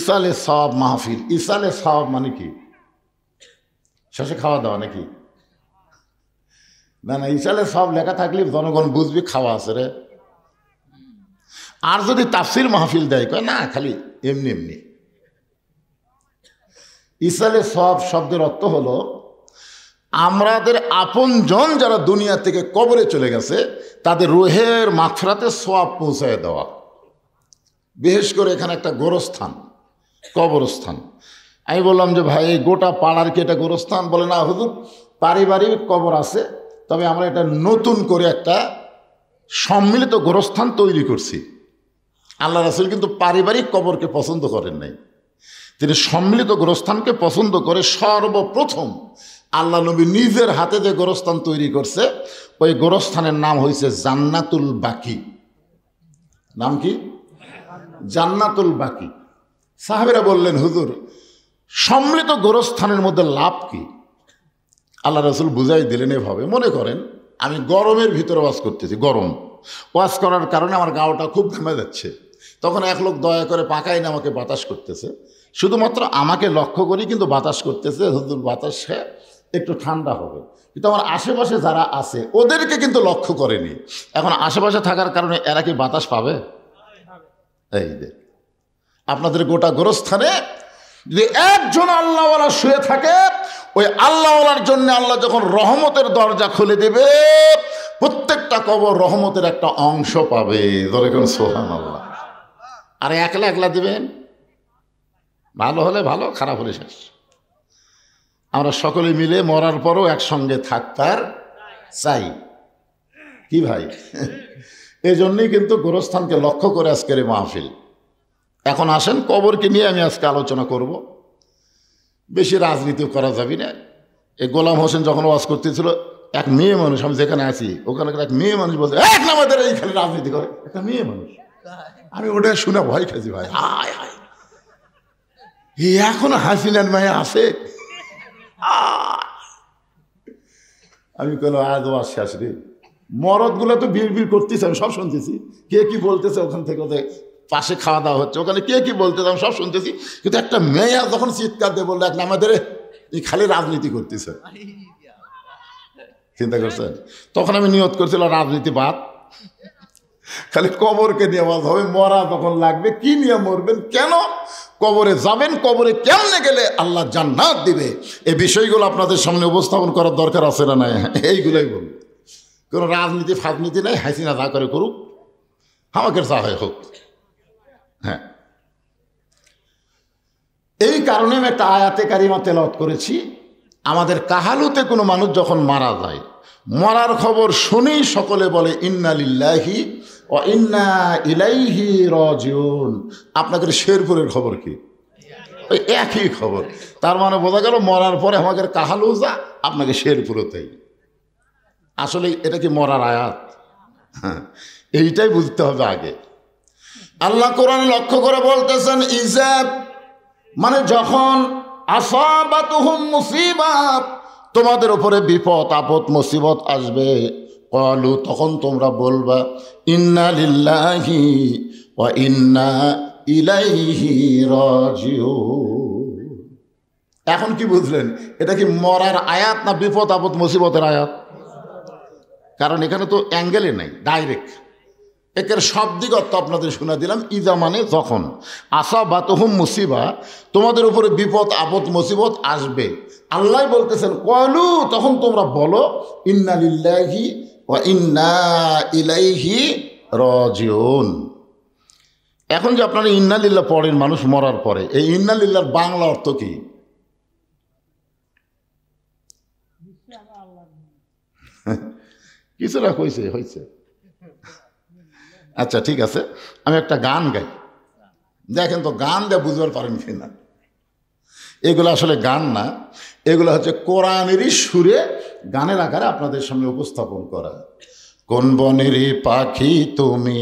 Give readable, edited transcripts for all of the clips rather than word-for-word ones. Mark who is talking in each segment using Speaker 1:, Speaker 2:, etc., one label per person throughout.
Speaker 1: ইসালে সওয়াব মাহফিল। ইসালে সওয়াব মানে কি? শেষে খাওয়া দাওয়া নাকি? না না, ইসালে সওয়াব লেখা থাকলে জনগণ বুঝবি খাওয়া আছে রে। আর যদি তাফসির মাহফিল দেয়, কয় না খালি এমনি এমনি। ইসালে সওয়াব শব্দের অর্থ হলো আমাদের আপনজন যারা দুনিয়া থেকে কবরে চলে গেছে তাদের রুহের মাগফিরাতে সওয়াব পৌঁছায় দেওয়া। বিশেষ করে এখানে একটা গোরস্থান, কবরস্থান। আমি বললাম যে ভাই এই গোটা পাড়ার কি এটা গোরস্থান? বলে না হুজুর, পারিবারিক কবর আছে, তবে আমরা এটা নতুন করে একটা সম্মিলিত গোরস্থান তৈরি করছি। আল্লাহ রাসূল কিন্তু পারিবারিক কবরকে পছন্দ করেন নাই, তিনি সম্মিলিত গোরস্থানকে পছন্দ করে সর্বপ্রথম আল্লাহ নবী নিজের হাতে যে গোরস্থান তৈরি করছে ওই গোরস্থানের নাম হয়েছে জান্নাতুল বাকি। নাম কি? জান্নাতুল বাকি। সাহাবেরা বললেন হুজুর সম্মিলিত গোরস্থানের মধ্যে লাভ কি? আল্লাহ রাসূল বুঝাই দিলেন এভাবে, মনে করেন আমি গরমের ভিতরে ওয়াজ করতেছি, গরম ওয়াজ করার কারণে আমার গাওটা খুব ঘেমে যাচ্ছে, তখন এক লোক দয়া করে পাকাই না আমাকে বাতাস করতেছে, শুধুমাত্র আমাকে লক্ষ্য করি কিন্তু বাতাস করতেছে, হুজুর বাতাসে একটু ঠান্ডা হবে, কিন্তু আমার আশেপাশে যারা আছে ওদেরকে কিন্তু লক্ষ্য করেনি। এখন আশেপাশে থাকার কারণে এরা কি বাতাস পাবে? এই যে আপনাদের গোটা গোরস্থানে যদি একজন আল্লাহওয়ালা শুয়ে থাকে, ওই আল্লাহওয়ালার জন্য আল্লাহ যখন রহমতের দরজা খুলে দেবে, প্রত্যেকটা কবর রহমতের একটা অংশ পাবে। ধরে কোন সুবহানাল্লাহ। আর একলা একলা দিবেন, ভালো হলে ভালো, খারাপ হলে শেষ। আমরা সকলে মিলে মরার পরও একসঙ্গে থাকতার চাই, কি ভাই? এই জন্যই কিন্তু গোরস্থানকে লক্ষ্য করে আজকের এই মাহফিল। এখন আসেন কবরকে নিয়ে আমি আজকে আলোচনা করব। বেশি রাজনীতি করা যাবে না। এই গোলাম হোসেন যখন ওয়াজ করতেছিল, এক মেয়ে মানুষ, আমি যেখানে আছি ওখানে এক মেয়ে মানুষ বলছে এক নামাদের এইখানে রাজনীতি করে, একটা মেয়ে মানুষ। আমি ওটা শুনে ভয় খাইছি ভাই। হায় হায়, এখনো হাসিনার মায়ে আছে। আমি কোনো আজ ওয়াজ শেষ রে। মরদগুলো তো বিড় করতেছে, আমি সব শুনতেছি। কে কি বলতেছে ওখান থেকে, ওদের পাশে খাওয়া দাওয়া হচ্ছে, ওখানে কে কি বলতেছে আমি সব শুনতেছি। কিন্তু একটা মেয়ে যখন চিৎকার দিয়ে বললো এক আমাদের এই খালি রাজনীতি করতেছে, চিন্তা করছেন? তখন আমি নিয়ত করছিলাম রাজনীতি বাদ, খালি কবরকে নিয়ে আওয়াজ হবে। মরা যখন লাগবে, কি নিয়ে মরবেন, কেন কবরে যাবেন, কবরে কেমনে গেলে আল্লাহ জান্নাত দিবে, এই বিষয়গুলো আপনাদের সামনে উপস্থাপন করার দরকার আছে না? নাই, এইগুলোই বলব। কোনো রাজনীতি ফাজনীতি নাই, হাসিনা যা করে করুক, আমাকে যা হয় হোক। হ্যাঁ, এই কারণে আমি একটা আয়াতে কারিমা তেলাওয়াত করেছি। আমাদের কাহালুতে কোনো মানুষ যখন মারা যায়, মরার খবর শুনেই সকলে বলে ইন্না লিল্লাহি ওয়া ইন্না ইলাইহি রাজিউন। আপনাদের শেরপুরের খবর কি? ওই একই খবর। তার মানে বোঝা গেল মরার পরে আমাদের কাহালু যা, আপনাকে শেরপুরও তাই। আসলে এটা কি মরার আয়াত? হ্যাঁ, এইটাই বুঝতে হবে আগে। আল্লাহ কোরআনে লক্ষ্য করে বলতেছেন ইজাব মানে যখন আসাবাতুহুম মুসিবাত, তোমাদের উপরে বিপদ আপদ মুসিবত আসবে, ক্বালু তখন তোমরা বলবা ইন্না লিল্লাহি ওয়া ইন্না ইলাইহি রাজিউন। এখন কি বুঝলেন? এটা কি মরার আয়াত না বিপদ আপদ মুসিবতের আয়াত? কারণ এখানে তো অ্যাঙ্গেলে নাই, ডাইরেক্ট একের শাব্দিক অর্থ আপনাদের শোনা দিলাম। ইজা মানে যখন, আসাবাতুহুম মুসিবা তোমাদের উপরে বিপদ আপদ মুসিবত আসবে, আল্লাহ বলতেছেন ক্বালু তখন তোমরা বলো ইন্না লিল্লাহি ওয়া ইন্না ইলাইহি রাজিউন। এখন যে আপনারা ইন্না লিল্লাহ পড়েন মানুষ মরার পরে, এই ইন্না লিল্লাহর বাংলা অর্থ কি? কিছুটা কইছে হয়েছে। আচ্ছা ঠিক আছে, আমি একটা গান গাই, দেখেন তো গান দিয়ে বুঝবার পারেন কিনা। এগুলো আসলে গান না, এগুলো হচ্ছে কোরআনেরই সুরে গানের আকারে আপনাদের সামনে উপস্থাপন করা। কোন বনের পাখি তুমি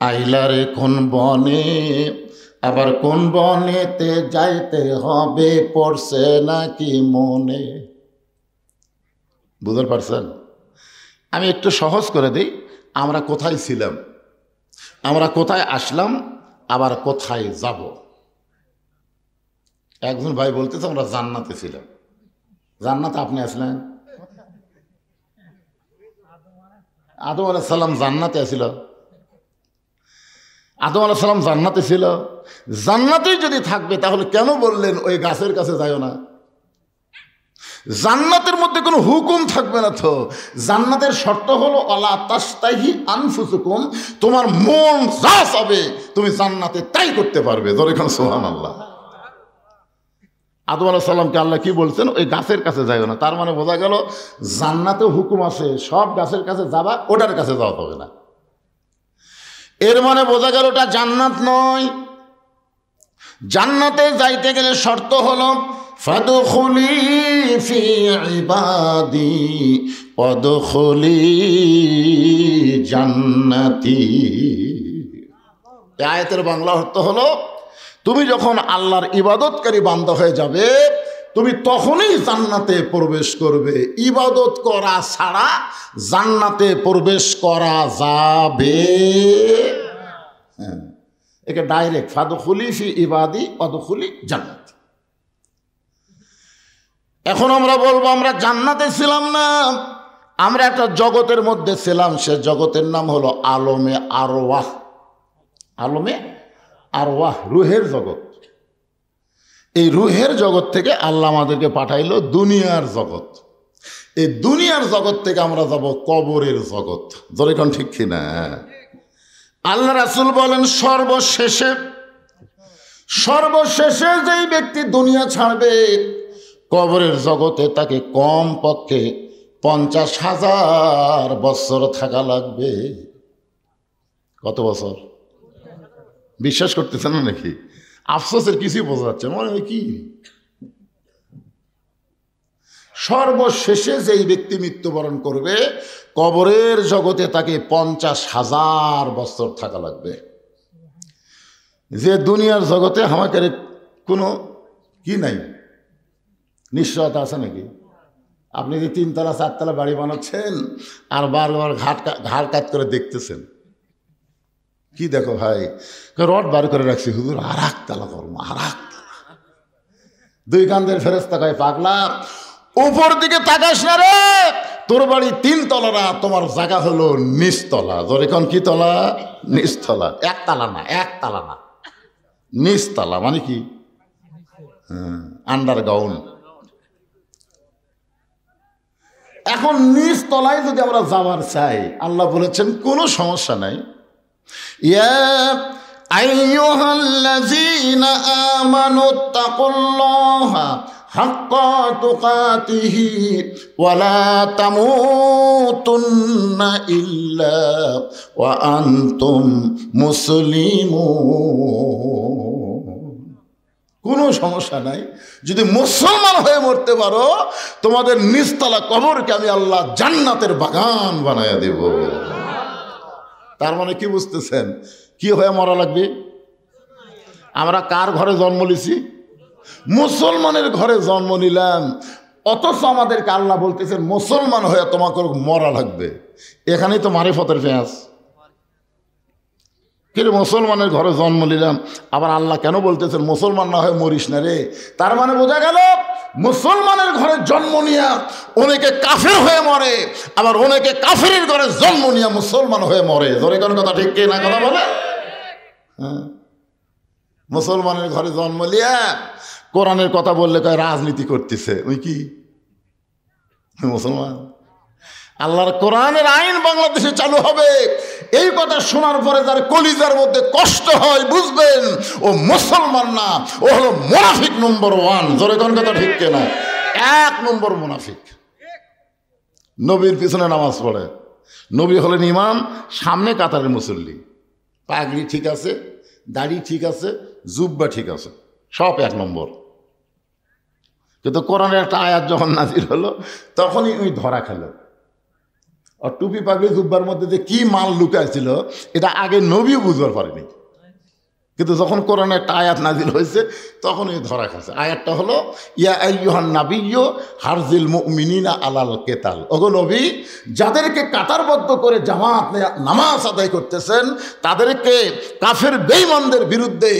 Speaker 1: আইলারে কোন বনে, আবার কোন বনেতে যাইতে হবে পড়ছে নাকি মনে। বুঝতে পারছেন? আমি একটু সহজ করে দিই। আমরা কোথায় ছিলাম, আমরা কোথায় আসলাম, আবার কোথায় যাব। একজন ভাই বলতেছে আমরা জান্নাতে ছিলাম। জান্নাতে আপনি আসলেন? আদম আলাইহিস সালাম জান্নাতে আসিল? আদম আলাইহিস সালাম জান্নাতে ছিল? জান্নাতেই যদি থাকবে তাহলে কেন বললেন ওই গাছের কাছে যাইও না? জান্নাতের মধ্যে কোনো হুকুম থাকবে না তো। জান্নাতের শর্ত হলো আলা তাস্তাহি আনফুসুকুম, তোমার মন যা চাবে তুমি জান্নাতে তাই করতে পারবে। যখন সুবহানাল্লাহ। আদম আলাইহিস সালামকে আল্লাহ কি বলছেন? ওই গাছের কাছে যাইও না। তার মানে বোঝা গেল জান্নাতে হুকুম আছে, সব গাছের কাছে যাবা, ওটার কাছে যাওয়া হবে না। এর মানে বোঝা গেল ওটা জান্নাত নয়। জান্নাতে যাইতে গেলে শর্ত হলো ফাদখুলি ফি ইবাদি ওয়াদখুলি জান্নাতি। এই আয়াতের বাংলা অর্থ হলো তুমি যখন আল্লাহর ইবাদতকারী বান্দা হয়ে যাবে তুমি তখনই জান্নাতে প্রবেশ করবে। ইবাদত করা ছাড়া জান্নাতে প্রবেশ করা যাবে হ্যাঁ, একে ডাইরেক্ট ফাদখুলি ফি ইবাদি ওয়াদখুলি জান্নাত। এখন আমরা বলবো আমরা জান্নাতে ছিলাম না, আমরা একটা জগতের মধ্যে ছিলাম। সে জগতের নাম হলো আলমে আরওয়াহ। আলমে আরওয়াহ, রুহের জগৎ। এই রুহের জগৎ থেকে আল্লাহ আমাদেরকে পাঠাইলো দুনিয়ার জগৎ। এই দুনিয়ার জগৎ থেকে আমরা যাব কবরের জগৎ। যেরকম ঠিক কিনা? আল্লাহ রাসূল বলেন সর্বশেষে যেই ব্যক্তি দুনিয়া ছাড়বে কবরের জগতে তাকে কম পক্ষে 50,000 বছর থাকা লাগবে। কত বছর? বিশ্বাস করতেছেন না নাকি? আফসোসের কিছুই বোঝা যাচ্ছে মনে হয় কি। সর্বশেষে যেই ব্যক্তি মৃত্যুবরণ করবে কবরের জগতে তাকে 50,000 বছর থাকা লাগবে। যে দুনিয়ার জগতে আমাকে কোনো কি নাই, নিশ্চয়তা আছে নাকি? আপনি যে 3তলা 4তলা বাড়ি বানাচ্ছেন আর বারবার ঘাড় কাত করে দেখতেছেন, কি দেখো ভাই? রড বার করে রাখছি হুজুর, আর একতলা করবো, আর একতলা। দুই কান্দের ফেরেশতা কয় পাগলা উপর দিকে তাকাস না রে, তোর বাড়ি 3তলা না, তোমার জায়গা হলো নিচতলা। যখন কি তলা? নিচতলা। একতলা না, নিচতলা মানে কি? আন্ডারগ্রাউন্ড। এখন নিচ তলায় যদি আমরা যাবার চাই আল্লাহ বলেছেন কোনো সমস্যা নাই। ইয়া আইয়ুহাল্লাযীনা আমানুত্তাকুল্লাহা হাক্কা তুকাতিহি ওয়া লা তামুতুন্না ইল্লা ওয়া আনতুম মুসলিমুন। কোনো সমস্যা নাই, যদি মুসলমান হয়ে মরতে পারো তোমাদের নিচতলা কবরকে আমি আল্লাহ জান্নাতের বাগান বানায়া দেব। তার মানে কি বুঝতেছেন? কি হয়ে মরা লাগবে? আমরা কার ঘরে জন্ম নিছি? মুসলমানের ঘরে জন্ম নিলাম, অথচ আমাদেরকে আল্লাহ বলতেছেন মুসলমান হয়ে তোমাকে মরা লাগবে। এখানেই তো মারিফতের পেঁয়াজ। কিন্তু মুসলমানের ঘরে জন্ম নিলাম, আবার আল্লাহ কেন বলতেছেন মুসলমান না হয়ে মরিস না রে? তার মানে বোঝা গেল মুসলমানের ঘরে জন্ম নিয়া অনেকে কাফের হয়ে মরে, আবার অনেকে কাফেরের ঘরে জন্ম নিয়া মুসলমান হয়ে মরে। ধরে কোন কথা ঠিক কে না কথা বলে? হ্যাঁ, মুসলমানের ঘরে জন্ম নিয়া কোরআনের কথা বললে কয় রাজনীতি করতেছে। ওই কি মুসলমান? আল্লাহর কোরআনের আইন বাংলাদেশে চালু হবে, এই কথা শোনার পরে যার কলিজার মধ্যে কষ্ট হয় বুঝবেন ও মুসলমান না, ও হলো মুনাফিক নম্বর 1। জোরে কোন কথা ঠিক কিনা? 1 নম্বর মুনাফিক। নবীর পিছনে নামাজ পড়ে, নবী হলেন ইমাম, সামনে কাতারের মুসল্লি, পাগড়ি ঠিক আছে, দাড়ি ঠিক আছে, জুব্বা ঠিক আছে, সব 1 নম্বর। কিন্তু কোরআনের একটা আয়াত যখন নাজির হলো তখনই ওই ধরা খেল। আর টুপি পাগড়ি জুব্বার মধ্যে যে কি মাল লুকাইছিল এটা আগে নবীও বুঝবার পারেনি। কিন্তু যখন কোরআনে একটা আয়াত নাজিল হয়েছে তখনই ধরা খাচ্ছে। আয়াতটা হলো ইয়া আইয়ুহান নাবিয়্যু হারজিল মুমিনিনা আলাল কিতাল। ওগো নবী, যাদেরকে কাতারবদ্ধ করে জামাত নামাজ আদায় করতেছেন তাদেরকে কাফের বেঈমানদের বিরুদ্ধে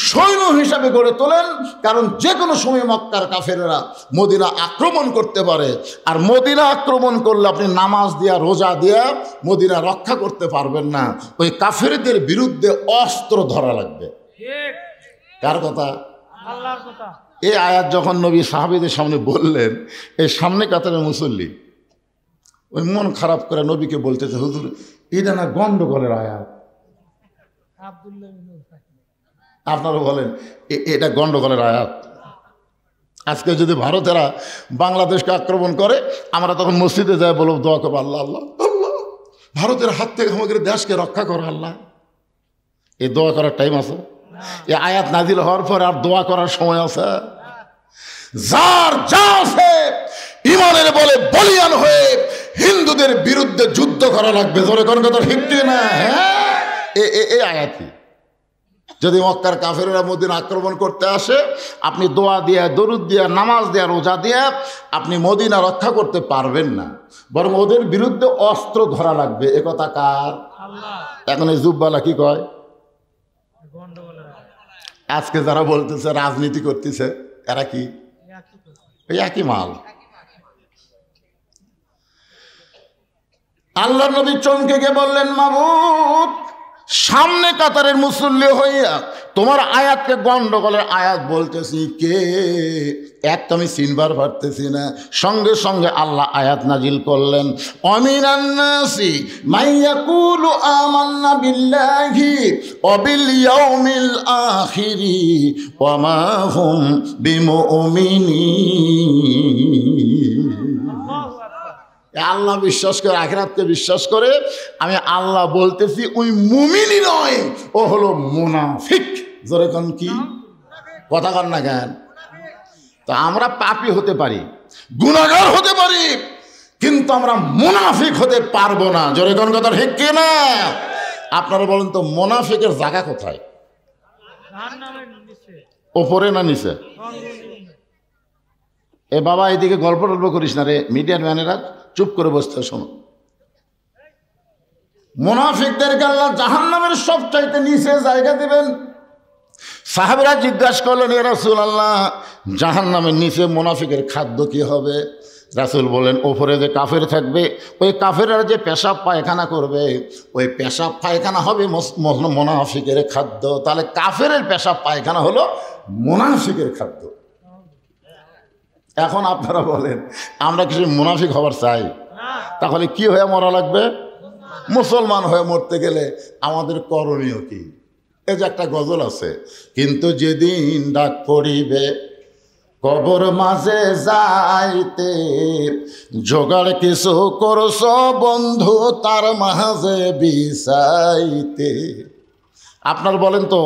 Speaker 1: সৈন্য হিসাবে গড়ে তোলেন, কারণ যে কোনো সময় মক্কার কাফেরেরা মদিনা আক্রমণ করতে পারে। আর মদিনা আক্রমণ করলে আপনি নামাজ দিয়া রোজা দিয়া মদিনা রক্ষা করতে পারবেন না, ওই কাফেরদের বিরুদ্ধে অস্ত্র ধরা লাগবে। কার কথা? আল্লাহর কথা। এই আয়াত যখন নবী সাহাবীদের সামনে বললেন, এই সামনে কাতারের মুসল্লি ওই মন খারাপ করে নবীকে বলতেছে, হুজুর এটা না গন্ডগোলের আয়াত। আপনারা বলেন এটা গন্ডগোলের আয়াত। আজকে যদি ভারতেরা বাংলাদেশকে আক্রমণ করে, আমরা তখন মসজিদে যাই বলব দোয়া করবো, আল্লাহ আল্লাহ আল্লাহ ভারতের হাত থেকে আমাদের দেশকে রক্ষা করো আল্লাহ। এই দোয়া করার টাইম আছে? এই আয়াত নাজিল হওয়ার পর আর দোয়া করার সময় আছে? যার যা আছে ইমানের বলে বলিয়ান হয়ে হিন্দুদের বিরুদ্ধে যুদ্ধ করা লাগবে। জোরে কোন কথা ঠিক না? হ্যাঁ, এই আয়াতই। যদি মক্কার কাফেররা মদিনা আক্রমণ করতে আসে, আপনি দোয়া দিয়া দরুদ দিয়া নামাজ দিয়া রোজা দিয়া আপনি মদিনা রক্ষা করতে পারবেন না, বরং ওদের বিরুদ্ধে অস্ত্র ধরা লাগবে। এ কথা কার? এখন এই জুব্বালা কি কয়? আজকে যারা বলতেছে রাজনীতি করতেছে, এরা কি এই একই মাল। আল্লাহ নবী চমকে গিয়ে বললেন, মাবুদ, সামনে কাতারের মুসল্লি হইয়া তোমার আয়াতকে গন্ডগোলের আয়াত বলতেছি কে? এক তো আমি চিনবার পারতেছি না। সঙ্গে সঙ্গে আল্লাহ আয়াত নাজিল করলেন, অমিনান নাসি মাইয়াকুলু আমান্না বিল্লাহি ওয়া বিল ইয়াউমিল আখিরি ওয়া মা হুম বিমুমিনিন। আল্লাহ বিশ্বাস করে, আখিরাতকে বিশ্বাস করে, আমি আল্লাহ বলতেছি ওই মুমিনই নয়, ও হলো মুনাফিক। জোরে কোন কি কথা কন না কেন? তো আমরা পাপী হতে পারি, গুনাহগার হতে পারি, কিন্তু আমরা মুনাফিক হতে পারবো না। জোরে কোন কথা ঠিক কি না? আপনারা বলেন তো মুনাফিকের জায়গা কোথায়? ওপরে না নিচে? এ বাবা, এদিকে গল্প টল্প করিস না রে, মিডিয়ার ম্যানেরা চুপ করে বসতে শোনো। মুনাফিকদেরকে আল্লাহ জাহান্নামের সবচাইতে নিচে জায়গা দিবেন। সাহাবীরা জিজ্ঞাসা করলেন, ইয়া রাসূলুল্লাহ, জাহান্নামের নিচে মুনাফিকের খাদ্য কি হবে? রাসূল বলেন, ওপরে যে কাফের থাকবে, ওই কাফেররা যে পেশাব পায়খানা করবে, ওই পেশাব পায়খানা হবে মুনাফিকের খাদ্য। তাহলে কাফেরের পেশাব পায়খানা হলো মুনাফিকের খাদ্য। এখন আপনারা বলেন, আমরা কিছু মুনাফিক হবার চাই? তাহলে কি হয়ে মরা লাগবে? মুসলমান হয়ে মরতে গেলে আমাদের করণীয় কি? এই যে একটা গজল আছে, কিন্তু যেদিন ডাক পড়িবে কবর মাঝে যাইতে, জোগাড় কিছু করছ বন্ধু তার মাঝে বিছাইতে। আপনার বলেন তো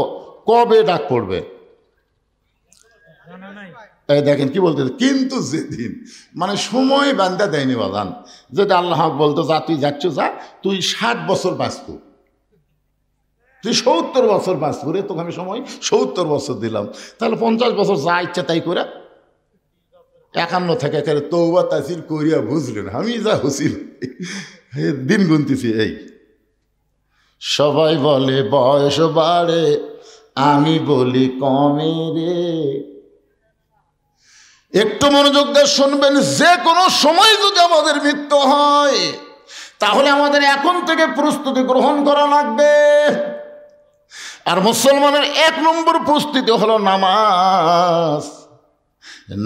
Speaker 1: কবে ডাক পড়বে? এই দেখেন কি বলতে, কিন্তু যেদিন, মানে সময় বান্ধা দেয়নি বাজান। যদি আল্লাহ বলতো যা তুই যাচ্ছ যা, তুই 60 বছর বাঁচবো, তুই 70 বছর বাঁচবো রে, তোকে আমি সময় 70 বছর দিলাম, তাহলে 50 বছর যা ইচ্ছা তাই করে 51 থেকে তৌবা তাসির করিয়া বুঝলেন আমি যা হুসিল দিন গুনতেছি। এই সবাই বলে বয়স বাড়ে, আমি বলি কমে রে। একটু মনোযোগ দিয়ে শুনবেন, যে কোনো সময় যদি আমাদের মৃত্যু হয় তাহলে আমাদের এখন থেকে প্রস্তুতি গ্রহণ করা লাগবে। আর মুসলমানের 1 নম্বর প্রস্তুতি হলো নামাজ।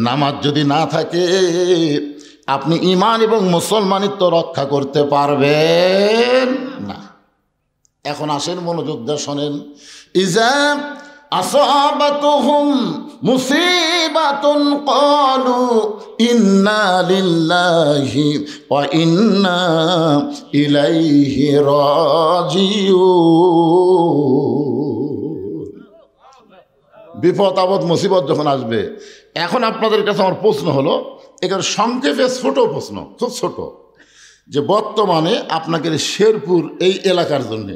Speaker 1: নামাজ যদি না থাকে আপনি ঈমান এবং মুসলমানিত্ব রক্ষা করতে পারবেন না। এখন আসেন মনোযোগ দিয়ে শোনেন, ইজা আসাবাতুহুম মুসিবাতুন ক্বালু ইন্না লিল্লাহি ওয়া ইন্না ইলাইহি রাজিউন। বিপদ আপদ মুসিবত যখন আসবে, এখন আপনাদের কাছে আমার প্রশ্ন হলো, এখানে সংক্ষেপে ছোট প্রশ্ন, খুব ছোট, যে বর্তমানে আপনাদের শেরপুর এই এলাকার জন্যে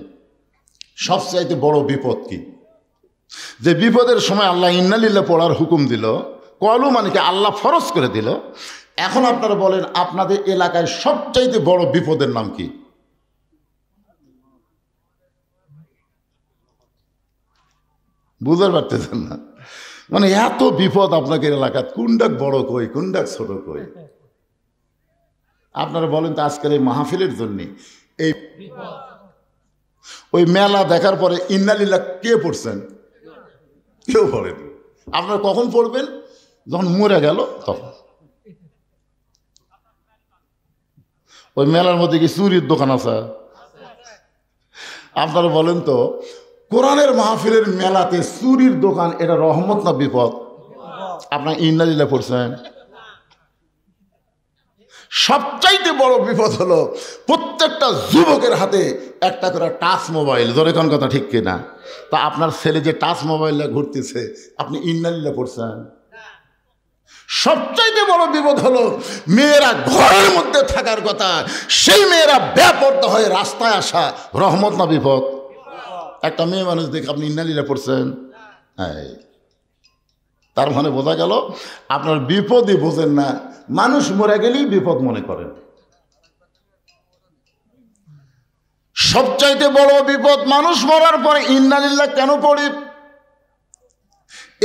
Speaker 1: সবচাইতে বড় বিপদ কি? যে বিপদের সময় আল্লাহ ইন্নালিল্লাহ পড়ার হুকুম দিল, কলু মানে কি আল্লাহ ফরজ করে দিল। এখন আপনারা বলেন আপনাদের এলাকায় সবচাইতে বড় বিপদের নাম কি? বুঝতে পারতেছেন না? মানে এত বিপদ আপনাকে এলাকায়, কোনটা বড় কই কোনটা ছোট কই? আপনারা বলেন তো আজকের এই মাহফিলের জন্য এই ওই মেলা দেখার পরে ইন্নালিল্লাহ কে পড়ছেন? কেউ পড়েনি। আপনারা কখন পড়বেন? যখন মরে গেল তখন। ওই মেলার মধ্যে কি চুরির দোকান আছে? আপনারা বলেন তো কোরআনের মাহফিলের মেলাতে চুরির দোকান, এটা রহমত না বিপদ? আপনার ইন্নালিল্লাহ পড়ছেন। সবচাইতে বড় বিপদ হলো প্রত্যেকটা যুবকের হাতে একটা করে টাচ মোবাইল। ধরে কোন কথা ঠিক কিনা? তা আপনার ছেলে যে টাচ মোবাইলে ঘুরতেছে, আপনি ইন্নালিল্লাহ পড়ছেন। সবচাইতে বড় বিপদ হলো মেয়েরা ঘরের মধ্যে থাকার কথা, সেই মেয়েরা বেপরদা হয়ে রাস্তায় আসা। রহমত না বিপদ? একটা মেয়ে মানুষ দেখে আপনি ইন্নালিল্লাহ পড়ছেন। তার মানে বোঝা গেল আপনার বিপদই বোঝেন না, মানুষ মরে গেলেই বিপদ মনে করেন। সবচাইতে বড় বিপদ মানুষ মরার পরে ইন্নালিল্লাহ কেন পড়ি?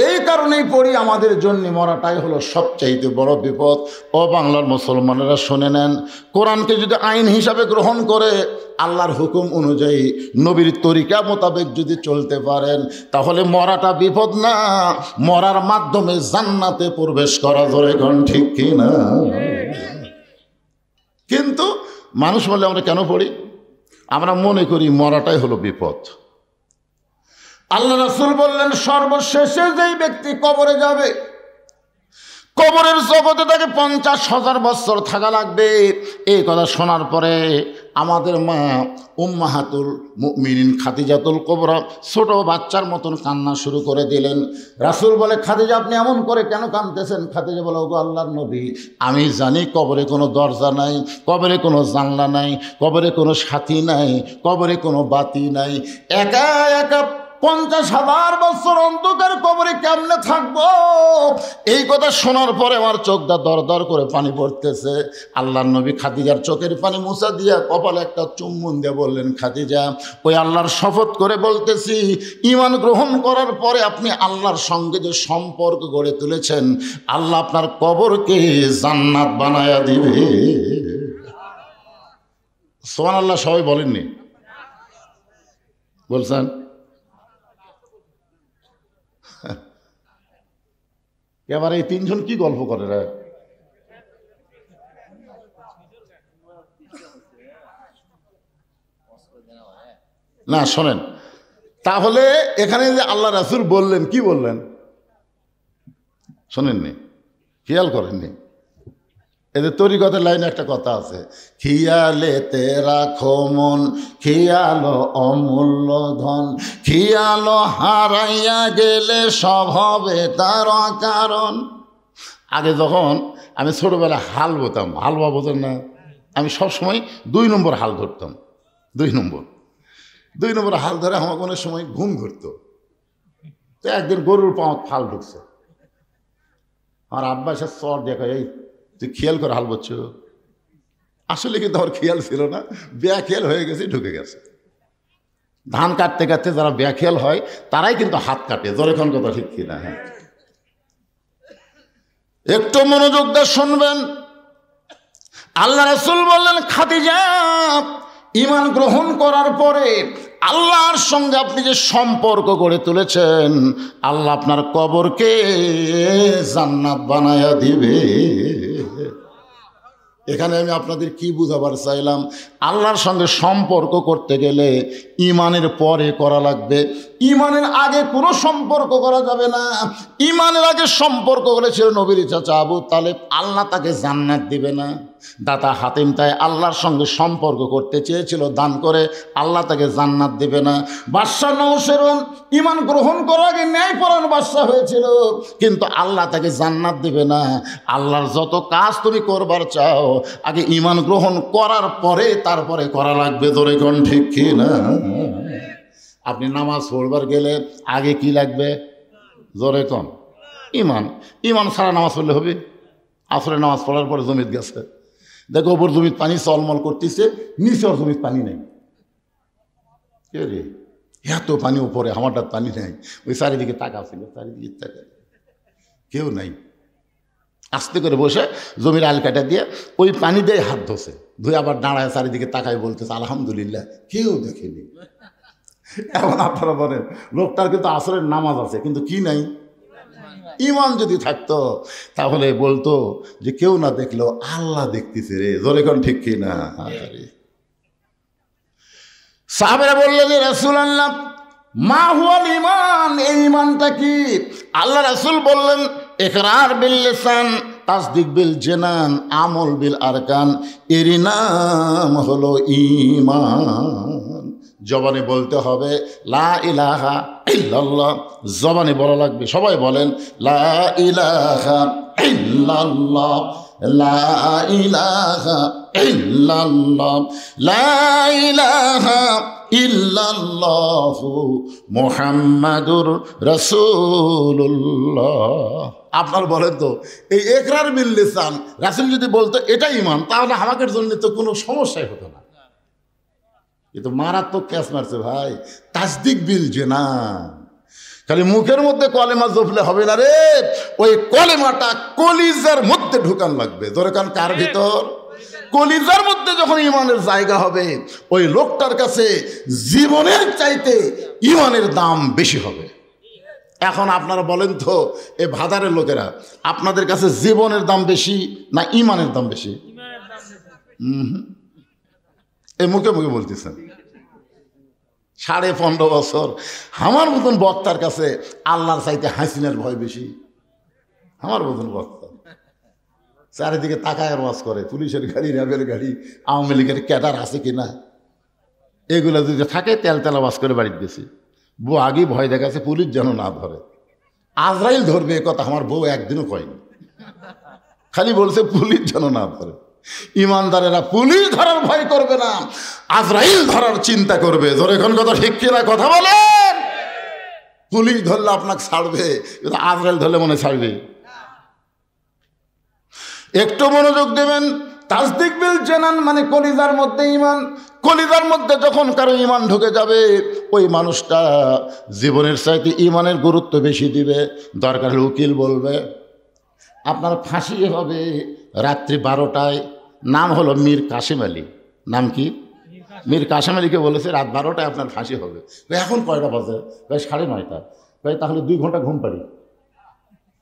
Speaker 1: এই কারণেই পড়ি, আমাদের জন্য মরাটাই হলো সবচাইতে বড় বিপদ। ও বাংলার মুসলমানেরা শুনে নেন, কোরআনকে যদি আইন হিসাবে গ্রহণ করে আল্লাহর হুকুম অনুযায়ী নবীর তরিকা মোতাবেক যদি চলতে পারেন, তাহলে মরাটা বিপদ না, মরার মাধ্যমে জান্নাতে প্রবেশ করা ধরে কোন ঠিক কিনা? কিন্তু মানুষ বলে আমরা কেন পড়ি? আমরা মনে করি মরাটাই হলো বিপদ। আল্লাহ রাসূল বললেন সর্বশেষে যেই ব্যক্তি কবরে যাবে, কবরের জগতে তাকে 50,000 বছর থাকা লাগবে। এই কথা শোনার পরে আমাদের মা উম্মাহাতুল মুমিনিন খাদিজাতুল কুবরা ছোট বাচ্চার মতন কান্না শুরু করে দিলেন। রাসূল বলে, খাদিজা আপনি এমন করে কেন কাঁদতেছেন? খাদিজা বলে, ওগো আল্লাহর নবী, আমি জানি কবরে কোনো দরজা নাই, কবরে কোনো জানলা নাই, কবরে কোনো সাথী নাই, কবরে কোনো বাতি নাই, একা একা 50,000 বছর অন্ধকার কবরে কেমনে থাকবো? এই কথা শোনার পরে আমার চোখটা দর দর করে পানি পড়তেছে। আল্লাহর নবী খাদিজার চোখের পানি মুছা দিয়া কপালে একটা চুম্বন দিয়ে বললেন, খাদিজা, ওই আল্লাহর শপথ করে বলতেছি, ঈমান গ্রহণ করার পরে আপনি আল্লাহর সঙ্গে যে সম্পর্ক গড়ে তুলেছেন, আল্লাহ আপনার কবরকে জান্নাত বানায়া দিবে। সুবহানাল্লাহ। সবাই বলেননি? বলছেন? এবার এই তিনজন কি গল্প করে রে? না শোনেন, তাহলে এখানে যে আল্লাহ রাসূল বললেন, কি বললেন শোনেননি? খেয়াল করেননি? এদের তরিকতের লাইনে একটা কথা আছে, খিয়ালেতে রাখো মন, খিয়ালো অমূল্য ধন, খিয়ালো হারাইয়া গেলে সব হবে তার কারণ। আগে যখন আমি ছোটবেলায় হাল বোতাম, হালুয়া বোঝেন না, আমি সবসময় 2 নম্বর হাল ধরতাম। 2 নম্বর হাল ধরে আমার কোনো সময় ঘুম ধরতো। তো একদিন গরুর পাওয়া ফাল ঢুকছে, আমার আব্বা এসে চর দেখা, এই তুই খেয়াল করে হাল বলছো। আসলে কিন্তু আমার খেয়াল ছিল না, বেখেয়াল হয়ে গেছে, ঢুকে গেছে। ধান কাটতে কাটতে যারা বেখেয়াল হয় তারাই কিন্তু হাত কাটে। যখন কথা ঠিক কিনা? হ্যাঁ, একটু মনোযোগ দিয়ে শুনবেন। আল্লাহ রাসূল বললেন, খাদিজা, ঈমান গ্রহণ করার পরে আল্লাহর সঙ্গে আপনি যে সম্পর্ক গড়ে তুলেছেন, আল্লাহ আপনার কবরকে জান্নাত বানায়া দিবে। এখানে আমি আপনাদের কি বুঝাবার চাইলাম, আল্লাহর সঙ্গে সম্পর্ক করতে গেলে ঈমানের পরে করা লাগবে, ঈমানের আগে কোনো সম্পর্ক করা যাবে না। ঈমানের আগে সম্পর্ক করেছিল নবীর চাচা আবু তালেব, আল্লাহ তাকে জান্নাত দিবে না। দাতা হাতিম তাই আল্লাহর সঙ্গে সম্পর্ক করতে চেয়েছিল, দান করে আল্লাহ তাকে জান্নাত দেবে না। বাদশাহ নওশেরন ঈমান গ্রহণ করার আগে ন্যায়পরায়ণ বাদশাহ হয়েছিল, কিন্তু আল্লাহ তাকে জান্নাত দেবে না। আল্লাহর যত কাজ তুমি করবার চাও, আগে ঈমান গ্রহণ করার পরে তারপরে করা লাগবে। ধরে কোন ঠিক কি না? আপনি নামাজ পড়বার গেলে আগে কি লাগবে? জোরে কম ইমান। ইমান ছাড়া নামাজ পড়লে হবে? আসরে নামাজ পড়ার পরে জমিত গেছে, দেখো ওপর জমিত পানি চলমল করতেছে, নিচে ওর জমিত পানি নেই। কে রে, এত পানি উপরে, আমারটার পানি নেই। ওই চারিদিকে তাকা ছিল, চারিদিকে তাকা, কেউ নাই। আস্তে করে বসে জমির আল কাটা দিয়ে ওই পানি দিয়ে হাত ধোছে, ধুয়ে আবার দাঁড়ায় চারিদিকে তাকায় বলতেছে আলহামদুলিল্লাহ, কেউ দেখেনি। এখন আপনারা বলেন, লোকটার কিন্তু আসরের নামাজ আছে কিন্তু কি নাই? ইমান যদি থাকতো তাহলে বলতো যে কেউ না দেখলেও আল্লাহ দেখতেছে রে। জোরে কোন ঠিক কি না? সাহাবেরা বললেন যে রাসূলুল্লাহ মা হুয়াল ঈমান, এই ঈমানটা কি? আল্লাহ রাসূল বললেন ইকরার বিল লিসান, তাসদিক বিল জানান, আমল বিল আরকান, এরই নাম হলো ঈমান। জবানে বলতে হবে লা ইলাহা ইল্লাল্লাহ, জবানে বলা লাগবে। সবাই বলেন লা ইলাহা ইল্লাল্লাহ, লা ইলাহা ইল্লাল্লাহ, লা ইলাহা ইল্লাল্লাহু মুহাম্মাদুর রাসূলুল্লাহ। আপনার বলেন তো, এই ইকরার বিল লিসান রাসূল যদি বলতো এটা ঈমান, তাহলে আমাদের জন্য তো কোনো সমস্যাই হতো না। এ তো মারাত্মক ক্যাচ মারছে ভাই। তাসদিক বিল জানান, খালি মুখের মধ্যে কলেমা জপলে হবে না রে, ওই কলেমাটা কলিজার মধ্যে ঢুকান লাগবে। ধরে কান কার ভিতর? কলিজার মধ্যে যখন ইমানের জায়গা হবে, ওই লোকটার কাছে জীবনের চাইতে ইমানের দাম বেশি হবে। এখন আপনারা বলেন তো, এ ভাদারের লোকেরা, আপনাদের কাছে জীবনের দাম বেশি না ইমানের দাম বেশি? এ মুখে মুখে বলতেছেন। 15.5 বছর আমার মতন বক্তার কাছে আল্লাহর চাইতে হাসিনার ভয় বেশি। আমার মতন বক্তা চারিদিকে তাকায় আর ওয়াজ করে, পুলিশের গাড়ি, র্যাবের গাড়ি, আওয়ামী লীগের ক্যাডার আছে কিনা, এগুলো যদি থাকে তেল তেলা ওয়াজ করে বাড়িতে গেছি। বউ আগেই ভয় দেখাচ্ছে পুলিশ যেন না ধরে, আজরাইল ধরবে, এ কথা আমার বউ একদিনও কয়নি, খালি বলছে পুলিশ যেন না ধরে। ইমানদারেরা পুলিশ ধরার ভয় করবে না, আজরাইল ধরার চিন্তা করবে। ধরে এখন কথা ঠিক কিনা কথা বলেন? পুলিশ ধরলে আপনাকে ছাড়বে, কিন্তু আজরাইল ধরলে মনে ছাড়বে? একটু মনোযোগ দেবেন। তাসদিক বিল জানান মানে কলিজার মধ্যে ইমান। কলিজার মধ্যে যখন কারো ইমান ঢুকে যাবে, ওই মানুষটা জীবনের চাইতে ইমানের গুরুত্ব বেশি দিবে। দরকার হলে উকিল বলবে আপনার ফাঁসি হবে রাত্রি 12টায়। নাম হলো মীর কাসেম আলী। নাম কি? মীর কাসেম আলীকে বলেছে রাত 12টায় আপনার ফাঁসি হবে। এখন কয়টা বাজে? 9:30। তাহলে 2 ঘন্টা ঘুম পাড়ি,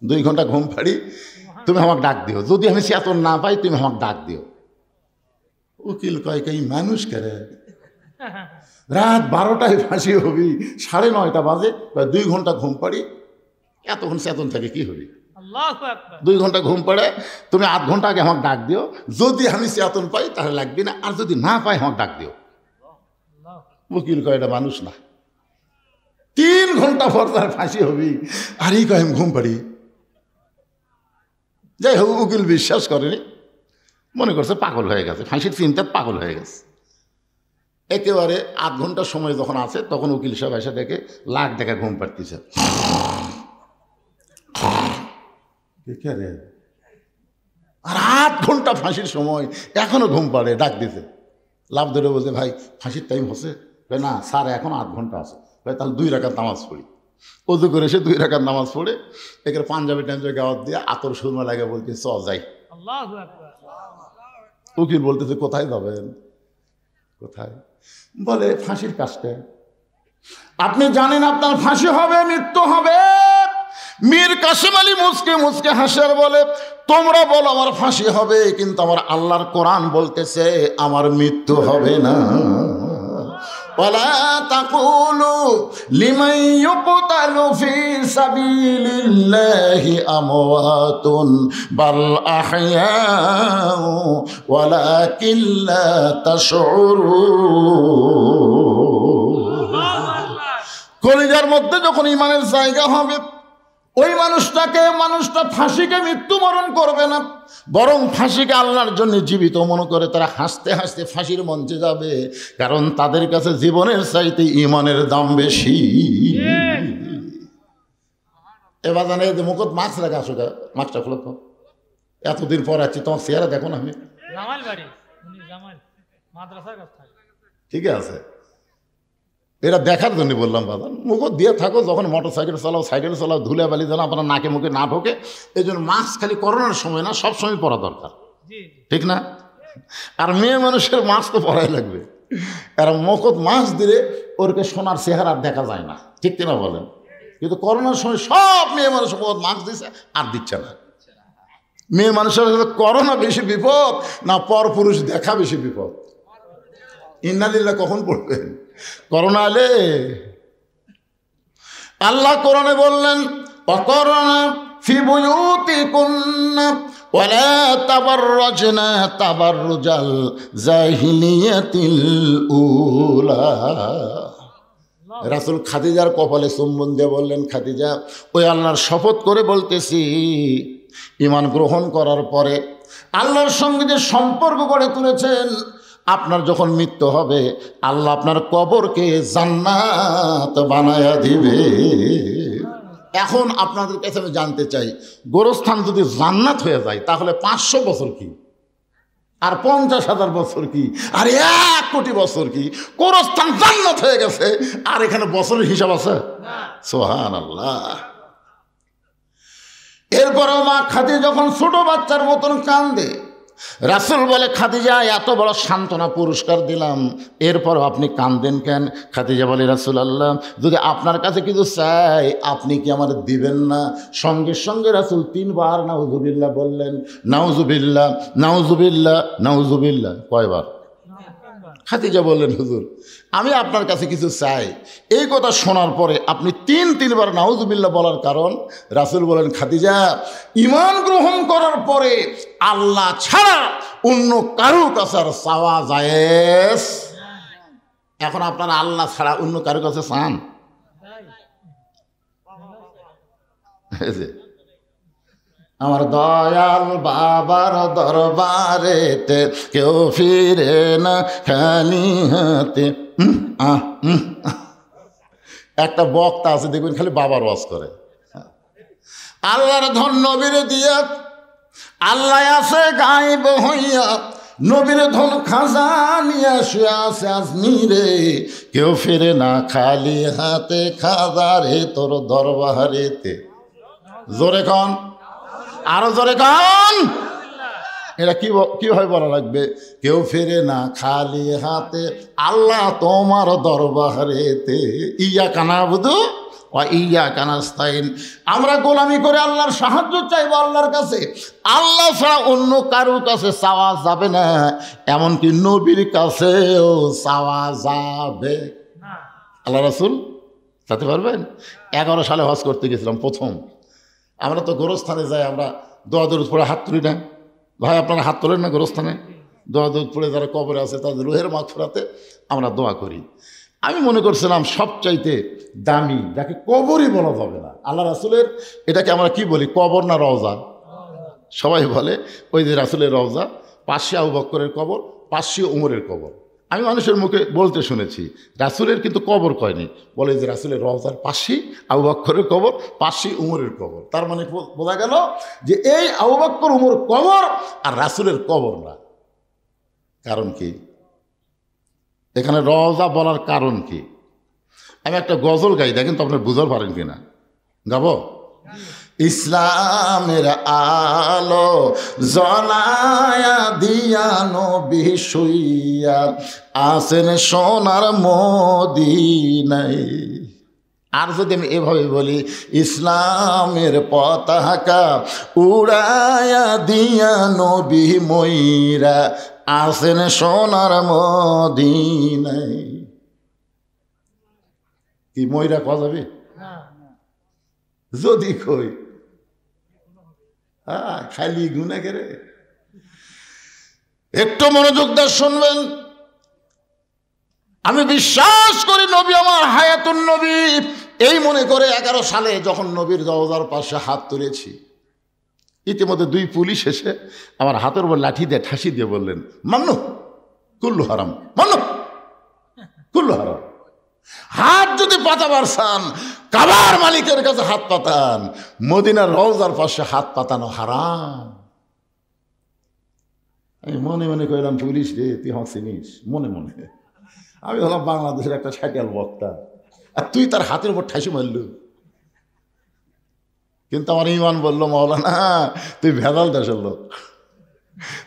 Speaker 1: 2 ঘন্টা ঘুম পাড়ি, তুমি আমাকে ডাক দিও। যদি আমি চেতন না পাই তুমি আমাকে ডাক দিও। উকিল কয় কই মানুষ করে, রাত 12টায় ফাঁসি হবি, 9:30 বাজে, 2 ঘন্টা ঘুম পাড়ি, এতক্ষণ চেতন থাকে কি হবি? 2 ঘন্টা ঘুম পড়ে, তুমি 8 ঘন্টা আগে আমাকে ডাক দিও। যদি আমি চেতন পাই তাহলে লাগবে না, আর যদি না পাই আমাকে ডাক দিও। উকিল কয় এটা মানুষ না। 3 ঘন্টা পর তার ফাঁসি হবি, আর এই কয় আমি ঘুম পাড়ি। যাই হোক, উকিল বিশ্বাস করেনি, মনে করছে পাগল হয়ে গেছে, ফাঁসির চিন্তায় পাগল হয়ে গেছে। একেবারে 8 ঘন্টা সময় যখন আছে, তখন উকিল সাহেব এসে দেখে লাখ টাকা ঘুম পাড়তেছে। আর 8 ঘন্টা ফাঁসির সময় এখনো ঘুম পাড়ে, ডাক দিতে। লাভ ধরে বলছে ভাই ফাঁসির টাইম হচ্ছে? না স্যার, এখন 8 ঘন্টা আছে। তাহলে 2 রাকাত নামাজ পড়ি। অজু করে সে 2 রাকাত নামাজ পড়ে এখানে পাঞ্জাবি টাঞ্জাবি গাওয়াত দিয়ে আতর সুরমা লাগে বলতে চ যাই। উকিল বলতেছে কোথায় যাবেন? কোথায়? বলে ফাঁসির কাজটা। আপনি জানেন আপনার ফাঁসি হবে, মৃত্যু হবে? মীর কাসেম আলী মুসকে মুসকে হাসার বলে তোমরা বলো আমার ফাঁসি হবে, কিন্তু আমার আল্লাহর কোরআন বলতেছে আমার মৃত্যু হবে না। ওয়ালা তাকুলু লিমান ইউকতালু ফি সাবিলিল্লাহি আমওয়াতুন বাল আহইয়াউ ওয়ালাকিন লা তাশউরুন। কলিজার মধ্যে যখন ইমানের জায়গা হবে, ওই মানুষটা ফাঁসিকে মৃত্যুবরণ করবে না, বরং ফাঁসিকে আল্লাহর জন্য জীবিত মনে করে তারা হাসতে হাসতে ফাঁসির মঞ্চে যাবে, কারণ তাদের কাছে জীবনের চাইতে ঈমানের দাম বেশি। এবার জানে যে মুখত মাস্ক রাখা, আসো মাস্কটা খোলো তো, এতদিন পর আছি, তোমার চেহারা দেখো না। আমি ঠিক আছে, এরা দেখার জন্য বললাম বাবা, মুখত দিয়ে থাকো, যখন মোটর সাইকেল চালাও ধুলে বালি যেন আপনার নাকে মুখে না ঢোকে, এই জন্য মাস্ক খালি করোনার সময় না, সব সময় পরা দরকার, ঠিক না? আর মেয়ে মানুষের মাস্ক তো পরাই লাগবে, আর মুখত মাস্ক দিলে ওরকে সোনার চেহারা দেখা যায় না, ঠিক কিনা বলেন? কিন্তু করোনার সময় সব মেয়ে মানুষ মুখত মাস্ক দিচ্ছে আর দিচ্ছে না। মেয়ে মানুষের করোনা বেশি বিপদ না পরপুরুষ দেখা বেশি বিপদ? ইন্নালিল্লাহ কখন পড়বেন? করোনা এলে আল্লাহ কোরআনে বললেন, অকরোনা ফি বুয়ুতিকুন্না ওয়ালা তাবাররাজনা তাবাররুজাল জাহিলিয়াতিল উলা। রাসূল খাদিজার কপালে চুম্বন দিয়ে বললেন, খাদিজা, ওই আল্লাহর শপথ করে বলতেছি, ঈমান গ্রহণ করার পরে আল্লাহর সঙ্গে যে সম্পর্ক গড়ে তুলেছেন, আপনার যখন মৃত্যু হবে আল্লাহ আপনার কবরকে জান্নাত বানায়া দিবে। এখন আপনাদের কাছে আমি জানতে চাই, গোরস্থান যদি জান্নাত হয়ে যায় তাহলে 500 বছর কি, আর 50,000 বছর কি, আর 1 কোটি বছর কি? গোরস্থান জান্নাত হয়ে গেছে, আর এখানে বছরের হিসাব আছে? সুবহানাল্লাহ। এরপরেও মা খাদিজা যখন ছোট বাচ্চার মতন কান্দে, রাসূল বলে, খাদিজা, এত বড় সান্ত্বনা পুরস্কার দিলাম, এরপরও আপনি কাঁদেন কেন? খাদিজা বলে, রাসূলুল্লাহ, যদি আপনার কাছে কিছু চাই আপনি কি আমার দিবেন না? সঙ্গে সঙ্গে রাসূল 3 বার নাউজুবিল্লাহ বললেন। নাউজুবিল্লাহ, নাউজুবিল্লাহ, নাউজুবিল্লাহ। কয়বার? খাদিজা বললেন, হুজুর, আমি আপনার কাছে কিছু চাই। এই কথা শোনার পরে আপনি 3 বার নাউজুবিল্লাহ বলার কারণ? রাসূল বলেন, খাদিজা, ঈমান গ্রহণ করার পরে আল্লাহ ছাড়া অন্য কারো কাছে আর চাওয়া জায়েজ। এখন আপনারা আল্লাহ ছাড়া অন্য কারো কাছে চান? আমার দয়াল বাবার দরবারেতে কেউ ফিরে না খালি হাতে। একটা বক্তা আছে দেখবেন খালি বাবার ওয়াজ করে। আল্লাহর ধন নবীর দিয়া, আল্লাহ আছে গায়েব হইয়া, নবীর ধন খাজানিয়া শুয়ে আছে আজমিরে, কেউ ফিরে না খালি হাতে, খাজারে তোর দরবারেতে। জোরে কন, আরো জোরে কন। এটা কিভাবে বলা লাগবে? কেউ ফেরে না খালি হাতে, আল্লাহ তোমার দরবারেতে। ইয়াকা নাবুদু ওয়া ইয়াকা নাস্তাইন। আমরা গোলামি করে আল্লাহর সাহায্য চাইবো আল্লাহর কাছে, আল্লাহ ছাড়া অন্য কারোর কাছে চাওয়া যাবে না, এমনকি নবীর কাছেও চাওয়া যাবে। আল্লাহ রাসূল যেতে পারবেন? 11 সালে হজ করতে গেছিলাম প্রথম। আমরা তো গোরস্থানে যাই, আমরা দোয়া দরুদ পড়ে হাত তুলি না? ভাই, আপনারা হাত তোলেন না গোরস্থানে? দোয়া দরুদ পড়ে যারা কবরে আছে তাদের রুহের মাগফিরাতে আমরা দোয়া করি। আমি মনে করছিলাম সবচাইতে দামি, যাকে কবরই বলা যাবে না, আল্লাহ রাসূলের, এটাকে আমরা কি বলি, কবর না রওজা? সবাই বলে ওই যে রাসূলের রওজা, পাশে আবু বকরের কবর, পাশে উমরের কবর। আমি মানুষের মুখে বলতে শুনেছি, রাসূলের কিন্তু কবর কয়নি, বলে যে রাসূলের রওজার পাশেই আবু বকরের কবর, পাশেই উমরের কবর। তার মানে বোঝা গেল যে এই আবু বকর উমর কবর আর রাসূলের কবর না। কারণ কি? এখানে রওজা বলার কারণ কি? আমি একটা গজল গাই, দেখেন তো আপনার বুঝতে পারেন কিনা। গাবো? ইসলামের আলো জ্বলায়া দিয়া নবী শুইয়া আছেন সোনার মদিনায়। আর যদি আমি এভাবে বলি, ইসলামের পতাকা উড়ায়া দিয়া নবী ময়রা আছেন সোনার মদিনায়। কি ময়রা পাওয়া যাবে? যদি কই খালি গুনা করে। একটু মনোযোগ দিয়ে শুনবেন। আমি বিশ্বাস করি নবী আমার হায়াতুন নবী এই মনে করে 11 সালে যখন নবীর রওজার পাশে হাত তুলেছি, ইতিমধ্যে 2 পুলিশ এসে আমার হাতের উপর লাঠি দিয়ে ঠাসি দিয়ে বললেন, মান্নু কুল্লু হারাম, মান্নু কুল্লু হারাম। হাত যদি পাতাবার চান কাবার মালিকের কাছে হাত পাতান, মদিনার রওজার পাশে হাত পাতানো হারাম। আমি মনে মনে কইলাম, পুলিশ রে তুই আমার চিনিস? মনে মনে আমি হলাম বাংলাদেশের একটা ছাটিয়াল বক্তা, আর তুই তার হাতের উপর ঠাসি মারলু। কিন্তু আমার ইমান বলল, মাওলানা তুই ভেজাল দেশের লোক,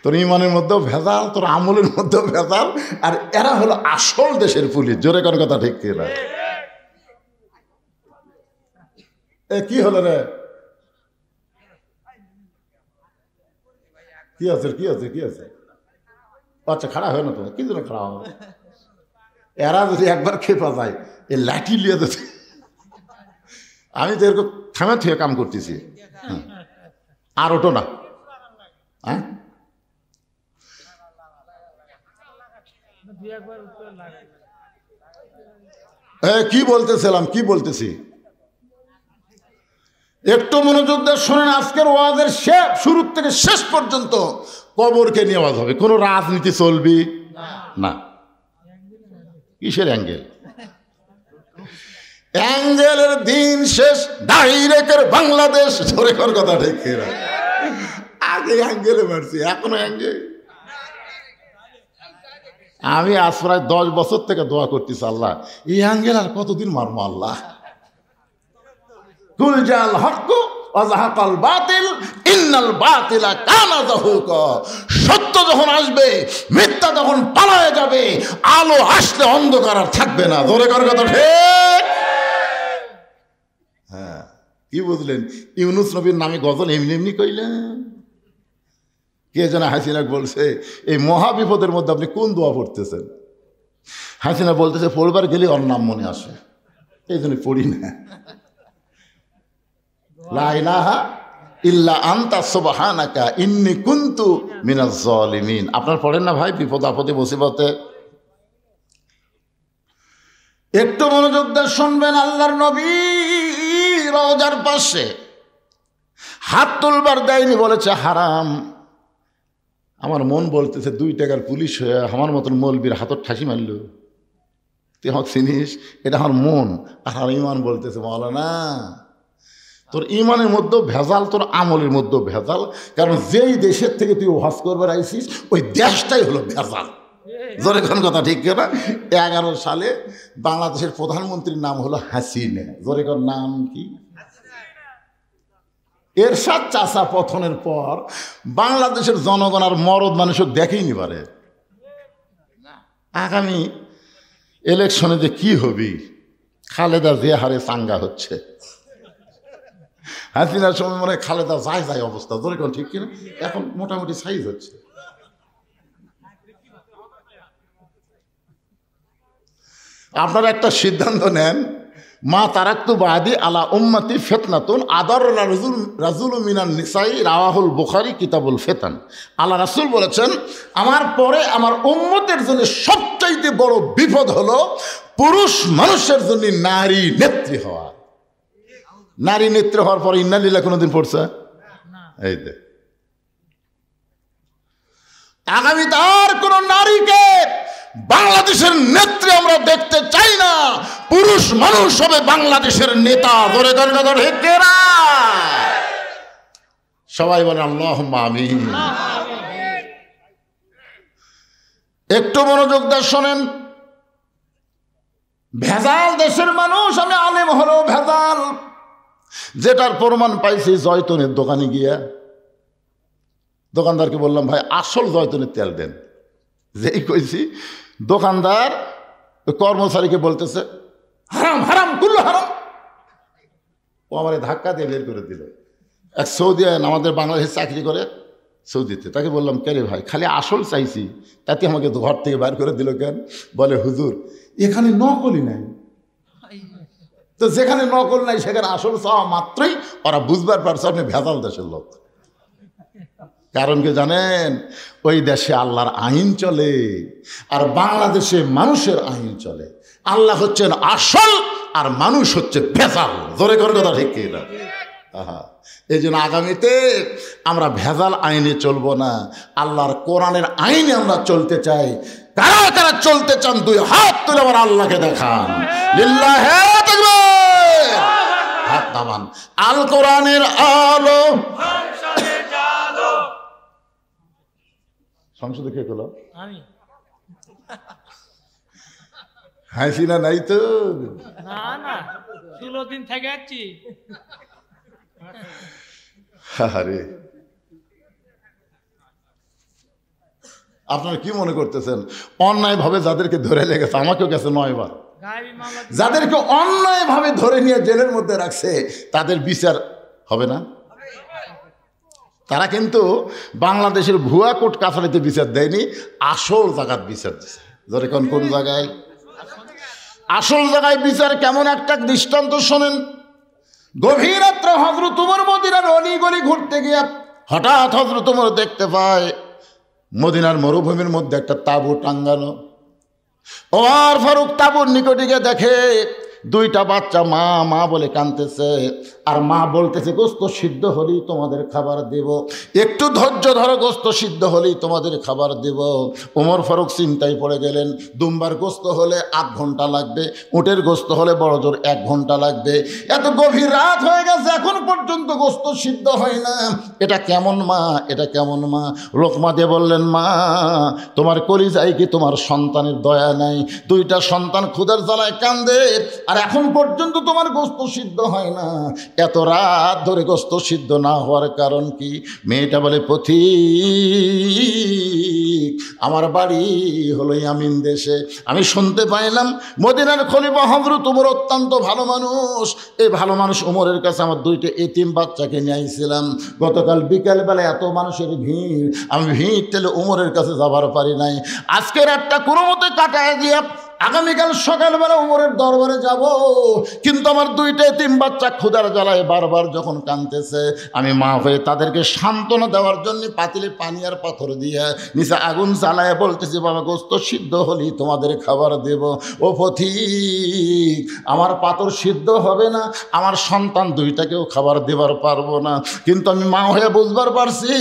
Speaker 1: তোর ইমানের মধ্যেও ভেজাল, তোর আমলের মধ্যেও ভেজাল, আর এরা হলো আসল দেশের পুলিশ। জোরে কোন কথা ঠিক কিনা? এ কি হলো রে? কি আছে কি আছে কি আছে? আচ্ছা খাড়া হয় না তো, কি জন্য খাড়া হবে? এরা যদি একবার খেপা যায় এ লাঠি লিয়ে দিতে। আমি তো এরকম থামে থেকে কাম করতেছি, আর ওটো না। হ্যাঁ কি বলতেছিলাম, কি বলতেছি একটু মনোযোগ দিয়ে শোনেন। আজকের ওয়াজের শুরু থেকে শেষ পর্যন্ত কবরকে নিয়ে ওয়াজ হবে, কোনো রাজনীতি চলবি না। কিসের অ্যাঙ্গেল? অ্যাঙ্গেলের দিন শেষ, ডাইরেক্টের বাংলাদেশ। ধরে কর কথা ঠিক কিনা? আগে অ্যাঙ্গেলে মারছি, এখনো অ্যাঙ্গেল। আমি আজ প্রায় 10 বছর থেকে দোয়া করতেছি, আল্লাহ এই অ্যাঙ্গেল আর কতদিন মারবো আল্লাহ। কুল জাল হক ওয়া যাহাকাল বাতিল ইন্নাল বাতিলা কানা যাহুকা। সত্য যখন আসবে, মিথ্যা যখন পালায়ে যাবে, আলো আসলে অন্ধকার আর থাকবে না। ধরে কর কথা ঠিক? হ্যাঁ, কি বুঝলেন? ইউনুস নবীর নামে গজল এমনি এমনি কইলেন। কে যেন হাসিনা বলছে, এই মহা বিপদের মধ্যে আপনি কোন দোয়া পড়তেছেন? হাসিনা বলতেছে, পড়বার গেলে ওর নাম মনে আসে, এই জন্য পড়ি না। লা ইলাহা ইল্লা আনতা সুবহানাকা ইন্নী কুনতু মিনাজ জালিমিন। আপনার পড়েন না ভাই বিপদ আপদে মুসিবতে? একটু মনোযোগ দিয়ে শুনবেন। আল্লাহর নবী রওজার পাশে হাত তুলবার দেয়নি, বলেছে হারাম। আমার মন বলতেছে 2 টাকার পুলিশ হয়ে আমার মতন মৌলবীর হাতর ঠাসি মারল, তুই আমার চিনিস? এটা আমার মন। আর আমার ইমান বলতেছে, মাওলানা তোর ইমানের মধ্যেও ভেজাল, তোর আমলের মধ্যেও ভেজাল। কারণ যেই দেশের থেকে তুই ওয়াজ করবার আইসিস ওই দেশটাই হলো ভেজাল। জোরে কোন কথা ঠিক না? 11 সালে বাংলাদেশের প্রধানমন্ত্রীর নাম হলো হাসিনা। জোরে কোন নাম কি? এরশাদ চাচা পতনের পর বাংলাদেশের জনগণ আর মরদ মানুষও দেখেইনি পারে। আগামী ইলেকশনে যে কি হবি, খালেদা যে হারে চাঙ্গা হচ্ছে, হাসিনার সময় মনে হয় খালেদা যায় যায় অবস্থা। ধরে কোন ঠিক কিনা? এখন মোটামুটি সাইজ হচ্ছে। আপনারা একটা সিদ্ধান্ত নেন, মা তারাক্তু বাদি আলা উম্মতি ফিতনাতুন আদার রাজুল মিনান নিসাই, রাওয়াহুল বুখারী কিতাবুল ফিতান। আল্লাহ রাসূল বলেছেন, আমার পরে আমার উম্মতের জন্য সবচাইতে বড় বিপদ হলো পুরুষ মানুষের জন্য নারী নেত্রী হওয়া। নারী নেত্রী হওয়ার পরে ইন্না লিল্লাহ কোনোদিন পড়ছে? এই দে আগামী তার কোন নারীকে বাংলাদেশের নেত্রী আমরা দেখতে চাই না। পুরুষ মানুষ হবে বাংলাদেশের নেতা। ধরে ধরে ধরে হেকেরা সবাই বলেন আল্লাহুম্মা আমিন। একটু মনোযোগ দিয়ে শোনেন। ভেজাল দেশের মানুষ, আমি আলেম হলেও ভেজাল। যেটার প্রমাণ পাইছি জয়তুনের দোকানে গিয়া দোকানদারকে বললাম, ভাই আসল জয়তুনের তেল দেন। যেই কইছি দোকানদার কর্মচারীকে বলতেছে, হারাম হারাম কুল্লু হারাম। ও আমার ধাক্কা দিয়ে বের করে দিল। এক সৌদি আমাদের বাংলাদেশে চাকরি করে সৌদিতে, তাকে বললাম, কে রে ভাই, খালি আসল চাইছি, তাতে আমাকে ঘর থেকে বের করে দিল কেন? বলে, হুজুর এখানে নকলই নাই। তো যেখানে নকল নাই সেখানে আসল চাওয়া মাত্রই ওরা বুঝবার পারছে আপনি ভেজাল দেশের লোক। কারণ কি জানেন? ওই দেশে আল্লাহর আইন চলে আর বাংলাদেশে মানুষের আইন চলে। আল্লাহ হচ্ছেন আসল, আর মানুষ হচ্ছে ভেজাল। জোরে করে কথা ঠিক কি না? এই জন্য আগামীতে আমরা ভেজাল আইনে চলবো না, আল্লাহর কোরআনের আইনে আমরা চলতে চাই। কারা কারা চলতে চান দুই হাত তুলে আবার আল্লাহকে দেখান। লিল্লাহি তাকবীর, হাত নামান। আল কোরআনের আলো সংসদে কে করলো?
Speaker 2: আমি।
Speaker 1: হাসি না নাই তো?
Speaker 2: না না, 16 দিন থেকে যাচ্ছি।
Speaker 1: আরে আপনারা কি মনে করতেছেন অন্যায় ভাবে যাদেরকে ধরে লেগেছে, আমাকেও গেছে 9 বার, যাদেরকে অন্যায় ভাবে ধরে নিয়ে জেলের মধ্যে রাখছে তাদের বিচার হবে না? তারা কিন্তু বাংলাদেশের ভুয়া কোর্ট কাছারিতে বিচার দেয়নি, আসল জায়গার বিচার দিচ্ছে। ধরে কোন জায়গায় আসল জায়গায় বিচার কেমন একটা দৃষ্টান্ত শোনেন। গভীর রাত্রে হযরত ওমর মদিনার অলি গলি ঘুরতে গিয়ে হঠাৎ হযরত ওমর দেখতে পায় মদিনার মরুভূমির মধ্যে একটা তাঁবু টাঙ্গানো। ওমর ফারুক তাঁবুর নিকটে গিয়ে দেখে 2টা বাচ্চা মা মা বলে কাঁদতেছে, আর মা বলতেছে গোস্ত সিদ্ধ হলেই তোমাদের খাবার দেব, একটু ধৈর্য ধরো, গোস্ত সিদ্ধ হলেই তোমাদের খাবার দেব। ওমর ফারুক চিন্তায় পড়ে গেলেন, দুম্বার গোস্ত হলে 8 ঘন্টা লাগবে, উটের গোস্ত হলে বড় জোর 1 ঘন্টা লাগবে। এত গভীর রাত হয়ে গেছে, এখন পর্যন্ত গোস্ত সিদ্ধ হয় না। এটা কেমন মা, এটা কেমন মা? লোকমা দিয়ে বললেন, মা তোমার কলিজায় কি তোমার সন্তানের দয়া নাই? 2টা সন্তান ক্ষুধার জ্বালায় কান্দে, আর এখন পর্যন্ত তোমার গোস্ত সিদ্ধ হয় না। এত রাত ধরে গোস্ত সিদ্ধ না হওয়ার কারণ কি? মেয়েটা বলে, পথিক আমার বাড়ি হলো ইয়ামিন দেশে, আমি শুনতে পাইলাম মদিনার খলিফা হযরত ওমর অত্যন্ত ভালো মানুষ। এই ভালো মানুষ ওমরের কাছে আমার 2টা এতিম বাচ্চাকে নিয়ে আইছিলাম। গতকাল বিকালবেলা এত মানুষের ভিড়, আমি ভিড় ঠেলে ওমরের কাছে যাবার পারি নাই। আজকে রাতটা কোনো মতে কাটায় দিয়া আগামীকাল সকালবেলা ওমরের দরবারে যাব, কিন্তু আমার 2টা এতিম বাচ্চা ক্ষুধার জ্বালায় বারবার যখন কাঁদতেছে, আমি মা হয়ে তাদেরকে সান্ত্বনা দেওয়ার জন্য পাতিলে পানি আর পাথর দিয়ে নিচে আগুন জ্বালায় বলতেছি, বাবা গোস্ত সিদ্ধ হলেই তোমাদের খাবার দেব। ও পথিক আমার পাথর সিদ্ধ হবে না, আমার সন্তান 2টাকেও খাবার দেবার পারবো না, কিন্তু আমি মা হয়ে বুঝবার পারছি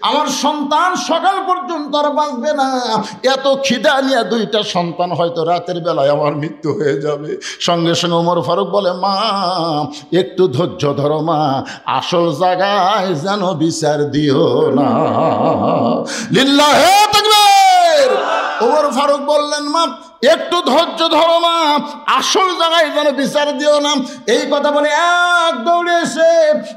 Speaker 1: আমার সন্তান সকাল পর্যন্ত আর বাঁচবে না। এত খিদা নিয়ে 2টা সন্তান হয়তো রাতের বেলায় আমার মৃত্যু হয়ে যাবে। সঙ্গে সঙ্গে ওমর ফারুক বলে, মা একটু ধৈর্য ধরো মা, আসল জায়গায় যেন বিচার দিও না। লিল্লাহি তাকবীর। ওমর ফারুক বললেন, মা একটু ধৈর্য ধরো মা, আসল জায়গায় যেন বিচার দিও না। এই কথা বলে এক দৌড়ে এসে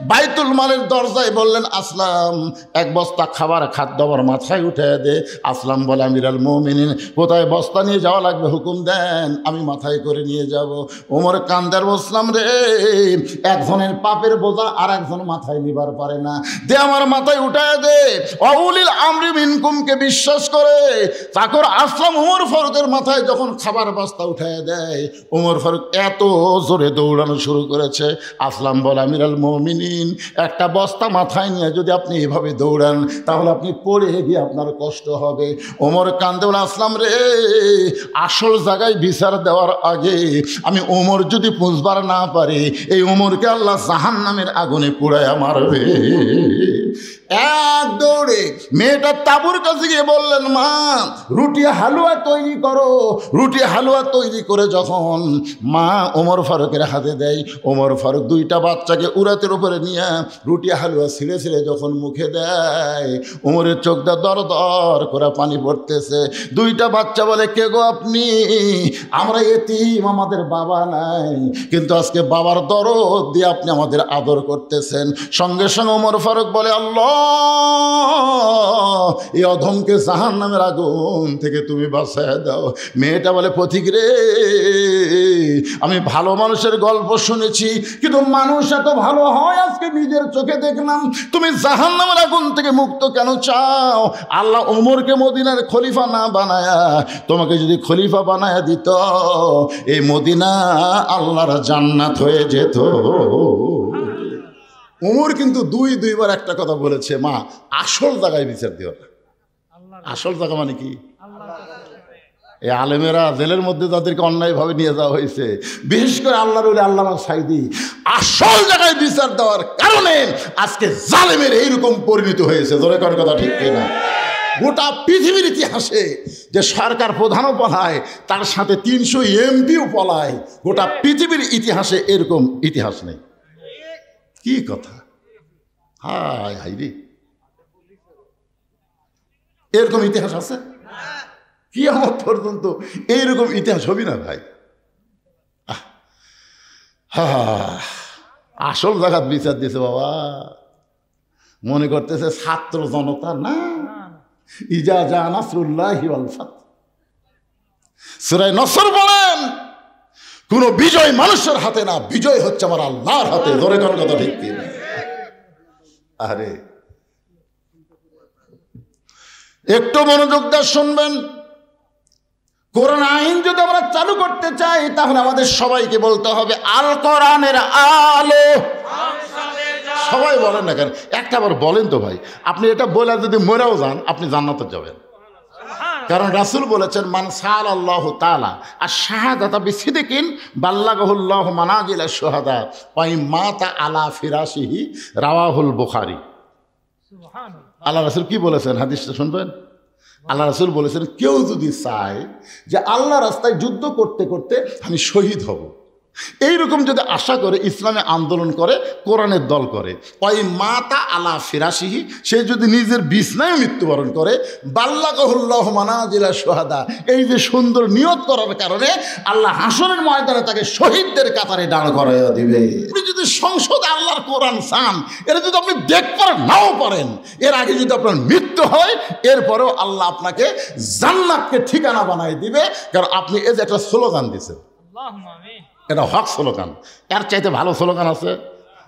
Speaker 1: বাইতুল মালের দরজায় বললেন, আসলাম 1 বস্তা খাবার খাদ্য আমার মাথায় উঠে দে। আসলাম বলে, আমিরাল মুমিনিন কোথায় বস্তা নিয়ে যাওয়া লাগবে হুকুম দেন, আমি মাথায় করে নিয়ে যাব। ওমর কান্দার বসলাম, রে একজনের পাপের বোঝা আর একজন মাথায় নিবার পারে না, দে আমার মাথায় উঠায় দে। অউলিল আমরি মিনকুমকে বিশ্বাস করে চাকর আসলাম ওমর ফারুকের মাথায় যখন খাবার বস্তা উঠায় দেয়, ওমর ফারুক এত জোরে দৌড়ানো শুরু করেছে। আসলাম বলে, আমিরাল মুমিনিন একটা বস্তা মাথায় নিয়ে যদি আপনি এভাবে দৌড়ান তাহলে আপনি পড়ে গিয়ে আপনার কষ্ট হবে। ওমর কান্দে বলে, আসলাম রে আসল জায়গায় বিচার দেওয়ার আগে আমি ওমর যদি বুঝবার না পারি, এই ওমরকে আল্লাহ জাহান্নামের আগুনে পুড়ায় মারবে। এক দৌড়ে মেয়েটা তাঁবুর কাছে গিয়ে বললেন, মা রুটি হালুয়া তৈরি করো। রুটি হালুয়া তৈরি করে যখন মা ওমর ফারুকের হাতে দেয়, ওমর ফারুক 2টা বাচ্চাকে উরাতের উপরে নিয়ে রুটি হালুয়া ছিঁড়ে ছিঁড়ে যখন মুখে দেয়, ওমরের চোখটা দর দর করে পানি পড়তেছে। 2টা বাচ্চা বলে, কে গো আপনি? আমরা এতিম, আমাদের বাবা নাই, কিন্তু আজকে বাবার দরদ দিয়ে আপনি আমাদের আদর করতেছেন। সঙ্গে সঙ্গে ওমর ফারুক বলে, আল্লাহ এই অধমকে জাহান্নামের আগুন থেকে তুমি বাঁচায় দাও। মেয়েটা বলে, পথিক রে আমি ভালো মানুষের গল্প শুনেছি, কিন্তু মানুষ এত ভালো হয় আজকে নিজের চোখে দেখলাম। তুমি জাহান্নামের আগুন থেকে মুক্ত কেন চাও? আল্লাহ ওমরকে মদিনার খলিফা না বানায়া তোমাকে যদি খলিফা বানায়া দিত, এই মদিনা আল্লাহর জান্নাত হয়ে যেত। ওমর কিন্তু 2বার একটা কথা বলেছে, মা আসল জায়গায় বিচার দিও না। আসল জায়গা মানে কি? এই আলেমেরা জেলের মধ্যে তাদেরকে অন্যায়ভাবে নিয়ে যাওয়া হয়েছে, বিশেষ করে আল্লাহর ওলি আল্লামা সাঈদী আসল জায়গায় বিচার দেওয়ার কারণে আজকে জালেমের এইরকম পরিণতি হয়েছে। ধরে কোন কথা ঠিক কিনা? গোটা পৃথিবীর ইতিহাসে যে সরকার প্রধানও পলায়, তার সাথে 300 এমপিও পলায়, গোটা পৃথিবীর ইতিহাসে এরকম ইতিহাস নেই। কি কথা! হায় হায় রে, এরকম ইতিহাস আছে? কিয়ামত পর্যন্ত এইরকম ইতিহাস হবি না ভাই। আসল জায়গাত বিচার দিয়েছে বাবা। মনে করতেছে ছাত্র জনতা না। ইজা জা নাসরুল্লাহি ওয়াল ফাত, সূরা নসর বলেন কোন বিজয় মানুষের হাতে না, বিজয় হচ্ছে আমার আল্লাহর হাতে। ধরে কোন কথা ঠিক কি? আরে একটু মনোযোগ দিয়ে শুনবেন। কোরআন আইন যদি আমরা চালু করতে চাই, তাহলে আমাদের সবাইকে বলতে হবে আল কোরআনের আলো। সবাই বলেন না কেন? একটা বার বলেন তো ভাই। আপনি এটা বলে যদি মরেও যান, আপনি জান্নাতে যাবেন। কারণ রাসূল বলেছেন, মান সাআলাল্লাহু তাআলা আশ-শাহাদাতা বিসিদকিন বাল্লাগাহুল্লাহু মানাজিলা শুহাদা ওয়া মাতা আলা ফিরাশিহি, রাওয়াহুল বুখারী। আল্লাহ রাসূল কি বলেছেন? হাদিসটা শুনবেন। আল্লাহ রাসূল বলেছেন, কেউ যদি চায় যে আল্লাহ রাস্তায় যুদ্ধ করতে করতে আমি শহীদ হব, এইরকম যদি আশা করে ইসলামে আন্দোলন করে, কোরআনের দল করে, ওই মাতা আলা ফিরাশিহি, সে যদি নিজের বিছনায় মৃত্যুবরণ করে, বাল্লাগাহুল্লাহু মানাজিলা শুহাদা, এই যে সুন্দর নিয়ত করার কারণে আল্লাহ হাসরের ময়দানে তাকে শহীদদের কাতারে দাঁড় করাইয়া দিবে। আপনি যদি সংসদে আল্লাহর কোরআন চান, এটা যদি আপনি দেখতে পারেন নাও পারেন, এর আগে যদি আপনার মৃত্যু হয়, এরপরেও আল্লাহ আপনাকে জান্নাতকে ঠিকানা বানাই দিবে। কারণ আপনি এই যে একটা স্লোগান দিয়েছেন, এটা হক স্লোগান। এর চাইতে ভালো স্লোগান আছে?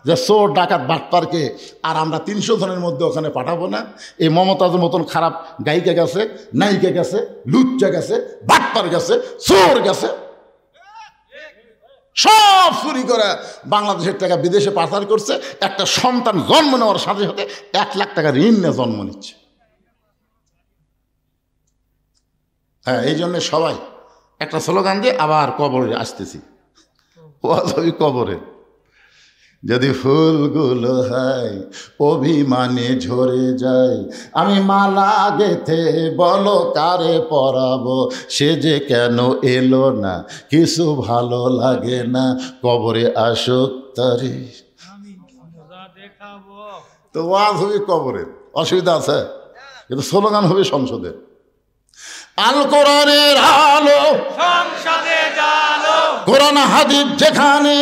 Speaker 1: যে চোর ডাকাত বাটপারকে আর আমরা 300 জনের মধ্যে ওখানে পাঠাবো না। এই মমতাজের মতন খারাপ গায়িকা গেছে, নায়িকা গেছে, লুচ্চা গেছে, বাটপার গেছে, চোর গেছে, সব চুরি করে বাংলাদেশের টাকা বিদেশে পাচার করছে। একটা সন্তান জন্ম নেওয়ার সাথে সাথে 1 লাখ টাকা ঋণ নিয়ে জন্ম নিচ্ছে। হ্যাঁ, এই জন্যে সবাই একটা স্লোগান দিয়ে আবার কবরে আসতেছি। কবরে যদি ফুলগুলো হয় অভিমানে ঝরে যায়, আমি মালা গেথে বলো কারে পরাবো, সে যে কেন এলো না, কিছু ভালো লাগে না, কবরে আসুক তারে। তো ওয়াজ হবে কবরের, অসুবিধা আছে? কিন্তু স্লোগান হবে সংসদে, আল কোরআনের আলো সংসদে জালো, কোরআন হাদিস যেখানে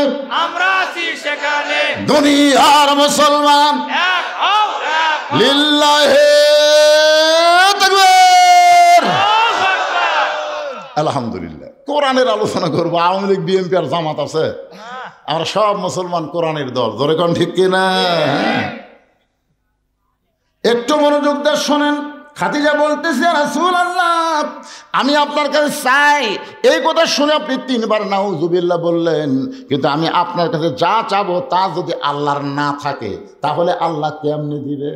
Speaker 1: আমরা আছি সেখানে, দুনিয়ার মুসলমান এক হও এক হও, লিল্লাহি তাকবীর, আলহামদুলিল্লাহ। কোরআনের আলোচনা করবো। আওয়ামী লীগ, বিএনপি আর জামাত আছে? আমরা সব মুসলমান কোরআনের দল। ধরে কোন ঠিক কিনা? একটু মনোযোগ দিয়ে শোনেন। খাদিজা বলতেছে, রাসূলুল্লাহ, আমি আপনার কাছে চাই। এই কথা শুনে আপনি 3 বার নাউজুবিল্লাহ বললেন। কিন্তু আমি আপনার কাছে যা চাবো তা যদি আল্লাহর না থাকে, তাহলে আল্লাহ কেমনে দিবে?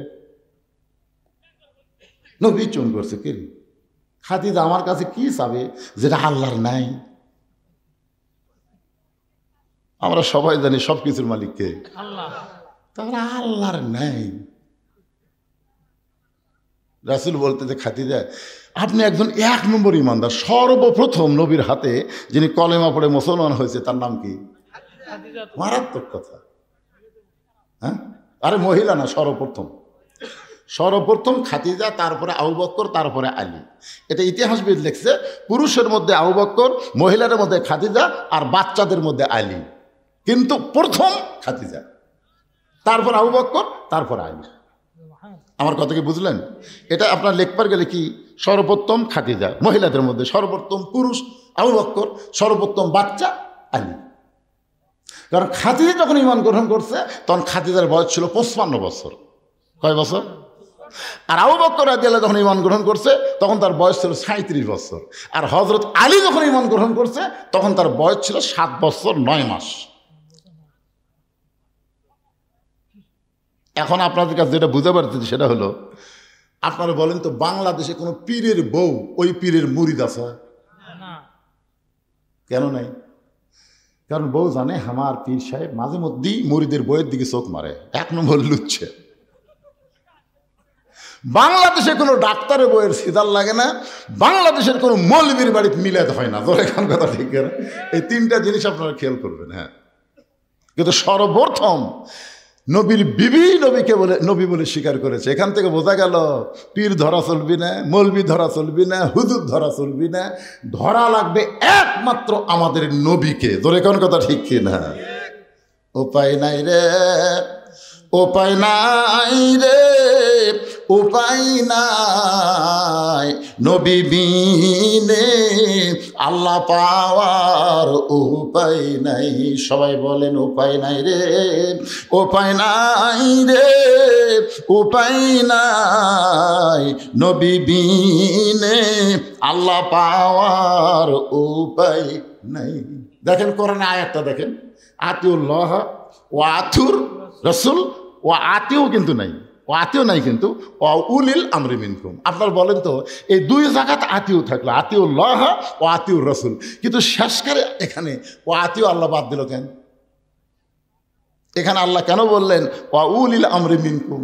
Speaker 1: নবী চুন করছে, কি খাদিজা আমার কাছে কি চাবে যেটা আল্লাহর নাই? আমরা সবাই জানি সব কিছুর মালিক কে? আল্লাহ। তাহলে আল্লাহর নাই। রাসূল বলতে যে, খাদিজা আপনি একজন 1 নম্বর ইমানদার। সর্বপ্রথম নবীর হাতে যিনি কলেমা পড়ে মুসলমান হয়েছে তার নাম কি? মারাত্মক কথা। হ্যাঁ, আরে মহিলা না, সর্বপ্রথম খাদিজা, তারপরে আবু বকর, তারপরে আলী। এটা ইতিহাসবিদ লিখছে। পুরুষের মধ্যে আবু বকর, মহিলার মধ্যে খাদিজা, আর বাচ্চাদের মধ্যে আলী। কিন্তু প্রথম খাদিজা, তারপর আবু বকর, তারপর আলী। আমার কথা কি বুঝলেন? এটা আপনার লেখবার গেলে কি, সর্বোত্তম খাদিজা, মহিলাদের মধ্যে সর্বোত্তম পুরুষ আবু বকর, সর্বোত্তম বাচ্চা আলী। কারণ খাদিজা যখন ঈমান গ্রহণ করছে তখন খাদিজার বয়স ছিল 55 বছর। কয় বছর? আর আবু বকর রাদিয়াল্লাহু যখন ঈমান গ্রহণ করছে তখন তার বয়স ছিল 37 বছর। আর হযরত আলী যখন ঈমান গ্রহণ করছে তখন তার বয়স ছিল 7 বছর 9 মাস। এখন আপনাদের কাছে যেটা বুঝতে পারতেছি সেটা হলো, আপনারা বলেন তো, বাংলাদেশে কোনো পীরের বউ ওই পীরের মুরিদ আছে? কেন নাই? কারণ বউ জানে আমার পীর সাহেব মাঝে মধ্যেই মুরিদের বইয়ের দিকে চোখ মারে, 1 নম্বর লুচ্ছে। বাংলাদেশে কোনো ডাক্তারের বইয়ের সিদার লাগে না, বাংলাদেশের কোনো মৌলবীর বাড়িতে মিলাতে হয় না। ধরে এখন কথা ঠিক না? এই 3টা জিনিস আপনারা খেয়াল করবেন। হ্যাঁ, কিন্তু সর্বপ্রথম নবীর বিবি নবীকে বলে নবী বলে স্বীকার করেছে। এখান থেকে বোঝা গেল পীর ধরা চলবি না, মৌলবি ধরা চলবি না, হুজুর ধরা চলবি না, ধরা লাগবে একমাত্র আমাদের নবীকে। ধরে কোন কথা ঠিক কি না? উপায় নাই রে, উপায় নাই রে, উপায় নাই নবী বিনে আল্লাহ পাওয়ার উপায় নাই। সবাই বলেন উপায় নাই রে, উপায় নাই রে, উপায় নাই নবী বিনে আল্লাহ পাওয়ার উপায় নাই। দেখেন কোরআনে আয়াতটা দেখেন, আতিউল্লাহ ও আতুর রসুল ও আতিও কিন্তু নাই, ও আতিও নাই কিন্তু ও উলিল আমরি মিনকুম। আপনার বলেন তো এই 2 জায়গাতে আতিও থাকলো, আতিউল্লাহ ও আতিউর রসুল, কিন্তু শেষকারে এখানে ও আতিও আল্লাহ বাদ দিল কেন? এখানে আল্লাহ কেন বললেন ও উলিল আমরি মিনকুম?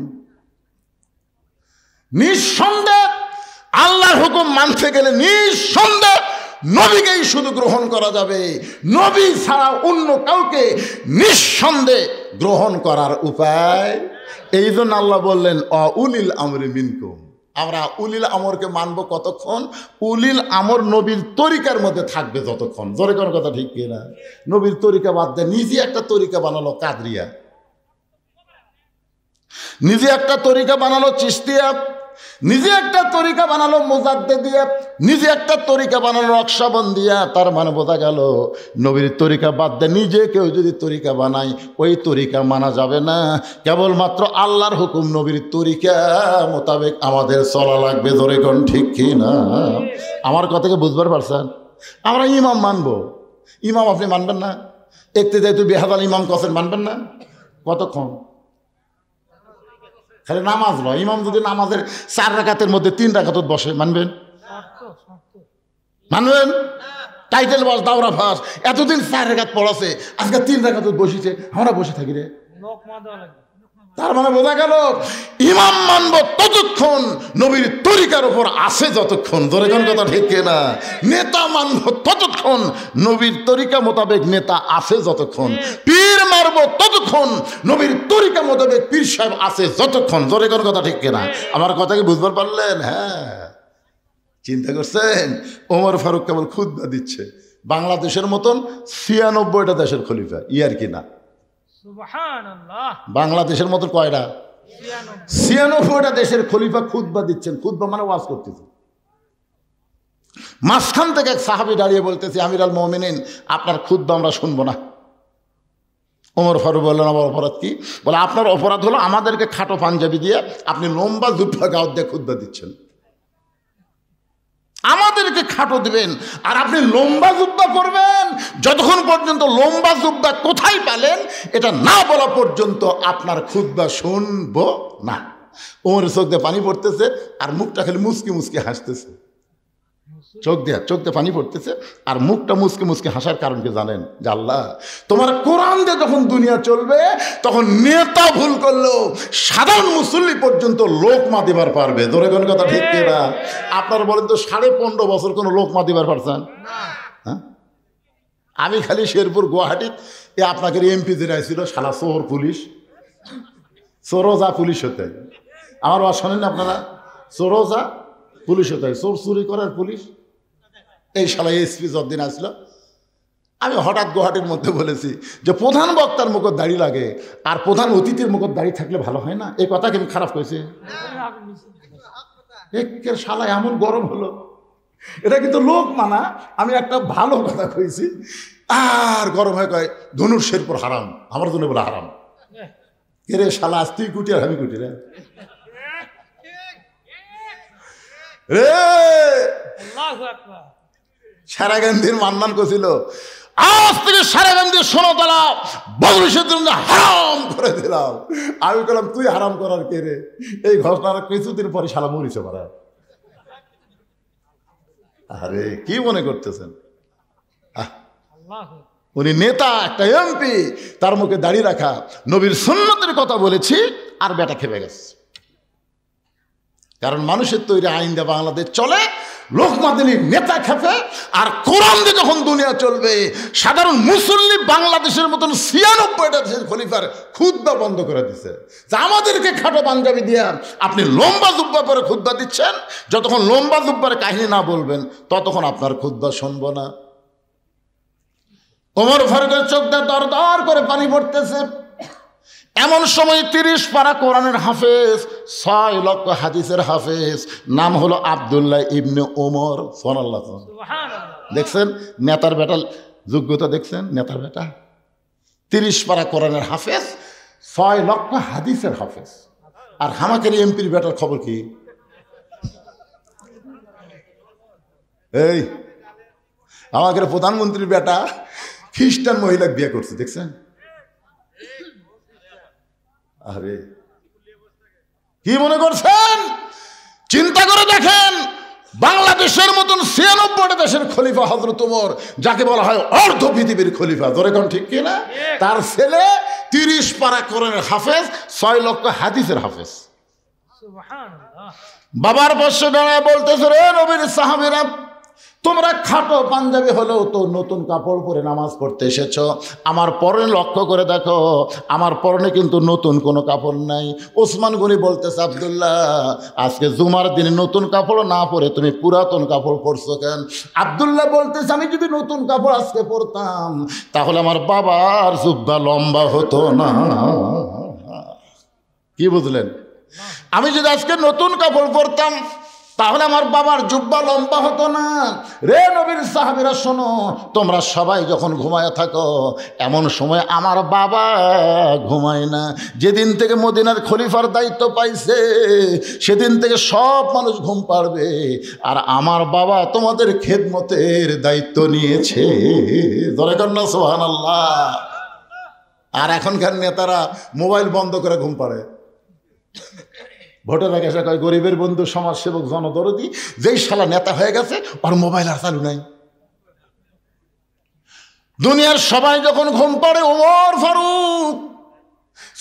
Speaker 1: নিঃসন্দেহ আল্লাহর হুকুম মানতে গেলে নিঃসন্দেহ নবীকেই শুধু গ্রহণ করা যাবে, নবী ছাড়া অন্য কাউকে নিঃসন্দেহে গ্রহণ করার উপায়। এই জন্য আল্লাহ বললেন উলিল আমরি মিনকুম। আমরা উলিল আমরকে মানব কতক্ষণ? উলিল আমর নবীর তরিকার মধ্যে থাকবে যতক্ষণ। জোরে কোন কথা ঠিক কিনা? নবীর তরিকা বাদ দেয়, নিজে একটা তরিকা বানালো কাদরিয়া, নিজে একটা তরিকা বানালো চিশতিয়া, নিজে একটা তরিকা বানালো মুজাদ্দিদিয়া, নিজে একটা তরিকা বানালো নকশবন্দিয়া। তার মানে বোঝা গেল নবীর তরিকা বাদ দিয়ে নিজে কেউ যদি তরিকা বানায় ওই তরিকা মানা যাবে না। কেবলমাত্র আল্লাহর হুকুম নবীর তরিকা মোতাবেক আমাদের চলা লাগবে। ধরে কোন ঠিক কি না? আমার কথাকে বুঝবার পারছেন? আমরা ইমাম মানবো, ইমাম আপনি মানবেন না? একতে যেহেতু বেহাদাল ইমাম কসেন মানবেন না? কতক্ষণ? খালি নামাজ নয়, ইমাম যদি নামাজের 4 রাকাতের মধ্যে 3 রাকাত বসে মানবেন? মানবেন? টাইটেল বাস, দাওরা ফাঁস, এতদিন 4 রাকাত পড়াছে, আজকে 3 রাকাত বসেছে, আমরা বসে থাকি রে। তার মানে বোঝা গেল ইমাম মানব ততক্ষণ নবীর তরিকার উপর আছে যতক্ষণ। ধরে কোন কথা ঠিক না? নেতা মানব ততক্ষণ নবীর তরিকা মোতাবেক নেতা আছে যতক্ষণ। পীর মারব ততক্ষণ নবীর তরিকা মোতাবেক পীর সাহেব আছে যতক্ষণ। ধরে কোন কথা ঠিক না? আমার কথা কি বুঝবার পারলেন? হ্যাঁ, চিন্তা করছেন? ওমর ফারুক কেবল খুতবা দিচ্ছে, বাংলাদেশের মতন 96টা দেশের খলিফা, ইয়ার কি না? বাংলাদেশের মতো কয়টা? 96টা দেশের খলিফা খুতবা দিচ্ছেন। খুতবা মানে ওয়াজ করতেছে। মাঝখান থেকে এক সাহাবী দাঁড়িয়ে বলতেছে, আমির আল মুমিনিন আপনার খুতবা আমরা শুনবো না। ওমর ফারুক বললেন, আমার অপরাধ কি? বলে আপনার অপরাধ হলো আমাদেরকে খাটো পাঞ্জাবি দিয়ে আপনি লম্বা জুব্বা গাউত দিয়ে খুতবা দিচ্ছেন। আমাদেরকে খাটো দিবেন আর আপনি লম্বা জুব্বা করবেন। যতক্ষণ পর্যন্ত লম্বা জুব্বা কোথায় পেলেন এটা না বলা পর্যন্ত আপনার খুতবা শুনবো না। ওমরের চোখ দিয়ে পানি পড়তেছে আর মুখটা খালি মুচকি মুচকি হাসতেছে। চোখ দিয়ে পানি পড়তেছে আর মুখটা মুচকি মুচকি হাসার কারণ কি জানেন? যে আল্লাহ তোমার কোরআন দিয়ে যখন দুনিয়া চলবে তখন নেতা ভুল করলেও সাধারণ মুসল্লি পর্যন্ত লোকমা দিবার পারবে। ধরে কোন কথা ঠিক কিনা? আপনারা বলেন তো 15.5 বছর কোনো লোকমা দিবার পারছেন? হ্যাঁ, আমি খালি শেরপুর গুয়াহাটি আপনাকে এমপি যে ছিল শালা চোর পুলিশ, চোরজা পুলিশ হতে। আমার বাস শোনেন না আপনারা? চোরজা পুলিশ হতে, চোর চুরি করার পুলিশ। এই শালা এসপি যতদিন আসলো, আমি হঠাৎ গুয়াহাটির মধ্যে বলেছি যে প্রধান বক্তার মুখত দাড়ি লাগে আর প্রধান অতিথির মুখত দাড়ি থাকলে ভালো হয় না। এই কথা কিন্তু খারাপ করেছে। একের শালা এমন গরম হলো, এটা কিন্তু লোক মানা। আমি একটা ভালো কথা কইছি আর গরম হয়ে কয় ধনুর শেরপুর হারাম, আমার জন্য বলে হারাম। কে রে শালা, আজ তুই কুটি আর আমি কুটি রে। সারাগান্ধীর মান্নান করছিল আজ থেকে সারাগান্ধীর 16 তলা বদলিশের জন্য হারাম করে দিলাম। আমি বললাম তুই হারাম করার কে রে? এই ঘটনার কিছুদিন পরে শালা মরিছে মারা। আরে কি মনে করতেছেন? উনি নেতা, একটা এমপি, তার মুখে দাঁড়িয়ে রাখা, নবীর সুন্নতের কথা বলেছি, আর বেটা খেপে গেছে। কারণ মানুষের তৈরি আইন দিয়ে বাংলাদেশ চলে, লোকমাদিনী নেতা খেপে, আর কোরআন দিয়ে যখন দুনিয়া চলবে, সাধারণ মুসল্লি বাংলাদেশের মতন ৯৬টা দেশের খলিফার খুতবা বন্ধ করে দিচ্ছে। আমাদেরকে খাটো পাঞ্জাবি দিয়ে আপনি লম্বা জুব্বা পরে খুতবা দিচ্ছেন, যতক্ষণ লম্বা জুব্বার কাহিনী না বলবেন ততক্ষণ আপনার খুতবা শুনবো না। ওমর ফারুকের চোখ দিয়ে দর দর করে পানি পড়তেছে। এমন সময় ৩০ পারা কোরআনের হাফেজ, ৬ লক্ষ হাদিসের হাফেজ, নাম হলো আব্দুল্লাহ ইবনে ওমর। সুবহানাল্লাহ। দেখছেন নেতার বেটার যোগ্যতা, দেখছেন নেতার বেটা ৩০ পারা কোরআনের হাফেজ, ৬ লক্ষ হাদিসের হাফেজ। আর হামাকের এমপির বেটার খবর কি? এই আমাদের প্রধানমন্ত্রীর বেটা খ্রিস্টান মহিলা বিয়ে করছে, দেখছেন? আরে কি মনে করছেন? চিন্তা করে দেখেন, বাংলাদেশের মতন ৯৬টা দেশের খলিফা হযরত ওমর, যাকে বলা হয় অর্ধ পৃথিবীর খলিফা, ধরে কোন ঠিক কিনা? তার ছেলে ৩০ পারা কোরআনের হাফেজ, ৬ লক্ষ হাদিসের হাফেজ। বাবার বর্ষে দাঁড়ায় বলতেছে, রে নবীর সাহাবীরা, তোমরা খাটো পাঞ্জাবি হলেও তো নতুন কাপড় পরে নামাজ পড়তে এসেছ। আমার পরনে লক্ষ্য করে দেখো, আমার পরনে কিন্তু নতুন কোনো কাপড় নাই। ওসমান গনি বলতেছে, আব্দুল্লাহ, আজকে জুমার দিনে নতুন কাপড় না পরে তুমি পুরাতন কাপড় পরছো কেন? আব্দুল্লাহ বলতেছে, আমি যদি নতুন কাপড় আজকে পরতাম তাহলে আমার বাবার জুব্বা লম্বা হতো না। কি বুঝলেন? আমি যদি আজকে নতুন কাপড় পরতাম তাহলে আমার বাবার জুব্বা লম্বা হতো না। রে নবীর সাহাবীরা শোনো, তোমরা সবাই যখন ঘুমায় থাকো, এমন সময় আমার বাবা ঘুমায় না। যেদিন থেকে মদিনার খলিফার দায়িত্ব পাইছে সেদিন থেকে সব মানুষ ঘুম পাড়বে, আর আমার বাবা তোমাদের খেদমতের দায়িত্ব নিয়েছে। ধরে কর না সুবহানাল্লাহ। আর এখনকার নেতারা মোবাইল বন্ধ করে ঘুম পাড়ে। ভোটের আগে এসে কয় গরিবের বন্ধু, সমাজসেবক, জনদরদি। যেই শালা নেতা হয়ে গেছে ওর মোবাইল আর চালু নাই। দুনিয়ার সবাই যখন ঘুম পাড়ে, ওমর ফারুক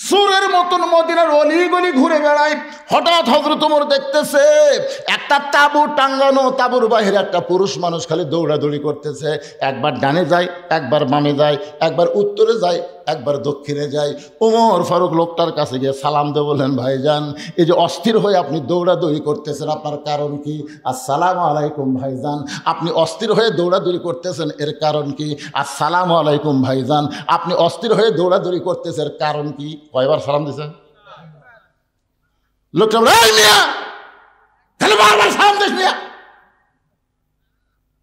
Speaker 1: সুরের মতন মদিনার অলি গলি ঘুরে বেড়ায়। হঠাৎ হযরত ওমর দেখতেছে একটা তাঁবু টাঙ্গানো, তাঁবুর বাইরে একটা পুরুষ মানুষ খালি দৌড়াদৌড়ি করতেছে। একবার ডানে যায়, একবার বামে যায়, একবার উত্তরে যায়, একবার দক্ষিণে যায়। ওমর ফারুক লোকটার কাছে গিয়ে সালাম দিয়ে বললেন, ভাইজান, এই যে অস্থির হয়ে আপনি দৌড়াদৌড়ি করতেছেন, আপনার কারণ কি? আসসালামু আলাইকুম ভাইজান। আপনি অস্থির হয়ে দৌড়াদৌড়ি করতেছেন, এর কারণ কি? আসসালামু আলাইকুম ভাইজান। আপনি অস্থির হয়ে দৌড়াদৌড়ি করতেছেন, কারণ কি? কয়বার সালাম দিছে লোকটা? বারবার সালাম দিস মিয়া,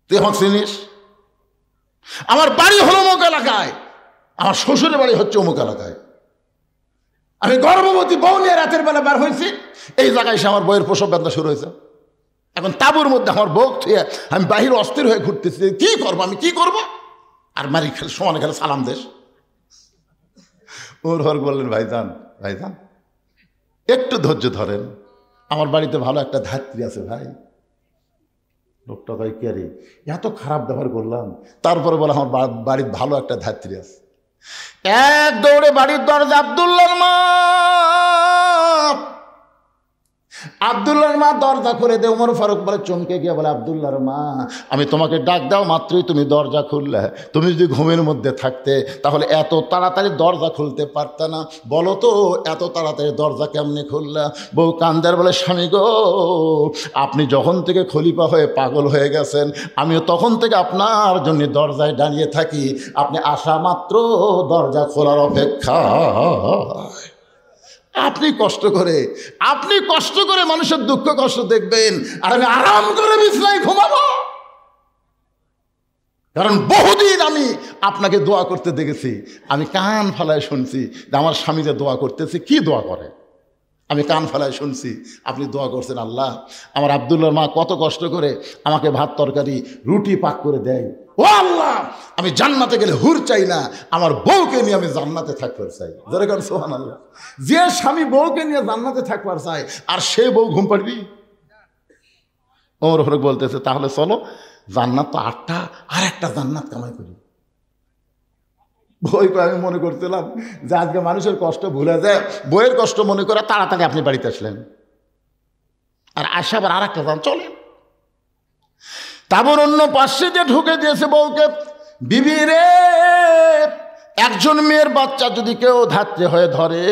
Speaker 1: তুই এখন চিনিস? আমার বাড়ি হলো অমুক এলাকায়, আমার শ্বশুরের বাড়ি হচ্ছে অমুক এলাকায়। আমি গর্ভবতী বউ নিয়ে রাতের বেলা বের হয়েছি, এই জায়গায় এসে আমার বইয়ের প্রসব ব্যথা শুরু হয়েছে। এখন তাঁবুর মধ্যে আমার বউ থুয়ে আমি বাহির অস্থির হয়ে ঘুরতেছি, কি করবো, আমি কি করবো? আর মারি খেলে সমানে খেলে সালাম দেশ। ওর হর বললেন, ভাইজান, ভাইজান একটু ধৈর্য ধরেন, আমার বাড়িতে ভালো একটা ধাত্রী আছে ভাই। লোকটা ভাই কে রে, এত খারাপ ব্যবহার করলাম, তারপরে বলে আমার বাড়ির ভালো একটা ধাত্রী আছে। এক দৌড়ে বাড়ির দরজা, আব্দুল্লাহর মা, আব্দুল্লাহর মা দরজা খুলে দে। ওমর ফারুক বলে, চমকে গিয়ে বলে, আব্দুল্লাহর মা, আমি তোমাকে ডাক দাও মাত্রই তুমি দরজা খুললে। তুমি যদি ঘুমের মধ্যে থাকতে তাহলে এত তাড়াতাড়ি দরজা খুলতে পারতে না। বলো তো এত তাড়াতাড়ি দরজা কেমনে খুললা? বউ কান্দার বলে, স্বামী গো, আপনি যখন থেকে খলিফা হয়ে পাগল হয়ে গেছেন, আমিও তখন থেকে আপনার জন্য দরজায় দাঁড়িয়ে থাকি। আপনি আসা মাত্র দরজা খোলার অপেক্ষা। আপনি কষ্ট করে মানুষের দুঃখ কষ্ট দেখবেন, আর আমি আরাম করে বিছানায় ঘুমাবো। কারণ বহুদিন আমি আপনাকে দোয়া করতে দেখেছি, আমি কান ফালায় শুনছি যে আমার স্বামী যে দোয়া করতেছে, কি দোয়া করে, আমি কান ফালায় শুনছি আপনি দোয়া করছেন, আল্লাহ আমার আব্দুল্লাহর মা কত কষ্ট করে আমাকে ভাত তরকারি রুটি পাক করে দেয়। ও আল্লাহ, আমি জান্নাতে গেলে হুর চাই না, আমার বউকে নিয়ে আমি জান্নাতে থাকবার চাই। যেরকম সুবহানাল্লাহ। যে স্বামী বউকে নিয়ে জান্নাতে থাকবার চাই, আর সে বউ ঘুম পাড়বি? ওমর ফারুক বলতেছে, তাহলে চলো, জান্নাত তো ৮টা, আর একটা জান্নাত কামাই করি। বই আমি মনে করছিলাম যে আজকে মানুষের কষ্ট ভুলে যায়, বইয়ের কষ্ট মনে করে তাড়াতাড়ি আপনি বাড়িতে আসলেন, আর আসা আবার আর একটা যান চলেন। তারপর অন্য পাশে যে ঢুকে দিয়েছে বউকে, বিবি রে, একজন মেয়ের বাচ্চা যদি কেউ ধাত্রে হয়ে ধরে,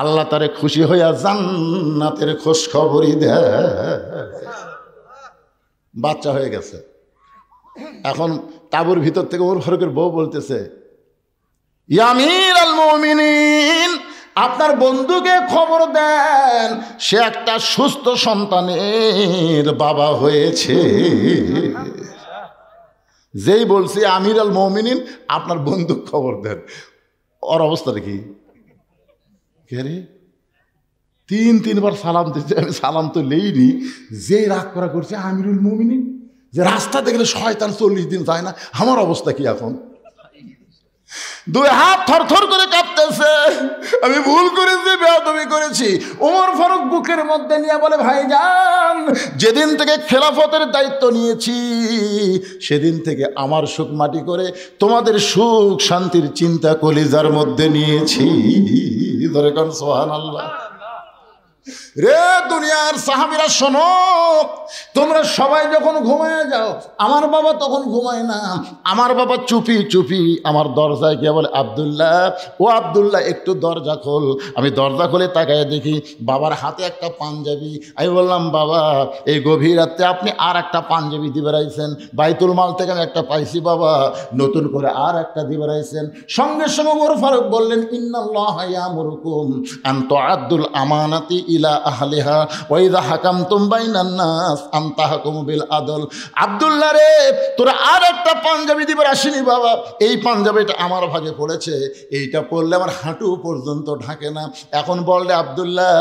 Speaker 1: আল্লাহ তারে খুশি হইয়া জান্নাতের খোঁজ খবরই দেয়। বাচ্চা হয়ে গেছে। এখন তাঁবুর ভিতর থেকে ওমর ফারুকের বউ বলতেছে, ইয়া আমির আল মুমিনিন, আপনার বন্ধুকে খবর দেন, সে একটা সুস্থ সন্তানের বাবা হয়েছে। যেই বলছি আমির আল মুমিনিন, আপনার বন্ধু খবর দেন, ওর অবস্থাটা কি? রে তিনবার সালাম দিচ্ছে, আমি সালাম তো লেইনি, যে রাগ করা করছে আমিরুল মুমিনিন, যে রাস্তাতে গেলে শয়তান 40 দিন যায় না, আমার অবস্থা কি এখন? দুই হাত থরথর করে কাঁপতেছে, আমি ভুল করেছি, বেয়াদবি করেছি। ওমর ফারুক বুকের মধ্যে নিয়ে বলে, ভাইজান, যেদিন থেকে খেলাফতের দায়িত্ব নিয়েছি সেদিন থেকে আমার সুখ মাটি করে তোমাদের সুখ শান্তির চিন্তা কলিজার মধ্যে নিয়েছি। ধরে কোন সুবহানাল্লাহ। রে দুনিয়ার সাহাবীরা শোনো, তোমরা সবাই যখন ঘুমায় যাও, আমার বাবা তখন ঘুমায় না। আমার বাবা চুপি চুপি আমার দরজায় গিয়ে বলে, আব্দুল্লাহ, ও আব্দুল্লাহ, একটু দরজা খোল। আমি দরজা খুলে তাকায় দেখি বাবার হাতে একটা পাঞ্জাবি। আমি বললাম, বাবা, এই গভীর রাতে আপনি আর একটা পাঞ্জাবি দিয়ে বেড়াইছেন, বাইতুল মাল থেকে আমি একটা পাইছি বাবা, নতুন করে আর একটা দিয়ে বেড়াইছেন। সঙ্গে সঙ্গে ওমর ফারুক বললেন, ইন্নাল্লাহা ইয়ামুরুকুম আন তুআদ্দুল আমানাতি ইলা আহলিহা ওয়া ইযা হাকামতুম বাইনান নাস আন তাহকুমু বিল আদল। আব্দুল্লাহ রে, তোরা আর একটা পাঞ্জাবি দিবার আসেনি বাবা, এই পাঞ্জাবিটা আমার ভাগে পড়েছে, এইটা পরলে আমার হাঁটু পর্যন্ত ঢাকে না। এখন বললে, আব্দুল্লাহ,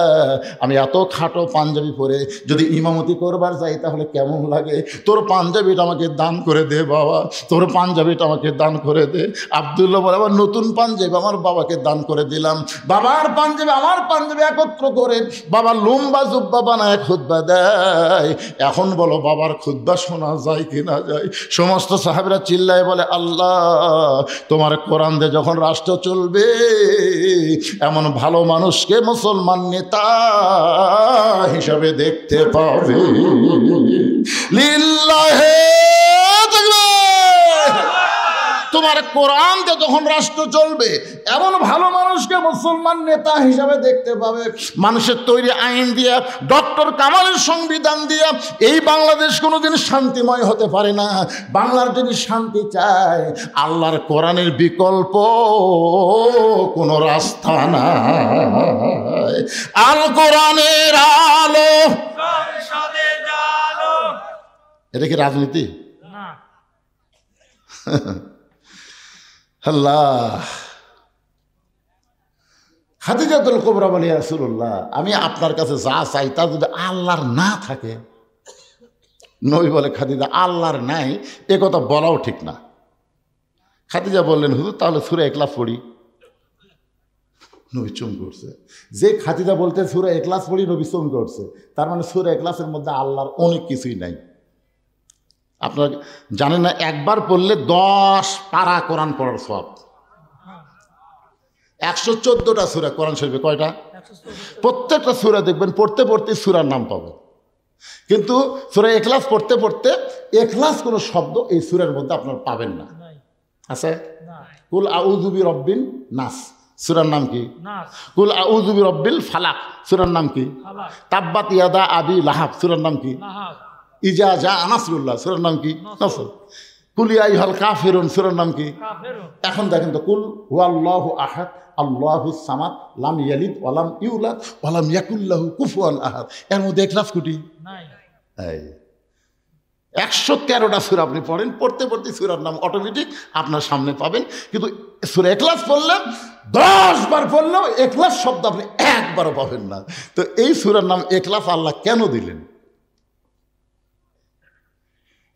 Speaker 1: আমি এত খাটো পাঞ্জাবি পরে যদি ইমামতি করবার যাই তাহলে কেমন লাগে? তোর পাঞ্জাবিটা আমাকে দান করে দে বাবা, তোর পাঞ্জাবিটা আমাকে দান করে দে। আব্দুল্লাহ বলে, আবার নতুন পাঞ্জাবি আমার বাবাকে দান করে দিলাম। বাবার পাঞ্জাবি আমার পাঞ্জাবি একত্র করে বাবা লম্বা জুব্বা বানায় খুতবা দেয়। এখন বলো, বাবার খুতবা শোনা যায় কি না যায়? সমস্ত সাহাবীরা চিল্লায় বলে, আল্লাহ, তোমার কোরআন দিয়ে যখন রাষ্ট্র চলবে, এমন ভালো মানুষকে মুসলমান নেতা হিসাবে দেখতে পাবে। লিল্লাহে তাকবীর। তোমার কোরআন দিয়ে যখন রাষ্ট্র চলবে, এমন ভালো মানুষকে মুসলমান নেতা হিসাবে দেখতে পাবে। মানুষের তৈরি আইন দিয়া, ডক্টর কামালের সংবিধান দিয়া এই বাংলাদেশ কোনোদিন শান্তিময় হতে পারে না। বাংলার যদি শান্তি চায়, আল্লাহর কোরআনের বিকল্প কোনো রাস্তা নাই। আল কোরআনের আলো। এটা কি রাজনীতি? আল্লাহ। খাদিজাতুল কুবরা বলে, ইয়া রাসূলুল্লাহ, আমি আপনার কাছে যা চাই তা যদি আল্লাহর না থাকে। নবী বলে, খাদিজা, আল্লাহর নাই এ কথা বলাও ঠিক না। খাদিজা বললেন, হুজুর, তাহলে সূরা ইখলাস পড়ি। নবী চমকে উঠছে। যে খাদিজা বলতে সূরা ইখলাস পড়ি, নবী চমকে উঠছে। তার মানে সূরা ইখলাসের মধ্যে আল্লাহর অনেক কিছুই নাই। আপনারা জানেন না, একবার পড়লে 10 পারা কোরআন পড়ার সওয়াব। 114টা সূরা কোরআন শরীফে, কয়টা? প্রত্যেকটা সূরা দেখবেন পড়তে পড়তে সূরার নাম পাবে। কিন্তু সূরা ইখলাস পড়তে পড়তে ইখলাস কোনো শব্দ এই সূরার মধ্যে আপনারা পাবেন না। আছে? কুল আউযু বিরাব্বিন নাস, সূরার নাম কি? কুল আউযু বিরাব্বিল ফালাক, সূরার নাম কি? তাব্বাত ইয়াদা আবি লাহাব, সূরার নাম কি? ইজা জা নাসরুল্লাহ, সূরার নাম কি? নাসর। কুল ইয়া আইয়ুহাল কাফিরুন, সূরার নাম কি? এখন দেখেন তো, কুল হুয়াল্লাহু আহাদ আল্লাহুস সামাদ লাম ইয়ালিদ ওয়া লাম ইউলাদ ওয়া লাম ইয়াকুল লাহু কুফুয়ান আহাদ, এর মধ্যে ইখলাস কোটি নাই। এই 113টা সূরা আপনি পড়েন, পড়তে পড়তে সূরার নাম অটোমেটিক আপনার সামনে পাবেন। কিন্তু সূরা ইখলাস পড়লেন 10 বার পড়লেও ইখলাস শব্দ আপনি একবারও পাবেন না। তো এই সূরার নাম ইখলাস আল্লাহ কেন দিলেন?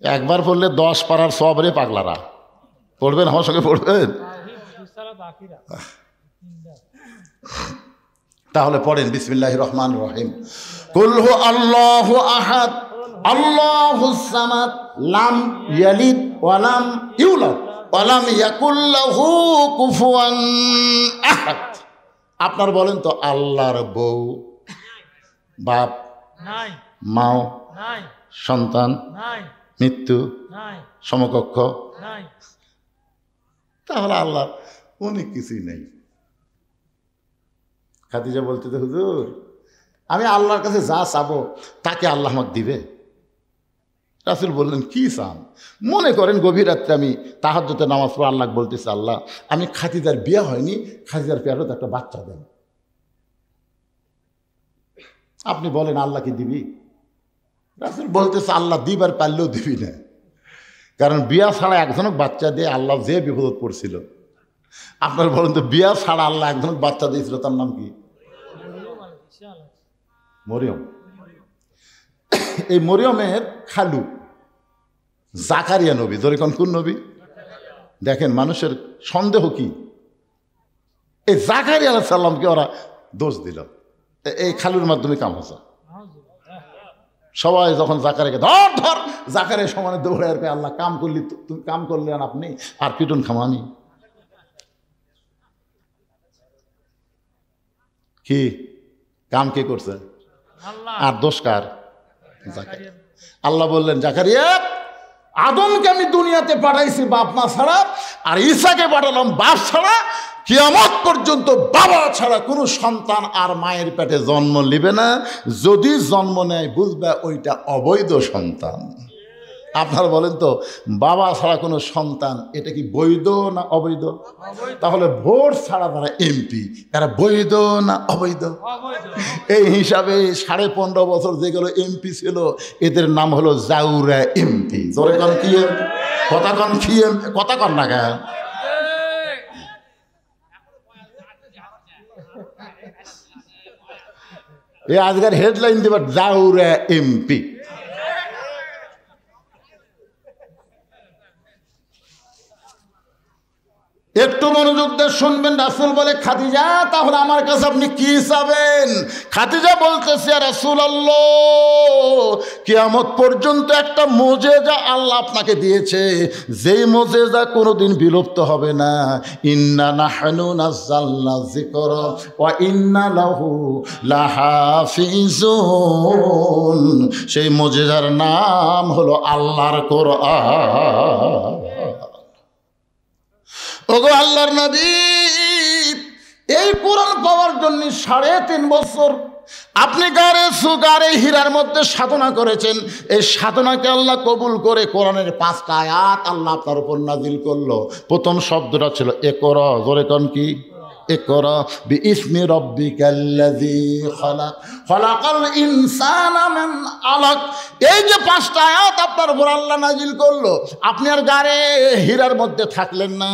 Speaker 1: একবার পড়লে 10 পারার সওয়াব রে পাগলারা। পড়বেন, আমার সঙ্গে পড়বেন। তাহলে পড়েন, বিসমিল্লাহির রহমানির রহিম। কুল হু আল্লাহু আহাদ আল্লাহুস সামাদ লাম ইয়ালিদ ওয়া লাম ইউলাদ ওয়ালাম ইয়াকুল লাহু কুফুয়ান আহাদ। আপনার বলেন তো আল্লাহর বউ, বাপ,
Speaker 2: নাই
Speaker 1: মাও,
Speaker 2: নাই
Speaker 1: সন্তান,
Speaker 2: নাই
Speaker 1: মৃত্যু,
Speaker 2: নাই
Speaker 1: সমকক্ষ,
Speaker 2: নাই।
Speaker 1: তাহলে আল্লাহ অনেক কিছুই নেই। খাদিজা বলতে তো হুজুর আমি আল্লাহর কাছে যা চাবো তাকে আল্লাহ আমাকে দিবে। রাসূল বললেন কি চান? মনে করেন গভীর রাত্রে আমি তাহাজ্জুদের নামাজ পড়ে আল্লাহ বলতেছি, আল্লাহ আমি খাদিজার বিয়ে হয়নি, খাদিজার পেয়ারত একটা বাচ্চা দেন, আপনি বলেন আল্লাহ কি দিবি? রাসূল বলতেছে আল্লাহ দিবার পারলেও দিবি না, কারণ বিয়া ছাড়া একজনক বাচ্চা দিয়ে আল্লাহ যে বিপদত পড়ছিল। আপনার বলেন তো বিয়া ছাড়া আল্লাহ একজনক বাচ্চা দিয়েছিল, তার নাম কি? মরিয়ম। এই মরিয়মের খালু জাকারিয়া নবী। ধরে কোন নবী? দেখেন মানুষের সন্দেহ কি, এই জাকারিয়া আলাইহিস সালামকে ওরা দোষ দিল, এই খালুর মাধ্যমে কাম হচ্ছে। সবাই যখন জাকারিয়াকে ধর ধর, জাকারিয়া সমানে দৌড়ে আর আল্লাহ কাম করলি, তুমি কাম করলেন আপনি, আর পিটুন খামো আমি। কি কাম কে করছে? আর দোষ কার? জাকারিয়া। আল্লাহ বললেন জাকারিয়া আদমকে আমি দুনিয়াতে পাঠাইছি বাপ মা ছাড়া, আর ঈসাকে পাঠালাম বাপ ছাড়া। কিয়ামত পর্যন্ত বাবা ছাড়া কোনো সন্তান আর মায়ের পেটে জন্ম নিবে না, যদি জন্ম নেয় বুঝবে ওইটা অবৈধ সন্তান। আপনারা বলেন তো বাবা ছাড়া কোনো সন্তান এটা কি বৈধ না অবৈধ? তাহলে ভোট ছাড়া তারা এমপি, এরা বৈধ না অবৈধ? এই হিসাবে 15.5 বছর যেগুলো এমপি ছিল এদের নাম হলো জাউরা এমপি। জোরে কন কি কথা কন, কি কথা কন না কেন? এই আজকের হেডলাইন দেবার জাউরা এমপি। একটু মনোযোগ দিয়ে শুনবেন। রাসূল বলে খাদিজা তাহলে আমার কাছে আপনি কি চাবেন? খাদিজা বলতেছে রাসূলুল্লাহ কিয়ামত পর্যন্ত একটা মুজিজা আল্লাহ আপনাকে দিয়েছে, যেই মুজিজা কোনোদিন বিলুপ্ত হবে না। ইন্না নাহনু নাযালনা যিকরা ওয়া ইন্না লাহু লাহাফিজুন। সেই মুজিজার নাম হলো আল্লাহর কোরআন। ওগো আল্লাহর নবী, এই কোরআন পাওয়ার জন্য 3.5 বছর আপনি গারে হীরার মধ্যে সাধনা করেছেন। এই সাধনাকে আল্লাহ কবুল করে কোরআনের 5টা আয়াত আল্লাহ আপনার উপর নাজিল করলো। প্রথম শব্দটা ছিল ইকরা। জোরে কোন কি? ইকরা বিইসমি রাব্বিকাল্লাযী খালাক খালাকাল ইনসানা মিন আলাক। এই যে 5টা আয়াত আপনার উপর আল্লাহ নাজিল করলো, আপনি আর গায়ে হীরার মধ্যে থাকলেন না,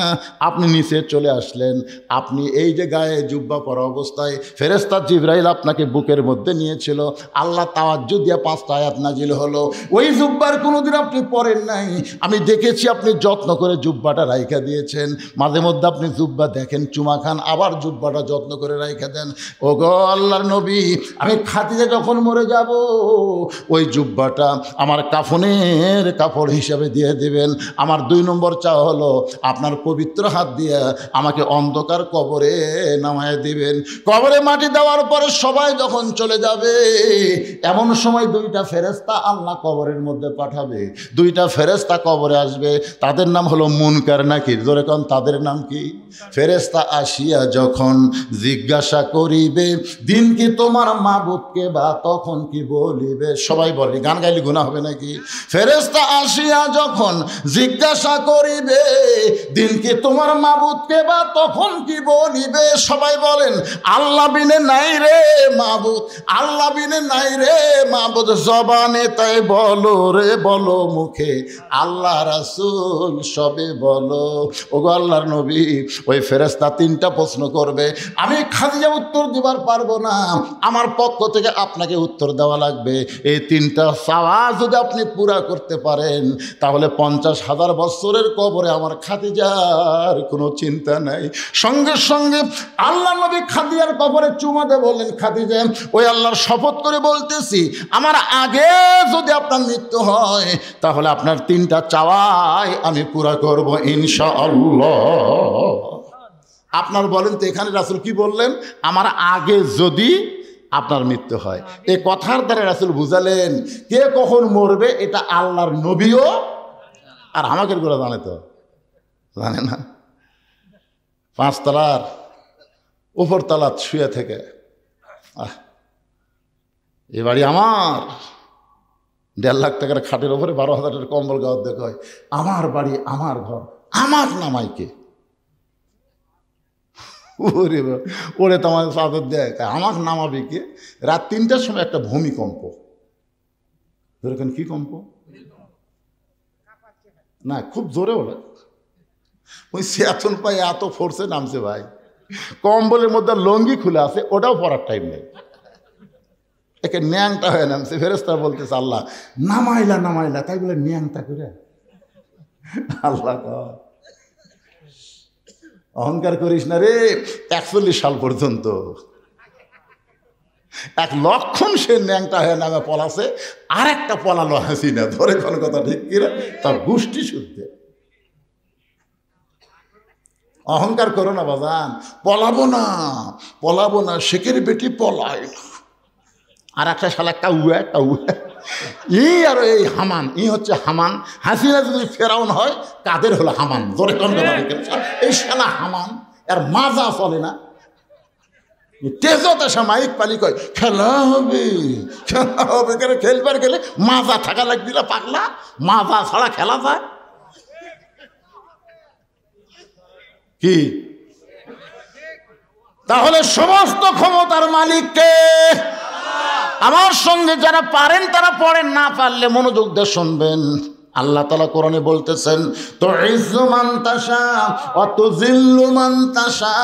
Speaker 1: আপনি নিচে চলে আসলেন। আপনি এই যে গায়ে জুব্বা পরা অবস্থায় ফেরেশতা জিবরাইল আপনাকে বুকের মধ্যে নিয়েছিল। আল্লাহ তাওয়াজ্জু দিয়ে 5টা আয়াত নাজিল হলো। ওই জুব্বার কোনোদিন আপনি পরেন নাই, আমি দেখেছি আপনি যত্ন করে জুব্বাটা রাইখা দিয়েছেন। মাঝে মধ্যে আপনি জুব্বা দেখেন চুমা খান, আবার জুব্বাটা যত্ন করে রাইখা দেন। ওগো আল্লাহর নবী, আমি খাদিজা যখন মরে যাব ওই জুব্বাটা আমার কাফনের কাপড় হিসাবে দিয়ে দেবেন। আমার 2 নম্বর চাওয়া হলো আপনার পবিত্র হাত দিয়ে আমাকে অন্ধকার কবরে নামায় দিবেন। কবরে মাটি দেওয়ার পরে সবাই যখন চলে যাবে এমন সময় 2টা ফেরেশতা আল্লাহ কবরের মধ্যে পাঠাবে। 2টা ফেরেশতা কবরে আসবে, তাদের নাম হলো মুনকার নাকির। জোরে কোন তাদের নাম কি? ফেরেশতা আসিয়া যখন জিজ্ঞাসা করিবে দিন কি তোমার মাবুদকে, বা তখন কি বলিবে? সবাই বলে, গান গাইলে গুনাহ হবে নাকি? ফেরেশতা আসিয়া যখন জিজ্ঞাসা করিবে দিন কি তোমার মাবুদকে, বা তখন কি বলিবে? সবাই বলেন আল্লাহ বিনে নাই রে মাবুদ, আল্লাহ বিনে নাই রে মাবুদ। জবানে তাই বলো রে বলো মুখে, আল্লাহ রাসূল সবে বলো। ওগো আল্লাহর নবী, ওই ফেরেশতা 3টা প্রশ্ন প্রশ্ন করবে, আমি খাদিজা উত্তর দিবার পারবো না, আমার পক্ষ থেকে আপনাকে উত্তর দেওয়া লাগবে। এই 3টা চাওয়া যদি আপনি পুরা করতে পারেন, তাহলে 50,000 বছরের কবরে আমার খাদিজার কোনো চিন্তা নাই। সঙ্গে সঙ্গে আল্লাহ নবী খাদিজার কবরে চুমা দিয়ে বললেন, খাদিজা, ওই আল্লাহর শপথ করে বলতেছি, আমার আগে যদি আপনার মৃত্যু হয়, তাহলে আপনার 3টা চাওয়াই আমি পুরা করব ইনশাআল্লাহ। আপনার বলেন তো এখানে রাসূল কি বললেন? আমার আগে যদি আপনার মৃত্যু হয়। এই কথার দ্বারা রাসূল বুঝালেন কে কখন মরবে এটা আল্লাহর নবীও আর আমাকে গুলো জানে, তো জানে না। 5 তলার উপর তলা শুয়ে থেকে, এ বাড়ি আমার, 1.5 লাখ টাকার খাটের ওপরে 12,000 টাকার কম্বল গাওয়ার দেখো, আমার বাড়ি, আমার ঘর, আমার নামাইকে ওরে ওরে তোমার চাদর দেয়, আমার নামাবে কে? রাত 3টার সময় একটা ভূমিকম্প, ধরেন কি কম্প না, খুব জোরে ওঠে, ওই চেতন পাই এত ফোর্সে নামছে ভাই, কম্বলের মধ্যে লঙ্গি খুলে আছে, ওটাও পরার টাইম নেই, একে ন্যাংটা হয়ে নামছে। ফেরেশতারা বলতেছে, আল্লাহ নামাইলা নামাইলা, তাই বলে ন্যাংটা করে। আল্লাহ অহংকার করিস না রে, 41 সাল পর্যন্ত 1 লক্ষণ সে ন্যাংটা হয়ে নামে পলাছে, আর একটা পলালো হাসিনা, ধরে কোন কথা ঠিক কিনা, তার গোষ্ঠী শুদ্ধে। অহংকার করো না বাজান, পলাবো না পলাবো না, শেখের বেটি পলায় না। আর একটা শালা কাউয়া কাউয়া, আর এই হামান, হচ্ছে হামান। হাসিনা যদি ফেরাউন হয়, কাদের হলো হামান, ধরে কোন কথা ঠিক কিনা, এই শালা হামান, আর মাজা চলে না, তেজতে সে মাইক পালি কয় খেলা হবে খেলা হবে, কেন খেলবার গেলে মাজা থাকা লাগবি না পাগলা, মাজা ছাড়া খেলা যায় কি? তাহলে সমস্ত ক্ষমতার মালিককে। আমার সঙ্গে যারা পারেন তারা পড়েন, না পারলে মনোযোগ দিয়ে শুনবেন। আল্লাহ তাআলা কোরআনে বলতেছেন, তুইজ্জু মান তাশা ওয়া তুযিল্লু মান তাশা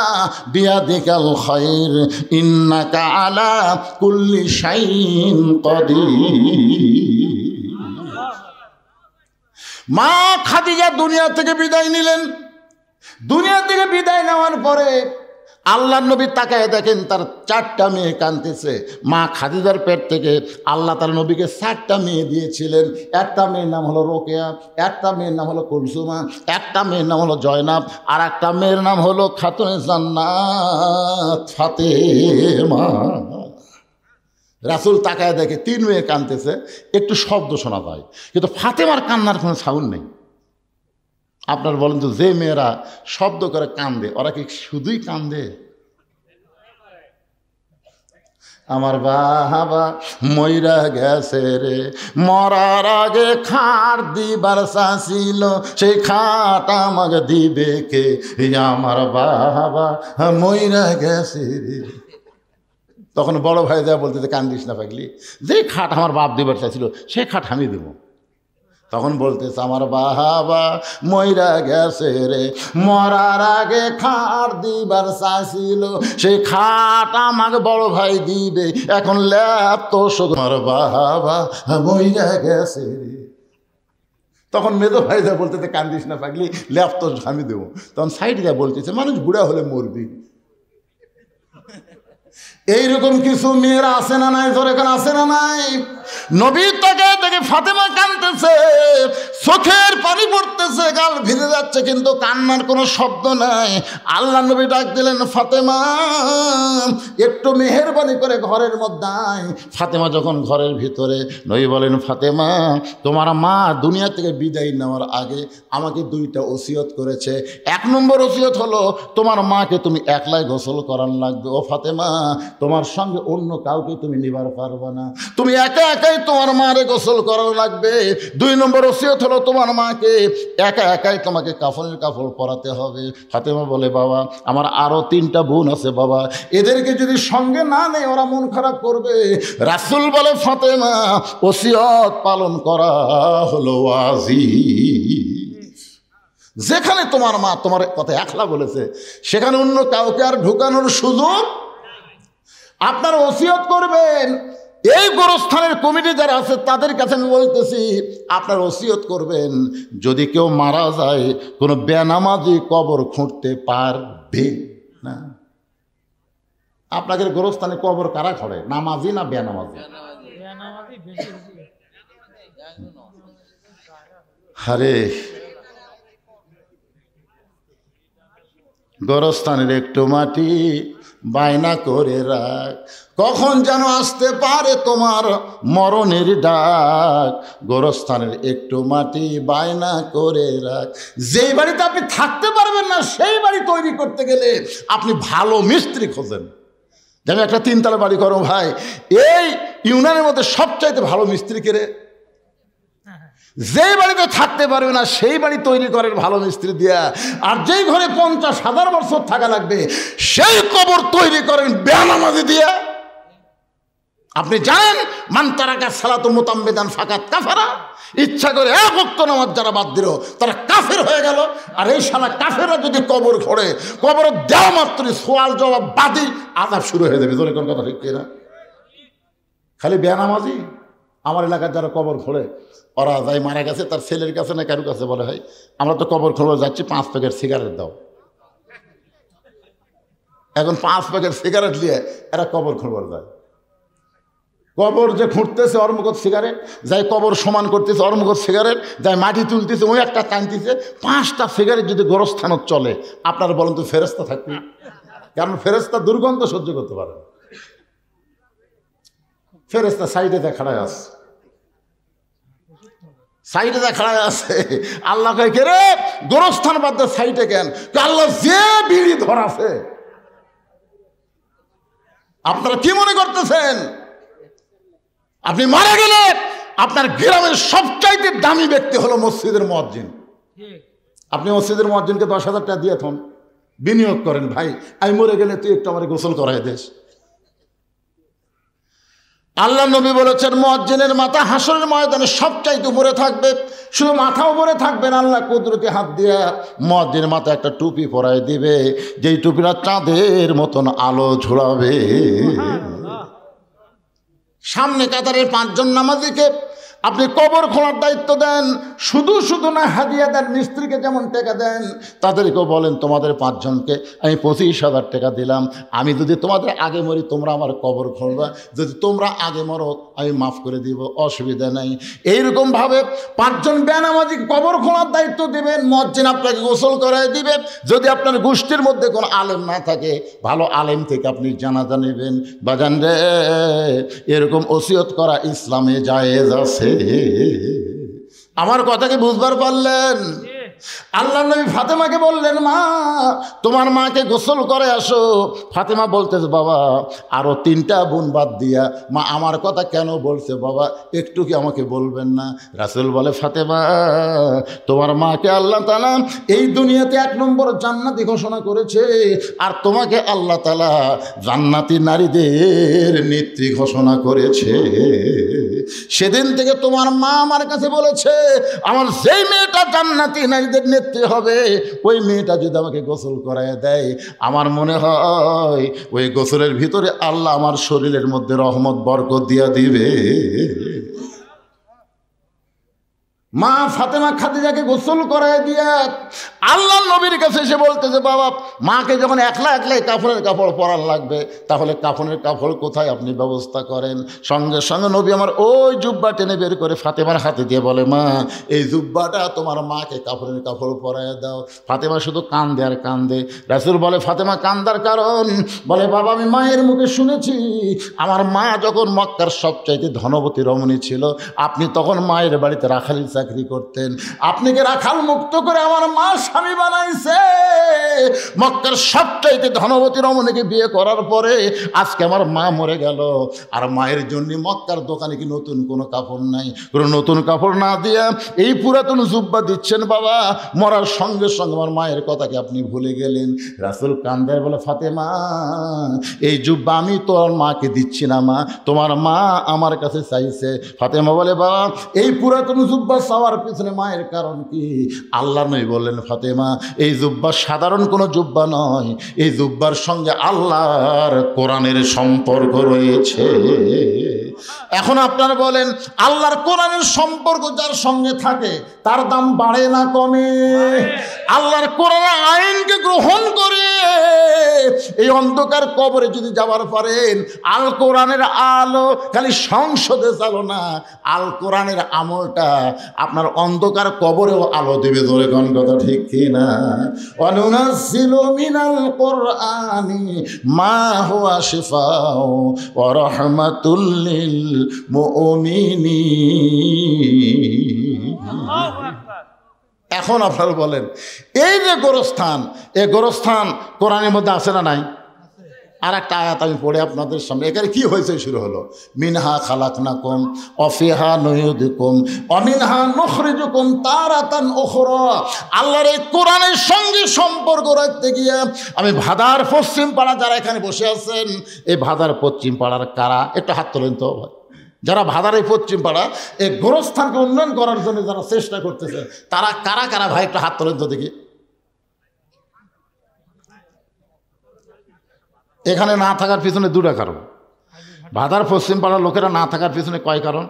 Speaker 1: বিয়াদিকাল খায়র ইন্নাকা আলা কুল্লি শাইইন কাদির। মা খাদিজা দুনিয়া থেকে বিদায় নিলেন। দুনিয়া থেকে বিদায় নেওয়ার পরে আল্লাহর নবী তাকায় দেখেন তার 4টা মেয়ে কাঁদতেছে। মা খাদিজার পেট থেকে আল্লাহ তার নবীকে 4টা মেয়ে দিয়েছিলেন। একটা মেয়ের নাম হলো রোকেয়া, একটা মেয়ের নাম হলো কুলসুমা, একটা মেয়ের নাম হলো জয়নাব, আর একটা মেয়ের নাম হলো খাতুনে জান্নাত ফাতেমা। রাসূল তাকায় দেখে 3 মেয়ে কাঁদতেছে, একটু শব্দ শোনা যায়, কিন্তু ফাতেমার কান্নার কোনো সাউন্ড নেই। আপনার বলেন তো, যে মেয়েরা শব্দ করে কান্দে, ওরা কি শুধুই কান্দে? আমার বাবা মইরা গেছে রে, মরার আগে খাট দিবার চাছিল, সেই খাট আমাকে দিবে কে? আমার বাবা মইরা গেছে রে। তখন বড় ভাই যা বলতে, কান্দিস না পাগলি, যে খাট আমার বাপ দিবার চাইছিল সেই খাট আমি দেবো। তখন বলতেছে, আমার বাবা মইরা গেছে রে, মরার আগে খাট দিবার চাইছিল, সেই খাট আমাকে বড় ভাই দিবে, এখন ল্যাপ তো আমার বাবা মইরা গেছে রে। তখন মেজো ভাই যা বলতেছে, কান্দিস না পাগলি, ল্যাপ তো আমি দেবো। তখন সাইড যা বলতেছে, মানুষ বুড়া হলে মরবি। এইরকম কিছু মেয়েরা আছে না নাই? ধরে এখানে আছে না নাই? নবী তাকে দেখে ফাতেমা কাঁদতেছে, চোখের পানি পড়তেছে, গাল ভিজে যাচ্ছে, কিন্তু কান্নার কোনো শব্দ নাই। আল্লাহ নবী ডাক দিলেন, ফাতেমা একটু মেহেরবানি করে ঘরের মধ্যে আয়। ফাতেমা যখন ঘরের ভিতরে, নবী বলেন, ফাতেমা তোমার মা দুনিয়া থেকে বিদায় নেওয়ার আগে আমাকে 2টা ওসিয়ত করেছে। 1 নম্বর ওসিয়ত হলো, তোমার মাকে তুমি একলাই গোসল করার লাগবে। ও ফাতেমা, তোমার সঙ্গে অন্য কাউকে তুমি নিবার পারবে না, তুমি একা একাই তোমার মারে গোসল করার লাগবে। 2 নম্বর ওসিয়ত হলো, তোমার মাকে একা একাই তোমাকে কাফনের কাপড় পরাতে হবে। ফাতেমা বলে, বাবা আমার আরো 3টা বোন আছে বাবা, এদেরকে যদি সঙ্গে না নেই ওরা মন খারাপ করবে। রাসূল বলে, ফাতেমা ওসিয়ত পালন করা হলো ওয়াজিব। যেখানে তোমার মা তোমার কথা একলা বলেছে সেখানে অন্য কাউকে আর ঢুকানোর সুযোগ। আপনারা ওসিয়ত করবেন। এই গোরস্থানের কমিটি যারা আছে তাদের কাছে আমি বলতেছি, আপনার ওসিয়ত করবেন যদি কেউ মারা যায় কোনো বেনামাজি কবর খুঁড়তে পারবে না। আপনাদের গোরস্থানে কবর কারা খড়ে, নামাজি না বেনামাজি? আরে গোরস্থানের একটু মাটি বায়না করে রাখ, কখন যেন আসতে পারে তোমার মরণের ডাক। গোরস্থানের একটু মাটি বায়না করে রাখ। যেই বাড়িতে আপনি থাকতে পারবেন না সেই বাড়ি তৈরি করতে গেলে আপনি ভালো মিস্ত্রি খোঁজেন। যেমন একটা তিনতলা বাড়ি করো ভাই, এই ইউনিয়নের মধ্যে সবচাইতে ভালো মিস্ত্রি কে রে? যে বাড়িতে থাকতে পারবে না সেই বাড়ি তৈরি করেন ভালো মিস্ত্রি দিয়া। আর যেই ঘরে 50,000 বছর থাকা লাগবে সেই কবর তৈরি করেন বেনামাজি দিয়া। আপনি জানেন মান তারাকা সালাতু মুতাম্মিদান ফাকাত কাফারা, ইচ্ছা করে এক ওয়াক্ত নামাজ যারা বাদ দিল তারা কাফের হয়ে গেল। আর এই শালা কাফেররা যদি কবর খোঁড়ে, কবর দেওয়া মাত্রই সোয়াল জবাব বাদী আযাব শুরু হয়ে যাবে। জোরে কোন কথা ঠিক কিনা? খালি বেনামাজি। আমার এলাকার যারা কবর খোঁড়ে ওরা যাই মারা গেছে তার ছেলের কাছে না কারোর কাছে বলে, হয় আমরা তো কবর খোঁড়ে যাচ্ছি 5 প্যাকেট সিগারেট দাও। এখন 5 প্যাকেট সিগারেট নিয়ে এরা কবর খোঁড়বার যায়। কবর যে খুঁড়তেছে ওর মুখত সিগারেট, যাই কবর সমান করতেছে ওর মুখত সিগারেট, যাই মাটি তুলতেছে ওই একটা টানতেছে। 5টা সিগারেট যদি গোরস্থানত চলে, আপনারা বলেন তো ফেরেশতা থাকবে? কারণ ফেরেশতা দুর্গন্ধ সহ্য করতে পারে। ফেরেশতা সাইডে দেখায় আছে, সাইডে দেখায় আছে। আল্লাহ কয় কে রে গোরস্থান বাদ দে সাইডে কেন? আল্লাহ যে বিড়ি ধরাছে। আপনারা কি মনে করতেছেন আপনি মারা গেলে আপনার গ্রামের সবচাইতে দামি ব্যক্তি হলো মসজিদের মুয়াজ্জিন। আপনি মসজিদের মুয়াজ্জিনকে 10,000 টাকা দিয়ে থন, বিনিয়োগ করেন, ভাই আমি মরে গেলে তুই একটু আমার গোসল করাই দিস। আল্লাহ নবী বলেছেন মুয়াজ্জিনের মাথা হাসরের ময়দানে সবচাইতে উপরে থাকবে। শুধু মাথা উপরে থাকবেন, আল্লাহ কুদরতি হাত দিয়ে মুয়াজ্জিনের মাথা একটা টুপি পরাই দিবে, যেই টুপিটা চাঁদের মতন আলো ঝোলাবে। সামনে কাতারের 5 জন নামাজিকে আপনি কবর খোঁড়ার দায়িত্ব দেন। শুধু শুধু না হাদিয়া দেন, মিস্ত্রিকে যেমন টাকা দেন তাদেরকেও বলেন তোমাদের 5 জনকে আমি 25,000 টাকা দিলাম। আমি যদি তোমাদের আগে মরি তোমরা আমার কবর খোঁড়বা, যদি তোমরা আগে মরো আমি মাফ করে দিব, অসুবিধা নাই। এইরকমভাবে 5 জন বেনামাজি কবর খোঁড়ার দায়িত্ব দেবেন। মুয়াজ্জিন আপনাকে গোসল করায় দিবে। যদি আপনার গোষ্ঠীর মধ্যে কোনো আলেম না থাকে, ভালো আলেম থেকে আপনি জানাজা নেবেন। বাজান রে, এরকম ওসিয়ত করা ইসলামে জায়েজ আছে। আমার কথাকে বুঝবার পারলেন? আল্লাহ নবী ফাতেমাকে বললেন, মা তোমার মাকে গোসল করে আসো। ফাতেমা বলতেছে, বাবা আরো 3টা বোন বাদ দিয়া মা আমার কথা কেন বলছে বাবা, একটু কি আমাকে বলবেন না? রাসূল বলে, ফাতেমা তোমার মাকে আল্লাহ তাআলা এই দুনিয়াতে 1 নম্বর জান্নাতি ঘোষণা করেছে, আর তোমাকে আল্লাহ তাআলা জান্নাতি নারীদের নেত্রী ঘোষণা করেছে। সেদিন থেকে তোমার মা আমার কাছে বলেছে, আমার যেই মেয়েটা জান্নাতি নারীদের নেত্রী হবে ওই মেয়েটা যদি আমাকে গোসল করায় দেয়, আমার মনে হয় ওই গোসলের ভিতরে আল্লাহ আমার শরীরের মধ্যে রহমত বরকত দিয়া দিবে। মা ফাতেমা খাদিজাকে গোসল করায় দিয়া আল্লাহ নবীর কাছে এসে বলতেছে, বাবা মাকে যখন একলাই কাফনের কাপড় পরার লাগবে, তাহলে কাফনের কাপড় কোথায় আপনি ব্যবস্থা করেন? সঙ্গে সঙ্গে নবী আমার ওই জুব্বা টেনে বের করে ফাতেমার হাতে দিয়ে বলে, মা এই জুব্বাটা তোমার মাকে কাফনের কাপড় পরায় দাও। ফাতেমা শুধু কান্দে আর কান্দে। রাসূল বলে, ফাতেমা কান্দার কারণ? বলে, বাবা আমি মায়ের মুখে শুনেছি আমার মা যখন মক্কার সবচাইতে ধনবতী রমণী ছিল, আপনি তখন মায়ের বাড়িতে রাখালির চাকরি করতেন। আপনি কি রাখাল মুক্ত করে আমার মা স্বামী বানাইছে? মক্কার সবচাইতে ধনবতী রমণীকে বিয়ে করার পরে আজকে আমার মা মরে গেল, আর মায়ের জন্য মক্কার দোকানে কি নতুন কোনো কাপড় নাই? কোনো নতুন কাপড় না দিয়া এই পুরাতন জুব্বা দিচ্ছেন বাবা। মরার সঙ্গে সঙ্গে আমার মায়ের কথাকে আপনি ভুলে গেলেন। রাসূল কান্দায় বলে, ফাতেমা এই জুব্বা আমি তোর মাকে দিচ্ছি না মা, তোমার মা আমার কাছে চাইছে। ফাতেমা বলে, বাবা এই পুরাতন জুব্বা চাওয়ার পিছনে মায়ের কারণ কি? আল্লাহ নবী বললেন, ফাতেমা এই জুব্বা সাধারণ কোনো জুব্বা নয়, এই জুব্বার সঙ্গে আল্লাহর কোরআনের সম্পর্ক রয়েছে। এখন আপনারা বলেন, আল্লাহর কোরআনের সম্পর্ক যার সঙ্গে থাকে তার দাম বাড়ে না কমে? আল্লাহর কোরআনের আইনকে গ্রহণ করে এই অন্ধকার কবরে যদি যাওয়ার পারেন, আল কোরআনের আলো খালি সংসদে চালো না, আল কোরআনের আমলটা আপনার অন্ধকার কবরেও আলো দেবে। ধরে কোন কথা ঠিক কিনা? অনুনাজ্জিলু মিনাল কোরআনি মা হুয়া শিফাউ ওয়া রাহমাতুল লিল মুমিনিন। এখন আপনারা বলেন, এই যে গোরস্থান, এই গোরস্থান কোরআনের মধ্যে আছে না নাই? আর একটা আয়াত আমি পড়ে আপনাদের সামনে, এখানে কি হয়েছে শুরু হলো, মিনহা খালাকনাকুম অফিহা নুইদুকুম অমিনহা নুখরিজুকুম তারাতান উখরা। আল্লাহর এই কোরআনের সঙ্গে সম্পর্ক রাখতে গিয়ে আমি ভাদার পশ্চিম পাড়া, যারা এখানে বসে আছেন, এই ভাদার পশ্চিম পাড়ার কারা একটু হাত তোলেন তো ভাই? যারা ভাদার এই পশ্চিম পাড়া এই গোরস্থানকে উন্নয়ন করার জন্য যারা চেষ্টা করতেছে, তারা কারা কারা ভাই একটু হাত তোলেন তো দেখি। এখানে না থাকার পিছনে দুটা কারণ। ভাদার পশ্চিম পাড়ার লোকেরা না থাকার পিছনে কয় কারণ?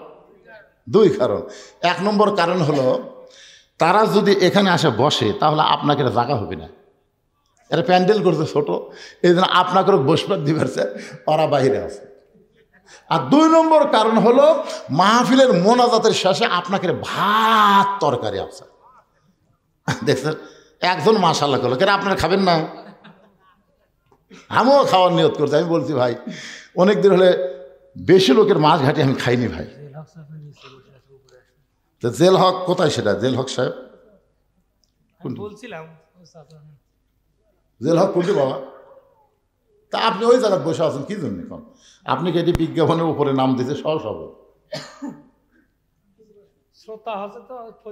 Speaker 1: দুই কারণ। এক নম্বর কারণ হলো, তারা যদি এখানে আসে বসে তাহলে আপনাকে জায়গা হবে না, এরা প্যান্ডেল করছে ছোট, এই জন্য আপনাকে বসবার দিবারছে, ওরা বাইরে আছে। আর দুই নম্বর কারণ হলো, মাহফিলের মোনাজাতের শেষে আপনাকে ভাত তরকারি আছে। দেখছেন, একজন মাশাআল্লাহ করলো, কেন আপনারা খাবেন না? আমিও খাওয়ার নিয়ত করছি। আমি বলছি, ভাই অনেক দিন হলে বেশি লোকের মাছ ঘাটি আমি খাইনি ভাই। তো জেল হক কোথায়? সেটা জেল হক সাহেব
Speaker 2: বলছিলাম,
Speaker 1: জেল হক কোনটি বাবা? তা আপনি ওই জায়গায় বসে আছেন কি জন্য? এখন আপনি কি এটি বিজ্ঞাপনের উপরে নাম দিতে সহজ হবে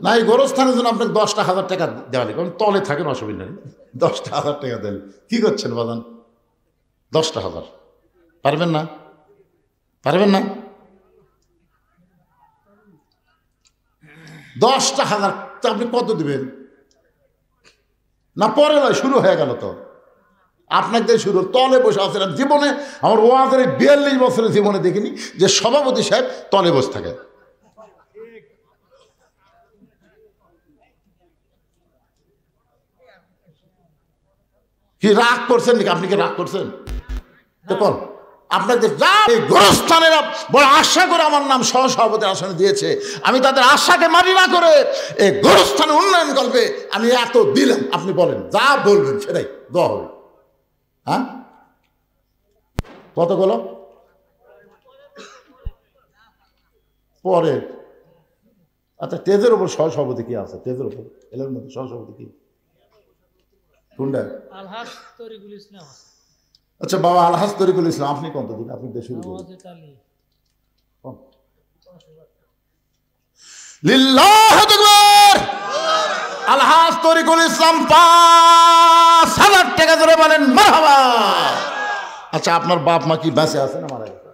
Speaker 1: না? এই গোরস্থানের জন্য আপনাকে 10,000 টাকা দেওয়া লাগবে, কারণ তলে থাকেন, অসুবিধা নেই। 10,000 টাকা দেন, কি করছেন বাজান? 10,000 পারবেন না? পারবেন না? 10,000 আপনি কত দিবেন? না পরে নয়, শুরু হয়ে গেল তো, আপনাকে দিয়ে শুরু। তলে বসে আছেন। জীবনে আমার ওয়াজের 42 বছরের জীবনে দেখিনি যে সভাপতি সাহেব তলে বসে থাকে। কি রাগ করছেন নাকি? আপনি কি রাগ করছেন? দেখুন, আপনাদের গোরস্থানেরা বড় আশা করে আমার নাম সহসভাপতির আসনে দিয়েছে, আমি তাদের আশাকে মানি না করে এই গোরস্থানে উন্নয়ন করবে আমি এত দিলাম। আপনি বলেন, যা বলবেন সেটাই দেওয়া হবে। হ্যাঁ, কতগুলো পরে? আচ্ছা, তেজের উপর সহসভাপতি কি আছে? তেজের উপর এলের মধ্যে সহসভাপতি কি কোনটা? আচ্ছা বাবা, আলহাজ তরিকুল ইসলাম, আপনি কত দিন? আপনি শুরু করুন। আলহাজ তরিকুল ইসলাম 5,000 টাকা ধরে বলেন মারহাবা। আচ্ছা, আপনার বাপ মা কি বেঁচে আছে না মারা গেছে?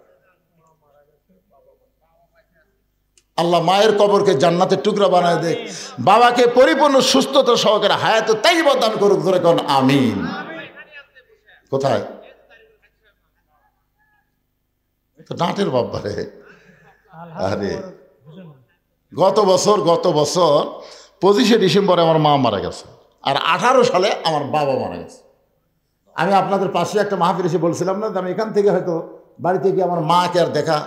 Speaker 1: আল্লাহ মায়ের কবরকে জান্নাতের টুকরা বানায় দেখ, বাবাকে পরিপূর্ণ সুস্থতা সহকারে হায়াতে তাইয়্যিবা দান করুক। ধরে কোন আমিন। কোথায়? তো ডাঁটের বাবা রে। আরে গত বছর 25শে ডিসেম্বরে আমার মা মারা গেছে, আর 18 সালে আমার বাবা মারা গেছে। আমি আপনাদের পাশে একটা মাহফিল এসে বলছিলাম না, আমি এখান থেকে হয়তো বাড়িতে গিয়ে আমার মাকে আর দেখা।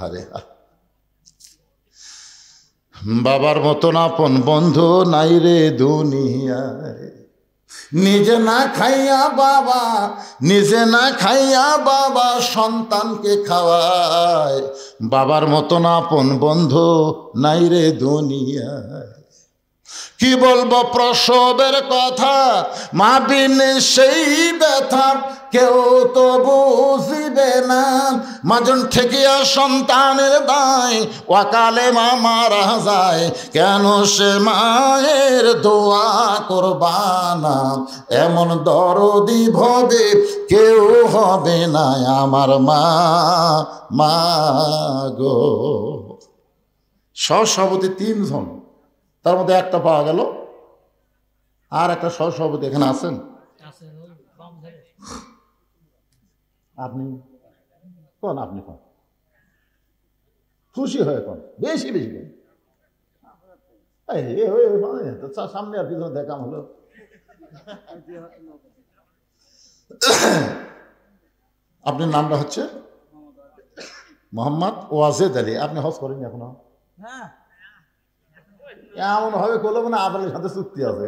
Speaker 1: আরে বাবার মতন আপন বন্ধু নাই রে দুনিয়ায়, নিজে না খাইয়া বাবা সন্তানকে খাওয়ায়। বাবার মতন আপন বন্ধু নাই রে দুনিয়ায়। কি বলবো প্রসবের কথা, মা বিন সেই ব্যথা কেউ তো বুঝিবে না। মাজন ঠেকিয়া সন্তানের দায়, ওয়াকালে মা মারা যায়, কেন সে মায়ের দোয়া করবানা। এমন দরদি ভবে কেউ হবে না আমার মা, মা গো। সহসভাপতি 3 জন, তার মধ্যে একটা পাওয়া গেল। আর একটা সহসভাপতি এখানে আছেন? আপনি কোন? আপনি কোন? খুশি হয়ে কোন? বেশি বেশি কোন? সামনে আর পিছনে দেখা হলো। আপনার নামটা হচ্ছে মোহাম্মদ ওয়াজেদ আলী। আপনি হজ করেন এখনো? এমন ভাবে করলো মানে আপনার সাথে চুক্তি আছে।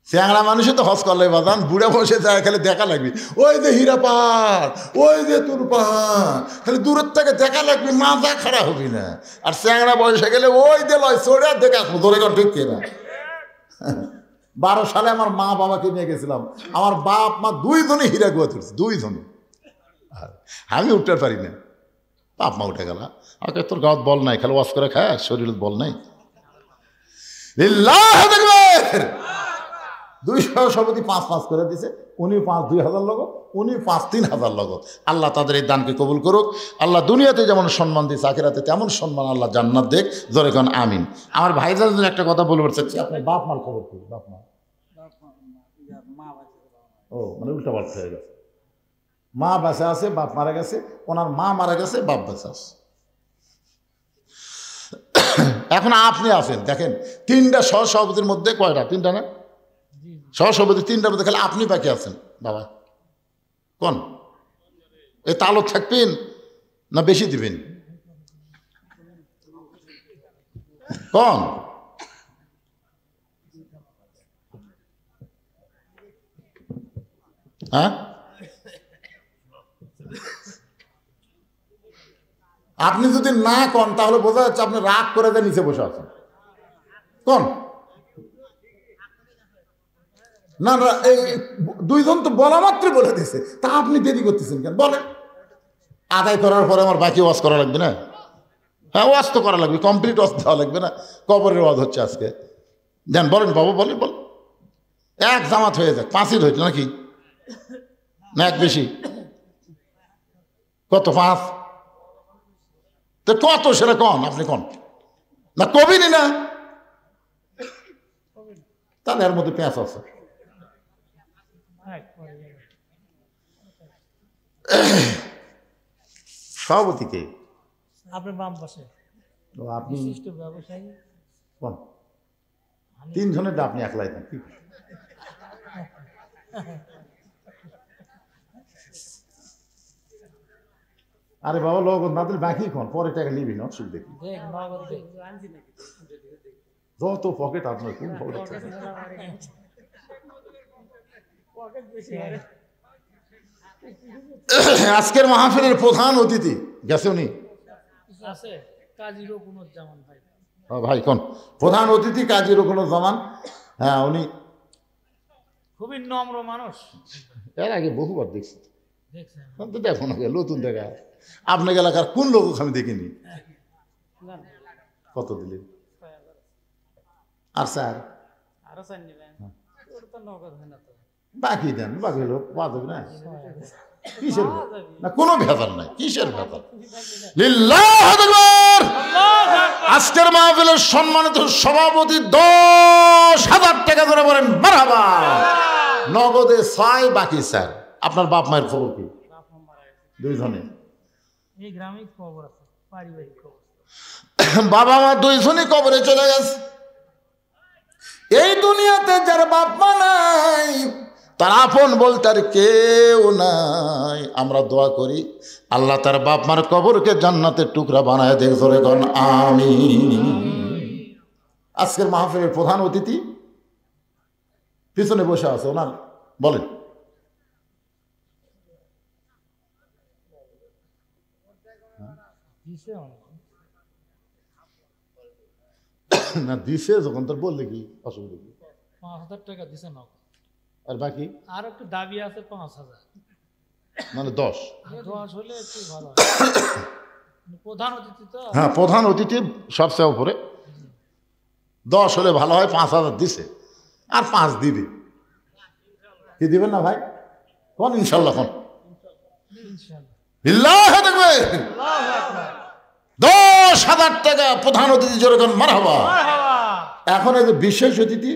Speaker 1: চ্যাংড়া মানুষই তো হজ করলে বাদান, বুড়ে বসে যায় খালি দেখা লাগবে। ওই যে হীরা পাহাড়, ওই যে তুর পাহাড়, খালি দূরের থেকে দেখা লাগবে, মাথা খারাপ হবি না। আর চ্যাংড়া বয়সে গেলে ওই যে লয় চড়ে দেখে আসবো, ধরে কর ঠিক কিনা। 12 সালে আমার মা বাবাকে নিয়ে গেছিলাম, আমার বাপ মা 2 জনই হীরা গুয়া তুলছে, 2 জনই। আমি উঠতে পারি না, বাপ মা উঠে গেল। আগে তোর গাঁত বল নাই, খালি ওয়াশ করে খায়, শরীরে বল নাই। 2 সভাপতি 5 করে দিছে, উনি 2,000 লোক, উনি 3,000 লোক। আল্লাহ তাদের এই দানকে কবুল করুক। আল্লাহ দুনিয়াতে যেমন সম্মান দিয়েছে, আখিরাতে তেমন সম্মান আল্লাহ জান্নাত দেখ। জোরে কোন আমিন। আমার ভাইজান একটা কথা বলতে চাচ্ছি, আপনার বাপ মার খবর কি? বাপ মা ও মানে উল্টা পাল্টা হয়ে গেছে। মা বেঁচে আছে, বাপ মারা গেছে। ওনার মা মারা গেছে, বাপ বেঁচে আছে। এখন আপনি আছেন, দেখেন 3টা সহসভাপতির মধ্যে কয়টা? 3টা না? সহসভাপতি 3টার মধ্যে খালি আপনি বাকি আছেন। বাবা কোন? এই তালব থাকবেন না বেশি দিবেন? কোন? হ্যাঁ, আপনি যদি না কোন তাহলে বোঝা যাচ্ছে আপনি রাগ করে দিয়ে নিচে বসে আছেন। কোন? না না, এই 2 জন তো বলা মাত্র বলে দিয়েছে, তা আপনি দেরি করতেছেন কেন? বলেন। আদায় করার পরে আমার বাকি ওয়াজ করা লাগবে না? হ্যাঁ, ওয়াজ তো করা লাগবে, কমপ্লিট ওয়াজ দেওয়া লাগবে না? কবরের ওয়াজ হচ্ছে আজকে। দেন বলেন বাবু, বলেন বলেন। এক জামাত হয়ে যাক, 5ই হইতো নাকি? না এক বেশি? কত? 5? তো কত সেটা কন, আপনি কন না, কবিনি না? তাহলে এর মধ্যে পেঁচ আছে। সভাপতি কে?
Speaker 2: আপনার বাম পাশে
Speaker 1: আপনি
Speaker 2: বিশিষ্ট ব্যবসায়ী।
Speaker 1: কোন? 3 জনের আপনি একলাই দেন কি? আরে বাবা, লোক না দিলে বাকি কোন? পরে টাকা নিবি না, অসুখ দেখি। যত পকেট আপনার, কোন পকেট? আজকের মাহফিলের প্রধান অতিথি গেছে, উনি
Speaker 2: আছে কাজী রকুনুজ্জামান ভাই।
Speaker 1: ভাই কোন? প্রধান অতিথি কাজী রকুনুজ্জামান। হ্যাঁ, উনি
Speaker 2: খুবই নম্র মানুষ।
Speaker 1: এর আগে বহুবার দেখছি,
Speaker 2: দেখছেন?
Speaker 1: তো দেখো না, নতুন দেখা। আপনার এলাকার কোন লোক আমি দেখিনি। কত দিলেন? আর স্যার
Speaker 2: আরো চান নিবেন? ওর তো নগদ হয় না তো।
Speaker 1: বাকি দেন, বাকি লোক বাদ হবে না। কিসের না, কোনো ভেজাল নাই, কিসের ভেজাল? লিল্লাহু আকবার। আজকের মাহফিলের সম্মানিত সভাপতি 10,000 টাকা করে বলেন মারহাবা। নগদে 6, বাকি স্যার। আপনার বাপ মায়ের খবর কি? 2 জনে
Speaker 2: এই গ্রামে খবর আছে, পারিবারিক খবর।
Speaker 1: বাবা মা 2 জনই কবরে চলে গেছে। এই দুনিয়াতে যার বাপ মা নাই, তার আপন বলতে আর কেউ নাই। আমরা দোয়া করি আল্লাহ তার বাপ মার কবরকে জান্নাতের টুকরা বানায় দেখ। জোরে কোন আমিন। আজকের মাহফিলের প্রধান অতিথি পিছনে বসে আছে, ওনার বলেন। না দিছে যখন তোর বললে কি অসুবিধা কি?
Speaker 2: 5,000 টাকা দিছে না,
Speaker 1: আর বাকি
Speaker 2: আর একটু দাবি আছে 5,000,
Speaker 1: মানে 10।
Speaker 2: 10 হলে একটু ভালো হয়। প্রধান অতিথি তো।
Speaker 1: হ্যাঁ, প্রধান অতিথি সবচেয়ে উপরে 10 হলে ভালো হয়। 5,000 দিছে, আর 5 দিবে। কি দিবেন না ভাই? কোন ইনশাল্লাহ? কোন বিল্লাহ দেখবে 10,000 টাকা প্রধান অতিথি যেরকম মারহাবা। এখন এই যে বিশেষ অতিথি,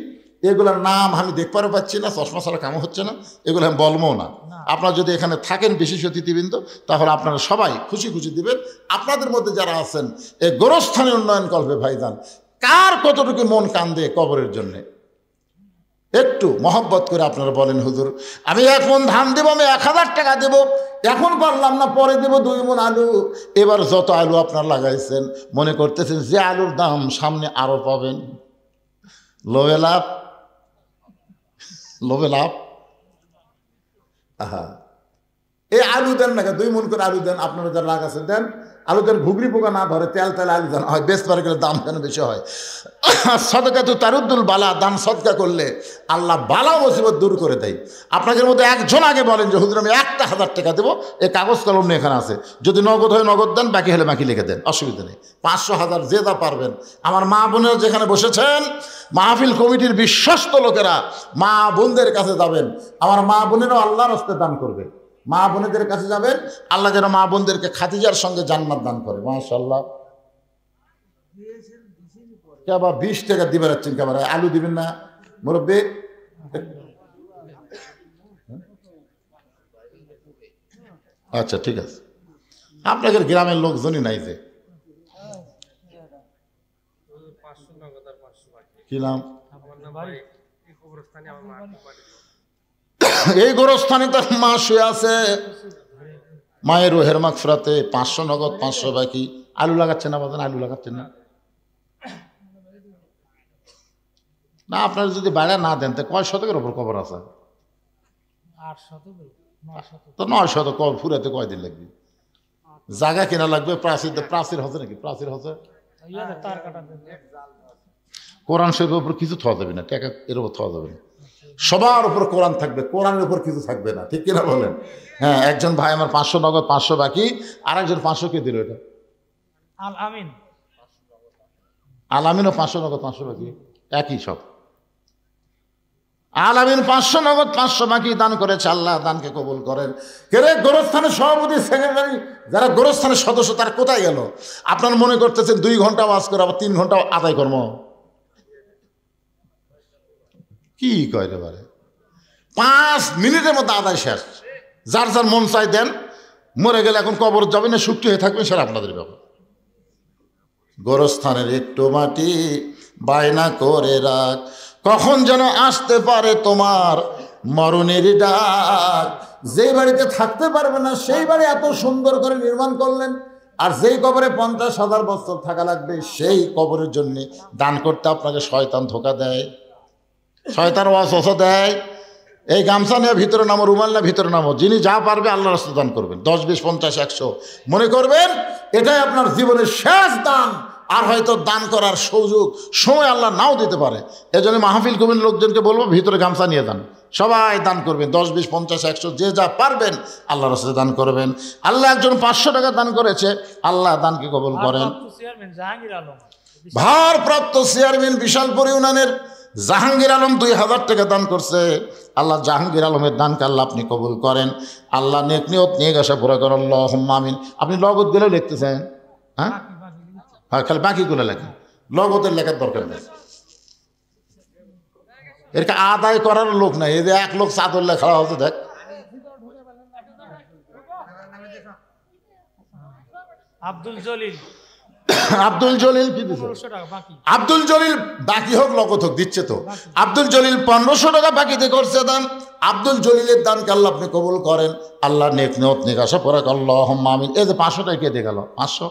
Speaker 1: এগুলোর নাম আমি দেখতে পাচ্ছি না, চশমা ছাড়া কামও হচ্ছে না, এগুলো আমি বলবো না। আপনারা যদি এখানে থাকেন বিশেষ অতিথিবৃন্দ, তাহলে আপনারা সবাই খুশি খুশি দিবেন। আপনাদের মধ্যে যারা আছেন এই গোরস্থানে উন্নয়ন কল্পে ভাইজান, কার কতটুকু মন কান্দে কবরের জন্যে, একটু মহব্বত করে আপনারা বলেন, হুজুর আমি 1 মণ ধান দেবো, আমি 1,000 টাকা দেবো, এখন পারলাম না, পরে দেবো 2 মণ আলু। এবার যত আলু আপনার লাগাইছেন, মনে করতেছেন যে আলুর দাম সামনে আরো পাবেন, লোভে লাভ, লোভে লাভ। আহা, এই আলু দেন না, 2 মণ করে আলু দেন, আপনারা যারা লাগাচ্ছেন দেন। আলু দেন ঘুগরি পোকা না ধরে, তেল তেল আলু দেন হয়, বেশ পারে গেলে দাম কেন বেশি হয়। সদকা তো তারুদ্দুল বালা, দান সদকা করলে আল্লাহ বালা মুসিবত দূর করে দেয়। আপনাদের মধ্যে একজন আগে বলেন যে হুজুর আমি 1,000 টাকা দেবো, এই কাগজ কলম নিয়ে এখানে আছে, যদি নগদ হয় নগদ দেন, বাকি হলে বাকি লিখে দেন, অসুবিধা নেই। 500, 1000 যে যা পারবেন। আমার মা বোনেরা যেখানে বসেছেন, মাহফিল কমিটির বিশ্বস্ত লোকেরা মা বোনদের কাছে যাবেন, আমার মা বোনেরাও আল্লাহর রাস্তায় দান করবে। মা বোনেদের কাছে যাবেন, আল্লাহ যেন মা বোনদেরকে খাদিজার সঙ্গে জান্নাত দান করে। মাশাআল্লাহ। কেবা 20 টাকা দিবে রাখছেন, কেবার আলু দিবেন না মুরব্বী? আচ্ছা ঠিক আছে, আপনাদের গ্রামের লোকজনই নাই যে। কি নাম? এই গোরস্থানে তার মা শুয়ে আছে, মায়ের রোহের মাগফিরাতে 500 নগদ, 500 বাকি। আলু লাগাচ্ছেন না বাজান? আলু লাগাচ্ছেন না? না, আপনারা যদি বাইরে না দেন, তো কয় শতকের ওপর কবর আছে?
Speaker 2: 800,
Speaker 1: তো 900 কবর ফুরাতে কয়দিন লাগবে? জায়গা কেনা লাগবে, প্রাচীর হচ্ছে নাকি? প্রাচীর হচ্ছে, কোরআন শরীফের উপর কিছু থাওয়া যাবে না, টাকা এর উপর থাওয়া যাবে না। সবার উপর কোরআন থাকবে, কোরআনের উপর কিছু থাকবে না, ঠিক কিনা বলেন? হ্যাঁ, একজন ভাই আমার 500 নগদ, 500 বাকি, আর একজন 500 কে দিল? এটা
Speaker 2: আল আমিন।
Speaker 1: আল আমিনও 500 নগদ, 500 বাকি, একই সব। আল আমিন 500 নগদ, 500 বাকি দান করেছে। আল্লাহ দানকে কবুল করেন। কেরে গোরস্থানের সভাপতি, সেক্রেটারি, যারা গোরস্থানের সদস্য, তারা কোথায় গেল? আপনার মনে করতেছেন 2 ঘন্টা ওয়াজ করে, আবার 3 ঘন্টা আদায় কর্ম, কি কয় রে বারে? 5 মিনিটের মধ্যে আদায় শেষ। যার যার মন চাই দেন, মরে গেলে এখন কবর যাবে না, শুক্তি হয়ে থাকবেন, সেটা আপনাদের ব্যাপার। গোরস্থানের একটু মাটি বায়না করে রাখ, কখন যেন আসতে পারে তোমার মরণের ডাক। যেই বাড়িতে থাকতে পারবে না, সেই বাড়ি এত সুন্দর করে নির্মাণ করলেন, আর যেই কবরে 50,000 বছর থাকা লাগবে, সেই কবরের জন্য দান করতে আপনাকে শয়তান ধোকা দেয়, শয়তান ওয়াসওয়াসা দেয়। এই গামছা নিয়ে ভিতরে নামো, রুমাল নিয়ে ভিতরে নামো, যিনি যা পারবে আল্লাহর রাস্তায় দান করবেন। 10, 20, 50, 100 মনে করবেন এটাই আপনার জীবনের শেষ দান। আর হয়তো দান করার সুযোগ সময় আল্লাহ নাও দিতে পারে। এজন্য মাহফিল কমিটির লোকজনকে বলবো, ভিতরে গামছা নিয়ে যান, সবাই দান করবেন। 10, 20, 50, 100 যে যা পারবেন আল্লাহর রাস্তায় দান করবেন। আল্লাহ একজন 500 টাকা দান করেছে, আল্লাহ দানকে কবুল করেন। ভারপ্রাপ্ত চেয়ারম্যান বিশালপুর ইউনিয়নের জাহাঙ্গীর আলম 2000 টাকা দান করছে। আল্লাহ জাহাঙ্গীর আলমের দানকে আল্লাহ আপনি কবুল করেন। আল্লাহ নেক নিয়ত নিয়ে গেছে পুরো করেন, আল্লাহুম্মা আমিন। আপনি লগদ গেলেও লিখতেছেন? হ্যাঁ হ্যাঁ, খালি বাকিগুলো লেখেন, লগদের লেখার দরকার নেই। এরকে আদায় করার লোক নাই। এই যে 1 লোক চাদর লেখা হচ্ছে, দেখ
Speaker 2: আব্দুল জলিল।
Speaker 1: আব্দুল জলিল কি দিচ্ছে? আব্দুল জলিল বাকি হোক লগত হোক দিচ্ছে তো। আব্দুল জলিল 1500 টাকা বাকিতে করছে দান। আব্দুল জলিলের দানকে আল্লাহ আপনি কবুল করেন। আল্লাহ নেক নিয়ত নিকাশা পরে আল্লাহুম্মা আমিন। এই যে 500 টাকা কে দিয়ে গেল? 500,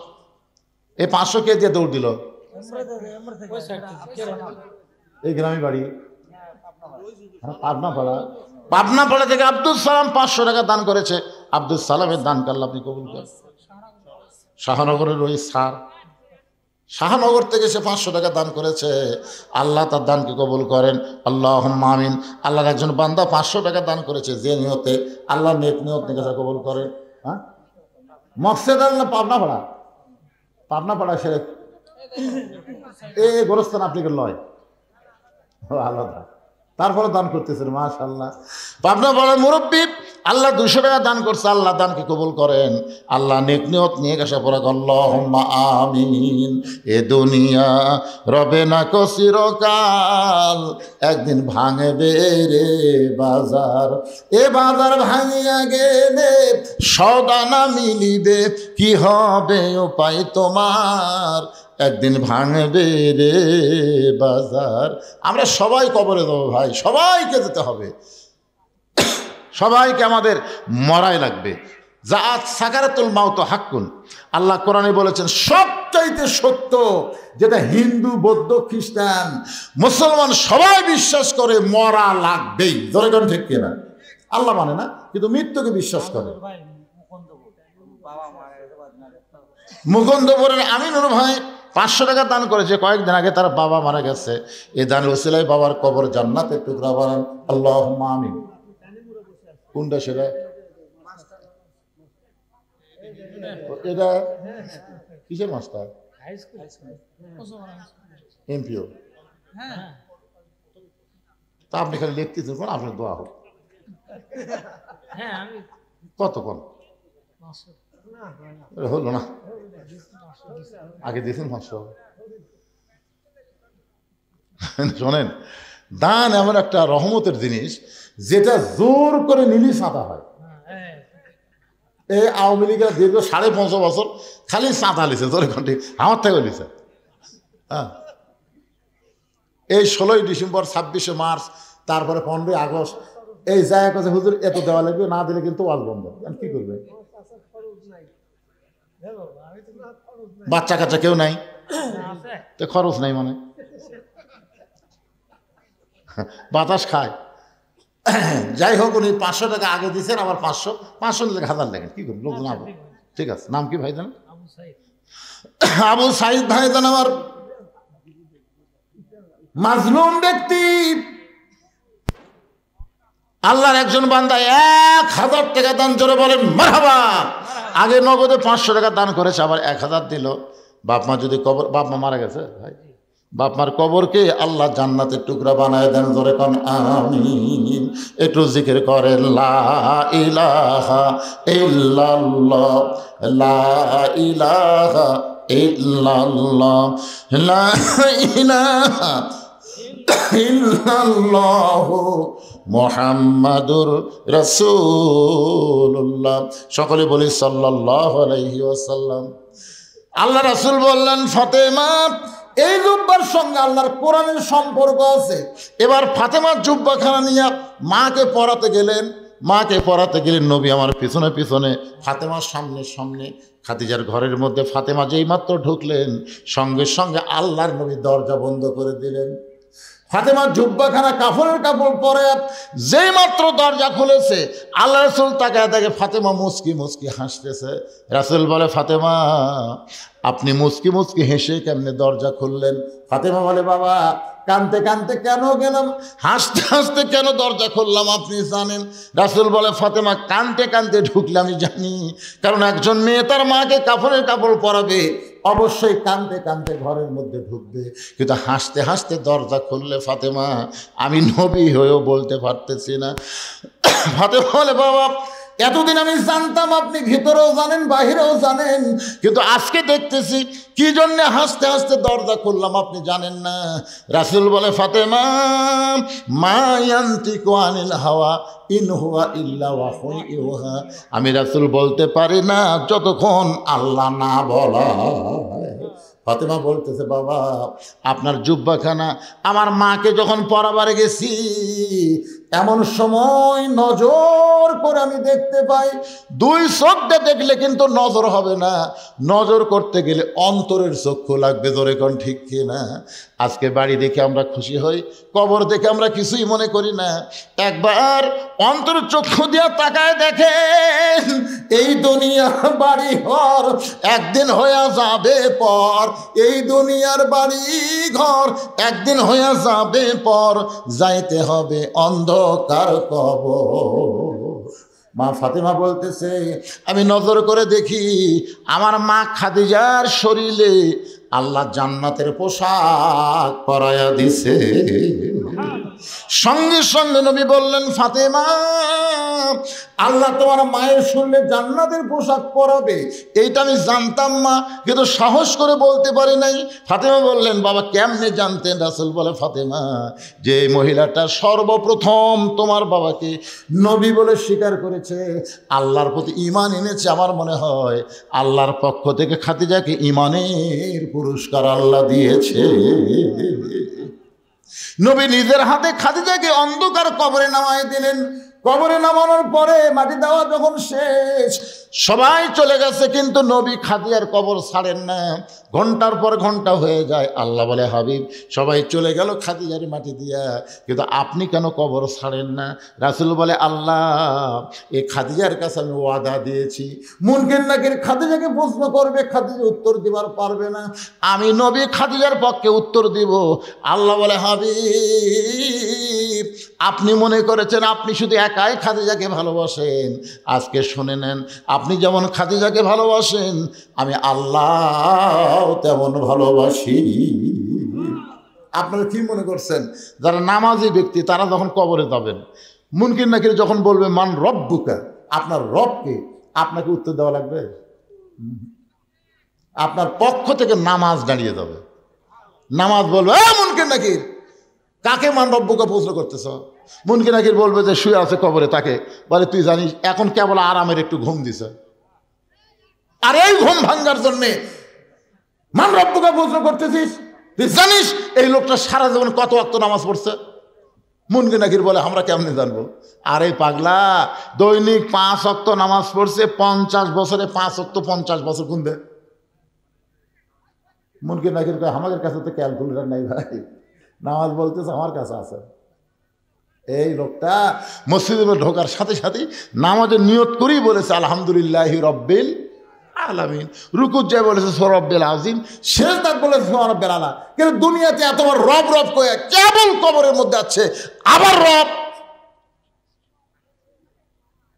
Speaker 1: এই 500 কে দিয়ে দৌড় দিল? এই গ্রামে বাড়ি পাবনাপাড়া থেকে আব্দুল সালাম 500 টাকা দান করেছে। আব্দুল সালামের দানকে আল্লাহ আপনি কবুল করেন। শাহনগরের ওই স্যার শাহনগর থেকে সে 500 টাকা দান করেছে, আল্লাহ তার দানকে কবুল করেন, আল্লাহুম্মা আমিন। আল্লাহর একজন বান্দা 500 টাকা দান করেছে, যে নিয়তে আল্লাহ নেক নিয়ত নিকাশা কবুল করেন। হ্যাঁ, মকসেদ আল্লাহ পাবনা পাড়া সে গোরস্থান আপনি লয় আলাদা, তারপরে দান করতেছেন, মাশাআল্লাহ। পাবনা পাড়ার মুরব্বী আল্লাহ 200 টাকা দান করছে, আল্লাহ দানকে কবুল করেন, আল্লাহ নেক নিয়ত নিয়ে গেছে পড়া, আল্লাহুম্মা আমিন। এ দুনিয়া রবে না কো চিরকাল, একদিন ভাঙবে রে বাজার, এ বাজার ভাঙিয়া গেলে সদা না মিলিবে, কি হবে উপায় তোমার, একদিন ভাঙবে রে বাজার। আমরা সবাই কবরে দেবো ভাই, সবাইকে যেতে হবে, সবাইকে আমাদের মরাই লাগবে। জাআত সাকারাতুল মাউত হাক্কুন, আল্লাহ কোরআনে বলেছেন সবচাইতে সত্য, যেটা হিন্দু, বৌদ্ধ, খ্রিস্টান, মুসলমান সবাই বিশ্বাস করে মরা লাগবেই। ধরেন ঠিক কিনা? আল্লাহ মানে না, কিন্তু মৃত্যুকে বিশ্বাস করে। মুকুন্দপুরের আমিনুর ভাই 500 টাকা দান করেছে, কয়েকদিন আগে তার বাবা মারা গেছে, এই দানের ওসিলায় বাবার কবর জান্নাতের টুকরা বানান, আল্লাহুম্মা আমিন। কোনটা সেটা? এটা কিসের মাস্টার? এমপিও। তা আপনি খালি লিখতেছেন, কোন আপনার দোয়া হোক। কতক্ষণ হলো না? আগে দিয়েছেন 500। শোনেন, দান এমন একটা রহমতের জিনিস, যেটা জোর করে নিলি চাঁদা হয়। এই আওয়ামী লীগের দীর্ঘ 5.5 বছর খালি চাঁদা লিছে, জোরে ঘন্টি আমার থেকে লিছে। হ্যাঁ, এই 16ই ডিসেম্বর, 26শে মার্চ, তারপরে 15ই আগস্ট, এই জায়গা কাছে হুজুর এত দেওয়া লাগবে, না দিলে কিন্তু ওয়াজ বন্ধ। কি করবে? বাচ্চা কাচ্চা কেউ নাই, তো খরচ নাই, মানে বাতাস খায়। যাই হোক, উনি 500 টাকা আগে দিচ্ছেন, আবার 500 নিলে 1000 লেখেন, কি করবেন লোকজন। আবার ঠিক আছে, নাম কি ভাই জানেন? আবু সাইদ ভাই জান, আমার মাজলুম ব্যক্তি, আল্লাহর একজন বান্দা 1000 টাকা দান, জোরে বলেন মারহাবা। আগে নগদে 500 টাকা দান করেছে, আবার 1000 দিল। বাপ মা যদি কবর, বাপ মা মারা গেছে ভাই, বাপ মার কবরকে আল্লাহ জান্নাতের টুকরা বানায় দেন, জোরে কোন আমিন। একটু জিকির করেন লা ইলাহা ইল্লাল্লাহ, লা ইলাহা ইল্লাল্লাহ, লা ইলাহা ইল্লাল্লাহু মুহাম্মাদুর রাসূলুল্লাহ। সকলে বলি সাল্লাল্লাহু আলাইহি ওয়াসাল্লাম। আল্লাহ রাসূল বললেন, ফাতেমা, এই জুব্বার সঙ্গে আল্লাহর কোরআনের সম্পর্ক আছে। এবার ফাতেমার জুব্বাখানা নিয়ে মাকে পড়াতে গেলেন। নবী আমার পিছনে পিছনে, ফাতেমার সামনে সামনে। খাদিজার ঘরের মধ্যে ফাতেমা যেই মাত্র ঢুকলেন, সঙ্গে সঙ্গে আল্লাহর নবী দরজা বন্ধ করে দিলেন। ফাতেমার জুব্বাখানা কাপড়ের কাপড় পরে যেই মাত্র দরজা খুলেছে, আল্লাহ রাসূল তাকায় দেখে ফাতেমা মুচকি মুচকি হাসতেছে। রাসূল বলে, ফাতেমা, আপনি মুচকি মুচকি হেসে কেমনে দরজা খুললেন? ফাতেমা বলে, বাবা, কানতে কানতে কেন গেলাম, হাসতে হাসতে কেন দরজা খুললাম আপনি জানেন? রাসূল বলে, ফাতেমা, কানতে কানতে ঢুকলে আমি জানি, কারণ একজন মেয়ে তার মাকে কাপড়ের কাপড় পরাবে, অবশ্যই কানতে কানতে ঘরের মধ্যে ঢুকবে, কিন্তু হাসতে হাসতে দরজা খুললে ফাতেমা, আমি নবী হয়েও বলতে পারতেছি না। ফাতেমা বলে, বাবা, এতদিন আমি জানতাম আপনি ভিতরেও জানেন বাহিরেও জানেন, কিন্তু আজকে দেখতেছি কি জন্য হাসতে হাসতে দরজা খুললাম আপনি জানেন না। রাসূল বলে, ফাতেমা, মা ইয়ান্তিকু আনিল হাওয়া ইন হুয়া ইল্লা ওয়াহয়ুন ইউহা। আমি রাসূল বলতে পারি না যতক্ষণ আল্লাহ না বলা। ফাতেমা বলতেছে, বাবা, আপনার জুব্বাখানা আমার মাকে যখন পরাবারে গেছি, এমন সময় নজর করে আমি দেখতে পাই, 2 চোখ দিয়ে দেখলে কিন্তু নজর হবে না, নজর করতে গেলে অন্তরের চক্ষু লাগবে। ধরে কোন ঠিক কিনা? আজকে বাড়ি দেখে আমরা খুশি হই, কবর দেখে আমরা কিছুই মনে করি না। একবার অন্তরের চক্ষু দিয়ে তাকায় দেখেন, এই দুনিয়ার বাড়ি ঘর একদিন হয়ে যাবে পর, এই দুনিয়ার বাড়ি ঘর একদিন হয়ে যাবে পর, যাইতে হবে অন্ধকার কবর। মা ফাতেমা বলতেছে, আমি নজর করে দেখি আমার মা খাদিজার শরীরে আল্লাহ জান্নাতের পোশাক পরায়া দিছে। সঙ্গে সঙ্গে নবী বললেন, ফাতেমা আল্লাহ তোমার মায়ের শরীরে জান্নাতের পোশাক পরাবে এইটা আমি জানতাম মা, কিন্তু সাহস করে বলতে পারি নাই। ফাতেমা বললেন, বাবা কেমনে জানতেন? রাসূল বলে, ফাতেমা যে মহিলাটা সর্বপ্রথম তোমার বাবাকে নবী বলে স্বীকার করেছে, আল্লাহর প্রতি ঈমান এনেছে, আমার মনে হয় আল্লাহর পক্ষ থেকে খাদিজাকে ঈমানের পুরস্কার আল্লাহ দিয়েছে। নবী নিজের হাতে খাদিজাকে অন্ধকার কবরে নামায় দিলেন। কবরে নামানোর পরে মাটি দেওয়া যখন শেষ, সবাই চলে গেছে, কিন্তু নবী খাদিজার কবর ছাড়েন না। ঘন্টার পর ঘন্টা হয়ে যায়। আল্লাহ বলে, হাবিব সবাই চলে গেল খাদিজার মাটি দিয়া, কিন্তু আপনি কেন কবর ছাড়েন না? রাসূল বলে, আল্লাহ এই খাদিজার কাছে আমি ওয়াদা দিয়েছি, মুনকির নাকির খাদিজাকে প্রশ্ন করবে, খাদিজা উত্তর দিবার পারবে না, আমি নবী খাদিজার পক্ষে উত্তর দিব। আল্লাহ বলে, হাবিব আপনি মনে করেছেন আপনি শুধু একাই খাদিজাকে ভালোবাসেন, আজকে শুনে নেন, আপনি যেমন খাদিজাকে ভালোবাসেন আমি আল্লাহ তেমন ভালোবাসি। আপনারা কি মনে করছেন যারা নামাজি ব্যক্তি তারা যখন কবরে যাবেন, মুনকির নাকির যখন বলবে মান রব্বুকা, আপনার রবকে, আপনাকে উত্তর দেওয়া লাগবে? আপনার পক্ষ থেকে নামাজ দাঁড়িয়ে যাবে, নামাজ বলবে, মুনকির নাকির কাকে মান রব্বুকা প্রশ্ন করতেছ? মুনকির নাকির বলবে যে শুয়ে আছে কবরে, তাকে বলে, তুই জানিস এখন কেবল আরামের একটু ঘুম দিছে, আর এই ঘুম ভাঙ্গার জন্যে মান রব্বুকা প্রশ্ন করতেছিস? তুই জানিস এই লোকটা সারা জীবন কত ওয়াক্ত নামাজ পড়ছে? মুনকির নাকির বলে, আমরা কেমনে জানবো? আরে পাগলা, দৈনিক 5 ওয়াক্ত নামাজ পড়ছে, 50 বছরে 5 ওয়াক্ত 50 বছর গুনবে। মুনকির নাকির কয়, আমাদের কাছে তো ক্যালকুলেটার নাই ভাই, নামাজ বলতেছে আমার কাছে আছে। এই লোকটা মসজিদে ঢোকার সাথে সাথে নামাজের নিয়ত করেই বলেছে আলহামদুলিল্লাহি রব্বিল আলামিন, রুকুত যায় বলেছে রব্বিল আযীম, সিজদাত বলেছে রব্বিল আলা। কিন্তু দুনিয়াতে এতবার রব রব কয়ে কেবল কবরের মধ্যে আছে আবার রব।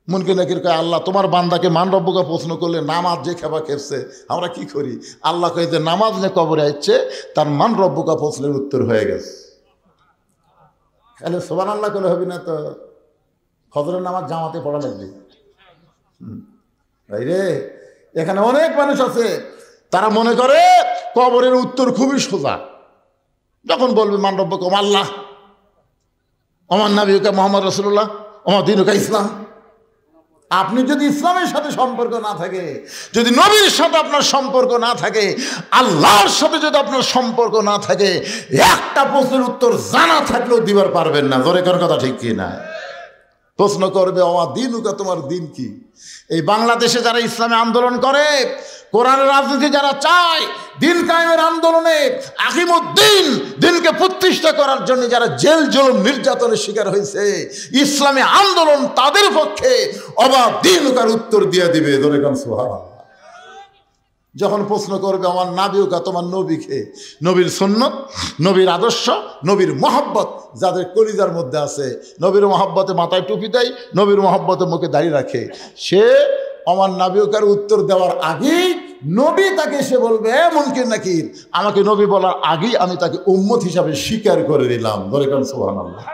Speaker 1: মুনকির নাকির কয়, আল্লাহ তোমার বান্দাকে মান রব্বুকা প্রশ্ন করলে নামাজ যে খেবা খেপছে, আমরা কি করি? আল্লাহ কয়ে যে নামাজ নিয়ে কবরে আসছে তার মান রব্বুকা প্রশ্নের উত্তর হয়ে গেছে। তাহলে সুবহানাল্লাহ করলে হবে না তো? ফজরের নামাজ জামাতে পড়া লাগবে। ভাই রে, এখানে অনেক মানুষ আছে তারা মনে করে কবরের উত্তর খুবই সোজা। যখন বলবে মান রব্বুকা আল্লাহ, ওমান নবিয়ুকা মুহাম্মদ রাসূলুল্লাহ, ওমা দীনুকা ইসলাম। আপনি যদি ইসলামের সাথে সম্পর্ক না থাকে, যদি নবীর সাথে আপনার সম্পর্ক না থাকে, আল্লাহর সাথে যদি আপনার সম্পর্ক না থাকে, একটা প্রশ্নের উত্তর জানা থাকলেও দিবার পারবেন না। জোরে কর কথা ঠিক কি না? প্রশ্ন করবে, ওমা দীনুকা, তোমার দিন কি? এই বাংলাদেশে যারা ইসলামে আন্দোলন করে, কোরআনের রাজনীতি যারা চায়, দিন কায়েমের আন্দোলনে আকিমুদ্দিন দিনকে প্রতিষ্ঠা করার জন্য যারা জেল জুলুম নির্যাতনের শিকার হয়েছে, ইসলামী আন্দোলন তাদের পক্ষে অবাক দিনুকার উত্তর দিয়ে দিবে। ধরে কান সুবহানাল্লাহ। যখন প্রশ্ন করবে আমার নাবিউকা, তোমার নবীকে, নবীর সুন্নত, নবীর আদর্শ, নবীর মহব্বত যাদের কলিজার মধ্যে আছে, নবীর মহব্বতে মাথায় টুপি দেয়, নবীর মহব্বতে মুখে দাঁড়িয়ে রাখে, সে আমার নাবিউকার উত্তর দেওয়ার আগেই নবী তাকে এসে বলবে, মুনকির নাকির, আমাকে নবী বলার আগেই আমি তাকে উম্মত হিসাবে স্বীকার করে নিলাম। ধরে কারণ সুবহানাল্লাহ।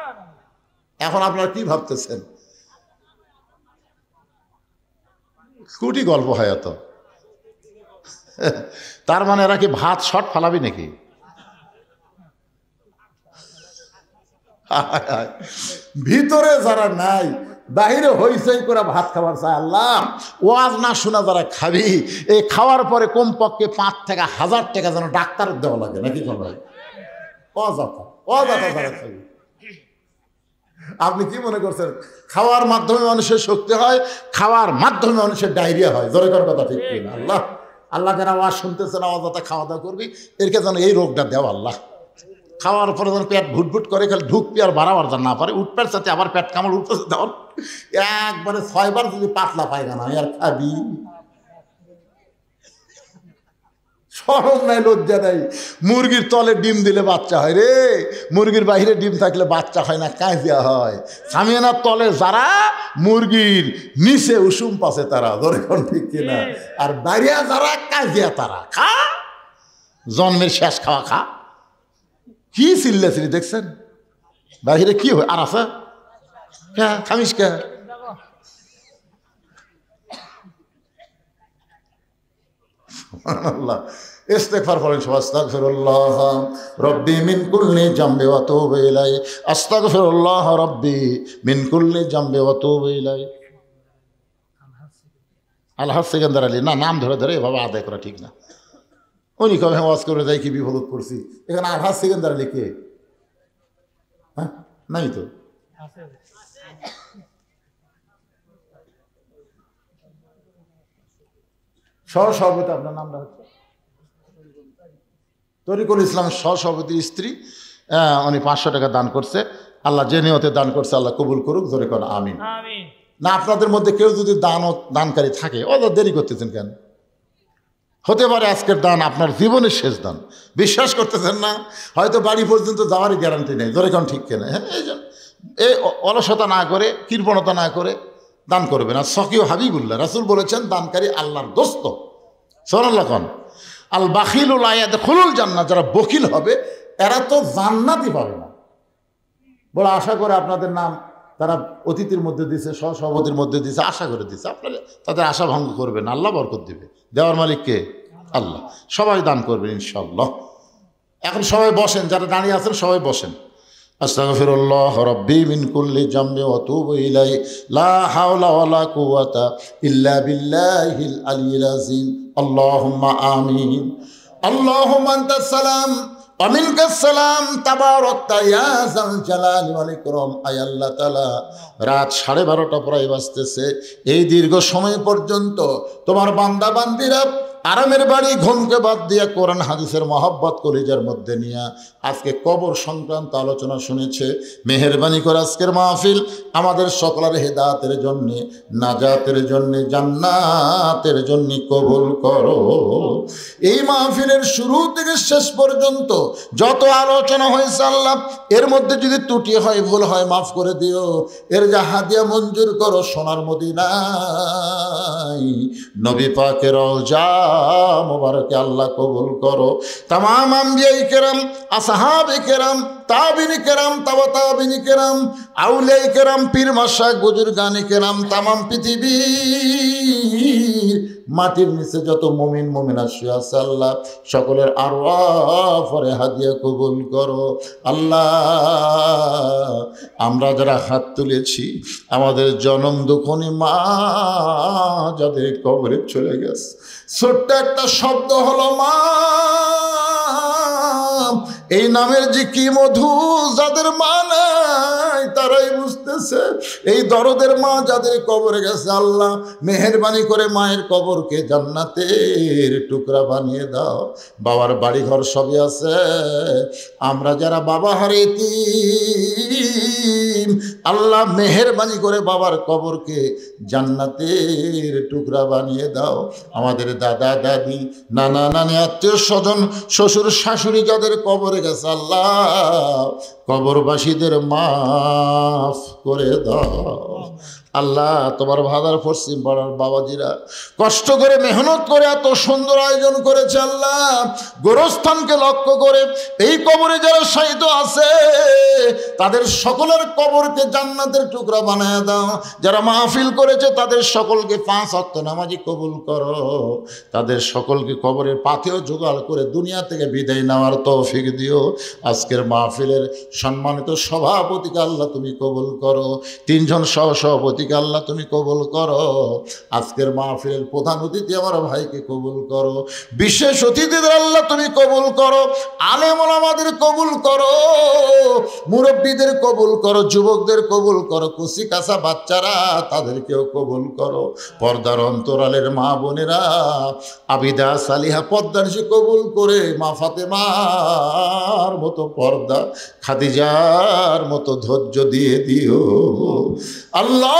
Speaker 1: এখন আপনারা কি ভাবতেছেন? কুটি গল্প হয় এত? তার মানে এরা কি ভাত শট ফালাবি নাকি? ভিতরে যারা নাই, বাহিরে হইচই করে ভাত খাবার চায়। আল্লাহ ওয়াজ না শোনা যারা খাবি, এই খাওয়ার পরে কমপক্ষে 5 থেকে 1000 টাকা যেন ডাক্তারের দেওয়া লাগে নাকি? অযথা অযথা যারা খাবি। আপনি কি মনে করছেন খাওয়ার মাধ্যমে মানুষের শক্তি হয়, খাওয়ার মাধ্যমে মানুষের ডায়রিয়া হয়? জোরে কর কথা ঠিক কিনা? আল্লাহ আল্লাহ যারা ওয়াজ শুনতেছেন অযথা খাওয়া দাওয়া করবি, এরকে যেন এই রোগটা দেওয়া আল্লাহ। খাওয়ার পরে যখন পেট ভুটভুট করে খালি ঢুকপি আর বাড়াবার যান না পারে উঠপের সাথে আবার পেট কামড় উঠতে তখন একবারে 6 বার যদি পাতলা পায়খানা আর খাবি, শরম নাই লজ্জা নাই। মুরগির তলে ডিম দিলে বাচ্চা হয় রে, মুরগির বাহিরে ডিম থাকলে বাচ্চা হয় না, কাঁজিয়া হয়। সামিয়ানার তলে যারা, মুরগির নিচে উষুম পাশে তারা, ধরে কোন ঠিক কিনা, আর বাইরে যারা কাঁজিয়া তারা। খা, জন্মের শেষ খাওয়া খা। কি চিল্লাছিলি দেখছেন বাহিরে কি হয়? আর আছে খামিস কে? আল্লাহ ইস্তেগফার করেন সবাই। আস্তাগফিরুল্লাহ রব্বি মিন কুল্লি জামবি ওয়া আতুবু ইলাইহি, আস্তাগফিরুল্লাহ রব্বি মিন কুল্লি জামবি ওয়া আতুবু ইলাইহি। আলহাজ সেকেন্দার আলী, না নাম ধরে ধরে এভাবে আদায় করা ঠিক না। উনি কবে ওয়াজ করে যাই কি বিপদ করছি। এখানে আলহাজ সেকেন্দার আলী কে? হ্যাঁ নাই তো। সহসভাপতি আপনার নামটা হচ্ছে তরিকুল ইসলাম, সহসভাপতির স্ত্রী। উনি 500 টাকা দান করছে। আল্লাহ যে নিয়তে দান করছে আল্লাহ কবুল করুক, জোরে কোন আমিন। না আপনাদের মধ্যে কেউ যদি দানকারী থাকে, ওদের দেরি করতেছেন কেন? হতে পারে আজকের দান আপনার জীবনের শেষ দান। বিশ্বাস করতেছেন না? হয়তো বাড়ি পর্যন্ত যাওয়ারই গ্যারান্টি নেই, জোরে কোন ঠিক কেনা। হ্যাঁ, এই অলসতা না করে, কৃপণতা না করে দান করবেন। আর সকিও হাবিবুল্লাহ রাসূল বলেছেন, দানকারী আল্লাহর দোস্ত। সুবহানাল্লাহ কোন। আল বাখিলুল লা ইয়াদখুলুল জান্নাহ, যারা বখিল হবে এরা তো জান্নাতই পাবে না। বড় আশা করে আপনাদের নাম তারা অতিথির মধ্যে দিছে, সহসভাপতির মধ্যে দিছে, আশা করে দিছে। আপনারা তাদের আশা ভঙ্গ করবেন, আল্লাহ বরকত দিবে। দেওয়ার মালিক কে? আল্লাহ। সবাই দান করবেন ইনশাআল্লাহ। এখন সবাই বসেন, যারা দাঁড়িয়ে আছেন সবাই বসেন। আস্তাগফিরুল্লাহ রব্বি মিন কুল্লি জামবি ওয়া আতুবু ইলাইহি, লা হাওলা ওয়ালা কুওয়াতা ইল্লা বিল্লাহিল আলিয়্যিল আযীম। আল্লাহুম্মা আমিন। আল্লাহুম্মা আনতাস সালাম ওয়া মিনকাস সালাম, তাবারাকতা ইয়া যাল জালালি ওয়াল ইকরাম। আয় আল্লাহ তাআলা, রাত 12:30 প্রায় বাজতেছে। এই দীর্ঘ সময় পর্যন্ত তোমার বান্দা বান্দিরা আরামের বাড়ি ঘুমকে বাদ দিয়া কোরআন হাদিসের মহব্বত কলিজার মধ্যে নিয়ে আজকে কবর সংক্রান্ত আলোচনা শুনেছে। মেহেরবানি করে আজকের মাহফিল আমাদের সকলের হেদায়েতের জন্যে, নাজাতের জন্যে, জান্নাতের জন্যে কবুল করো। এই মাহফিলের শুরু থেকে শেষ পর্যন্ত যত আলোচনা হয়েছে আল্লাহ, এর মধ্যে যদি ত্রুটি হয়, ভুল হয়, মাফ করে দিও। এর যা হাদিয়া মঞ্জুর করো সোনার মদিনায়, নবী পাকের রওজা মুবারকে আল্লাহ কবুল করো। তামাম আম্বিয়ায়ে কেরাম, আসহাবে কেরাম, তাবিনী কেরাম, তাবা তাবিনী কেরাম, আউলিয়ায়ে কেরাম, পীর মাশায়েখ, বুজুর্গানে কেরাম, তামাম পৃথিবীর মাটির নিচে যত মুমিন মুমিনাত শুয়ে আছে আল্লাহ, সকলের আরওয়াহ পরে হাদিয়া কবুল করো। আল্লাহ, আমরা যারা হাত তুলেছি, আমাদের জনম দুঃখনী মা যাদের কবরে চলে গেছে, ছোট্ট একটা শব্দ হলো মা, এই নামের যে কি মধু, যাদের মা নাই তারাই বুঝতেছে। এই দরদের মা যাদের কবরে গেছে আল্লাহ, মেহেরবানি করে মায়ের কবরকে জান্নাতের টুকরা বানিয়ে দাও। বাবার বাড়ি ঘর সবই আছে, আমরা যারা বাবা হারিয়েছি আল্লাহ মেহেরবানি করে বাবার কবরকে জান্নাতের টুকরা বানিয়ে দাও। আমাদের দাদা দাদি, নানা নানি, আত্মীয় স্বজন, শ্বশুর শাশুড়ি যাদের কবরে গেছে আল্লাহ, কবরবাসীদের মাফ করে দাও। আল্লাহ, তোমার ভাদার পশ্চিম পাড়ার বাবাজিরা কষ্ট করে মেহনত করে এত সুন্দর আয়োজন করেছে আল্লাহ, গোরস্থানকে লক্ষ্য করে এই কবরে যারা শায়িত আছে তাদের সকলের কবরকে জান্নাতের টুকরা বানায় দাও। যারা মাহফিল করেছে তাদের সকলকে 5 ওয়াক্ত নামাজি কবুল করো। তাদের সকলকে কবরের পাথেও জোগাড় করে দুনিয়া থেকে বিদায় নেওয়ার তৌফিক দিও। আজকের মাহফিলের সম্মানিত সভাপতিকে আল্লাহ তুমি কবুল করো। 3 জন সহসভাপতি সভাপতিকে আল্লাহ তুমি কবুল করো, আজকের মাহফিলের প্রধান অতিথি আমার ভাইকে কবুল করো, বিশেষ অতিথিদের আল্লাহ তুমি কবুল করো, আলেম ওলামাদের কবুল করো, মুরব্বীদের কবুল করো, যুবকদের কবুল করো, কুচি কাঁচা বাচ্চারা তাদেরকেও কবুল করো, পর্দার অন্তরালের মা বোনেরা আবিদা সালিহা পর্দানিশী কবুল করে মা ফাতেমার মতো পর্দা, খাদিজার মতো ধৈর্য দিয়ে দিও আল্লাহ।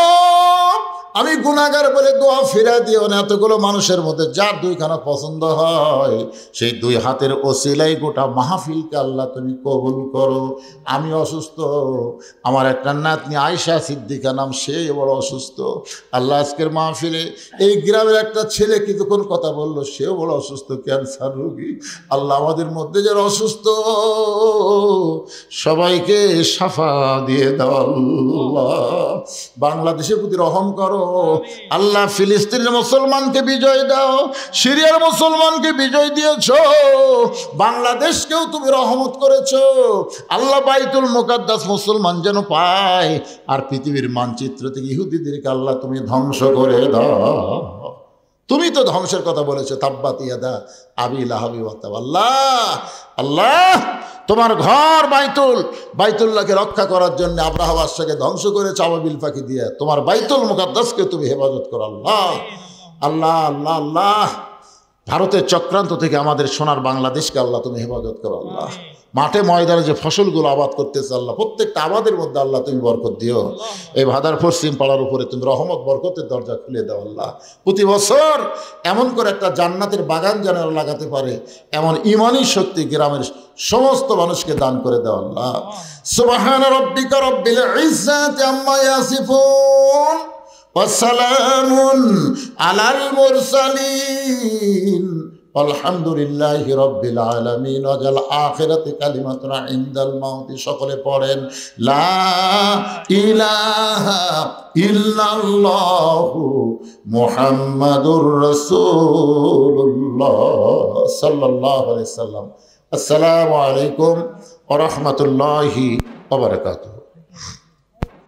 Speaker 1: আমি গুনাহগার বলে দোয়া ফিরা দিও না। এতগুলো মানুষের মধ্যে যার দুইখানা পছন্দ হয় সেই দুই হাতের ওসিলাই গোটা মাহফিলকে আল্লাহ তুমি কবুল করো। আমি অসুস্থ, আমার একটা নাতনি আয়েশা সিদ্দিকা নাম, সে বড় অসুস্থ আল্লাহ। আজকের মাহফিলে এই গ্রামের একটা ছেলে কিছুক্ষণ কথা বললো, সেও বড় অসুস্থ, ক্যান্সার রোগী আল্লাহ। আমাদের মধ্যে যারা অসুস্থ সবাইকে সাফা দিয়ে দাও আল্লাহ। বাংলাদেশের প্রতি রহম করো আল্লাহ। ফিলিস্তিনের মুসলমানকে বিজয় দাও, সিরিয়ার মুসলমানকে বিজয় দিয়েছ, বাংলাদেশকেও তুমি রহমত করেছ আল্লাহ। বাইতুল মুকাদ্দাস মুসলমান যেন পায়, আর পৃথিবীর মানচিত্র থেকে ইহুদিদেরকে আল্লাহ তুমি ধ্বংস করে দাও। তুমি তো ধ্বংসের কথা বলেছো, তাব্বাত ইয়াদা আবি লাহাবি ওয়া তাব। আল্লাহ আল্লাহ, তোমার ঘর বাইতুল্লাহকে রক্ষা করার জন্য আব্রাহা বাদশাকে ধ্বংস করেছে আবাবিল পাখি দিয়ে, তোমার বাইতুল মুকাদ্দাসকে তুমি হেফাজত করো আল্লাহ। আল্লাহ আল্লাহ আল্লাহ, ভারতের চক্রান্ত থেকে আমাদের সোনার বাংলাদেশকে আল্লাহ তুমি হেফাজত করো আল্লাহ। মাঠে ময়দানে যে ফসলগুলো আবাদ করতেছে আল্লাহ, প্রত্যেকটা আবাদের মধ্যে আল্লাহ তুমি বরকত দিও। এই ভাদার পশ্চিম পাড়ার উপরে তুমি রহমত বরকতের দরজা খুলে দাও আল্লাহ। প্রতি বছর এমন করে একটা জান্নাতের বাগান যেন লাগাতে পারে এমন ঈমানী শক্তি গ্রামের সমস্ত মানুষকে দান করে দাও আল্লাহ। সুবহান রাব্বিকা রাব্বিল ইজ্জাতি আম্মা ইয়াসিফুন ওয়া সালামুন আলাল মুরসালিন আলহামদুলিল্লাহি রাব্বিল আলামিন। ওয়াজাল আখিরাতি কালিমাতুনা ইনদাল মাউতি। সকলে পড়েন লা ইলাহা ইল্লাল্লাহু মুহাম্মাদুর রাসূলুল্লাহ সাল্লাল্লাহু আলাইহি সাল্লাম। আসসালামু আলাইকুম ওয়া রাহমাতুল্লাহি ওয়া বারাকাতুহু।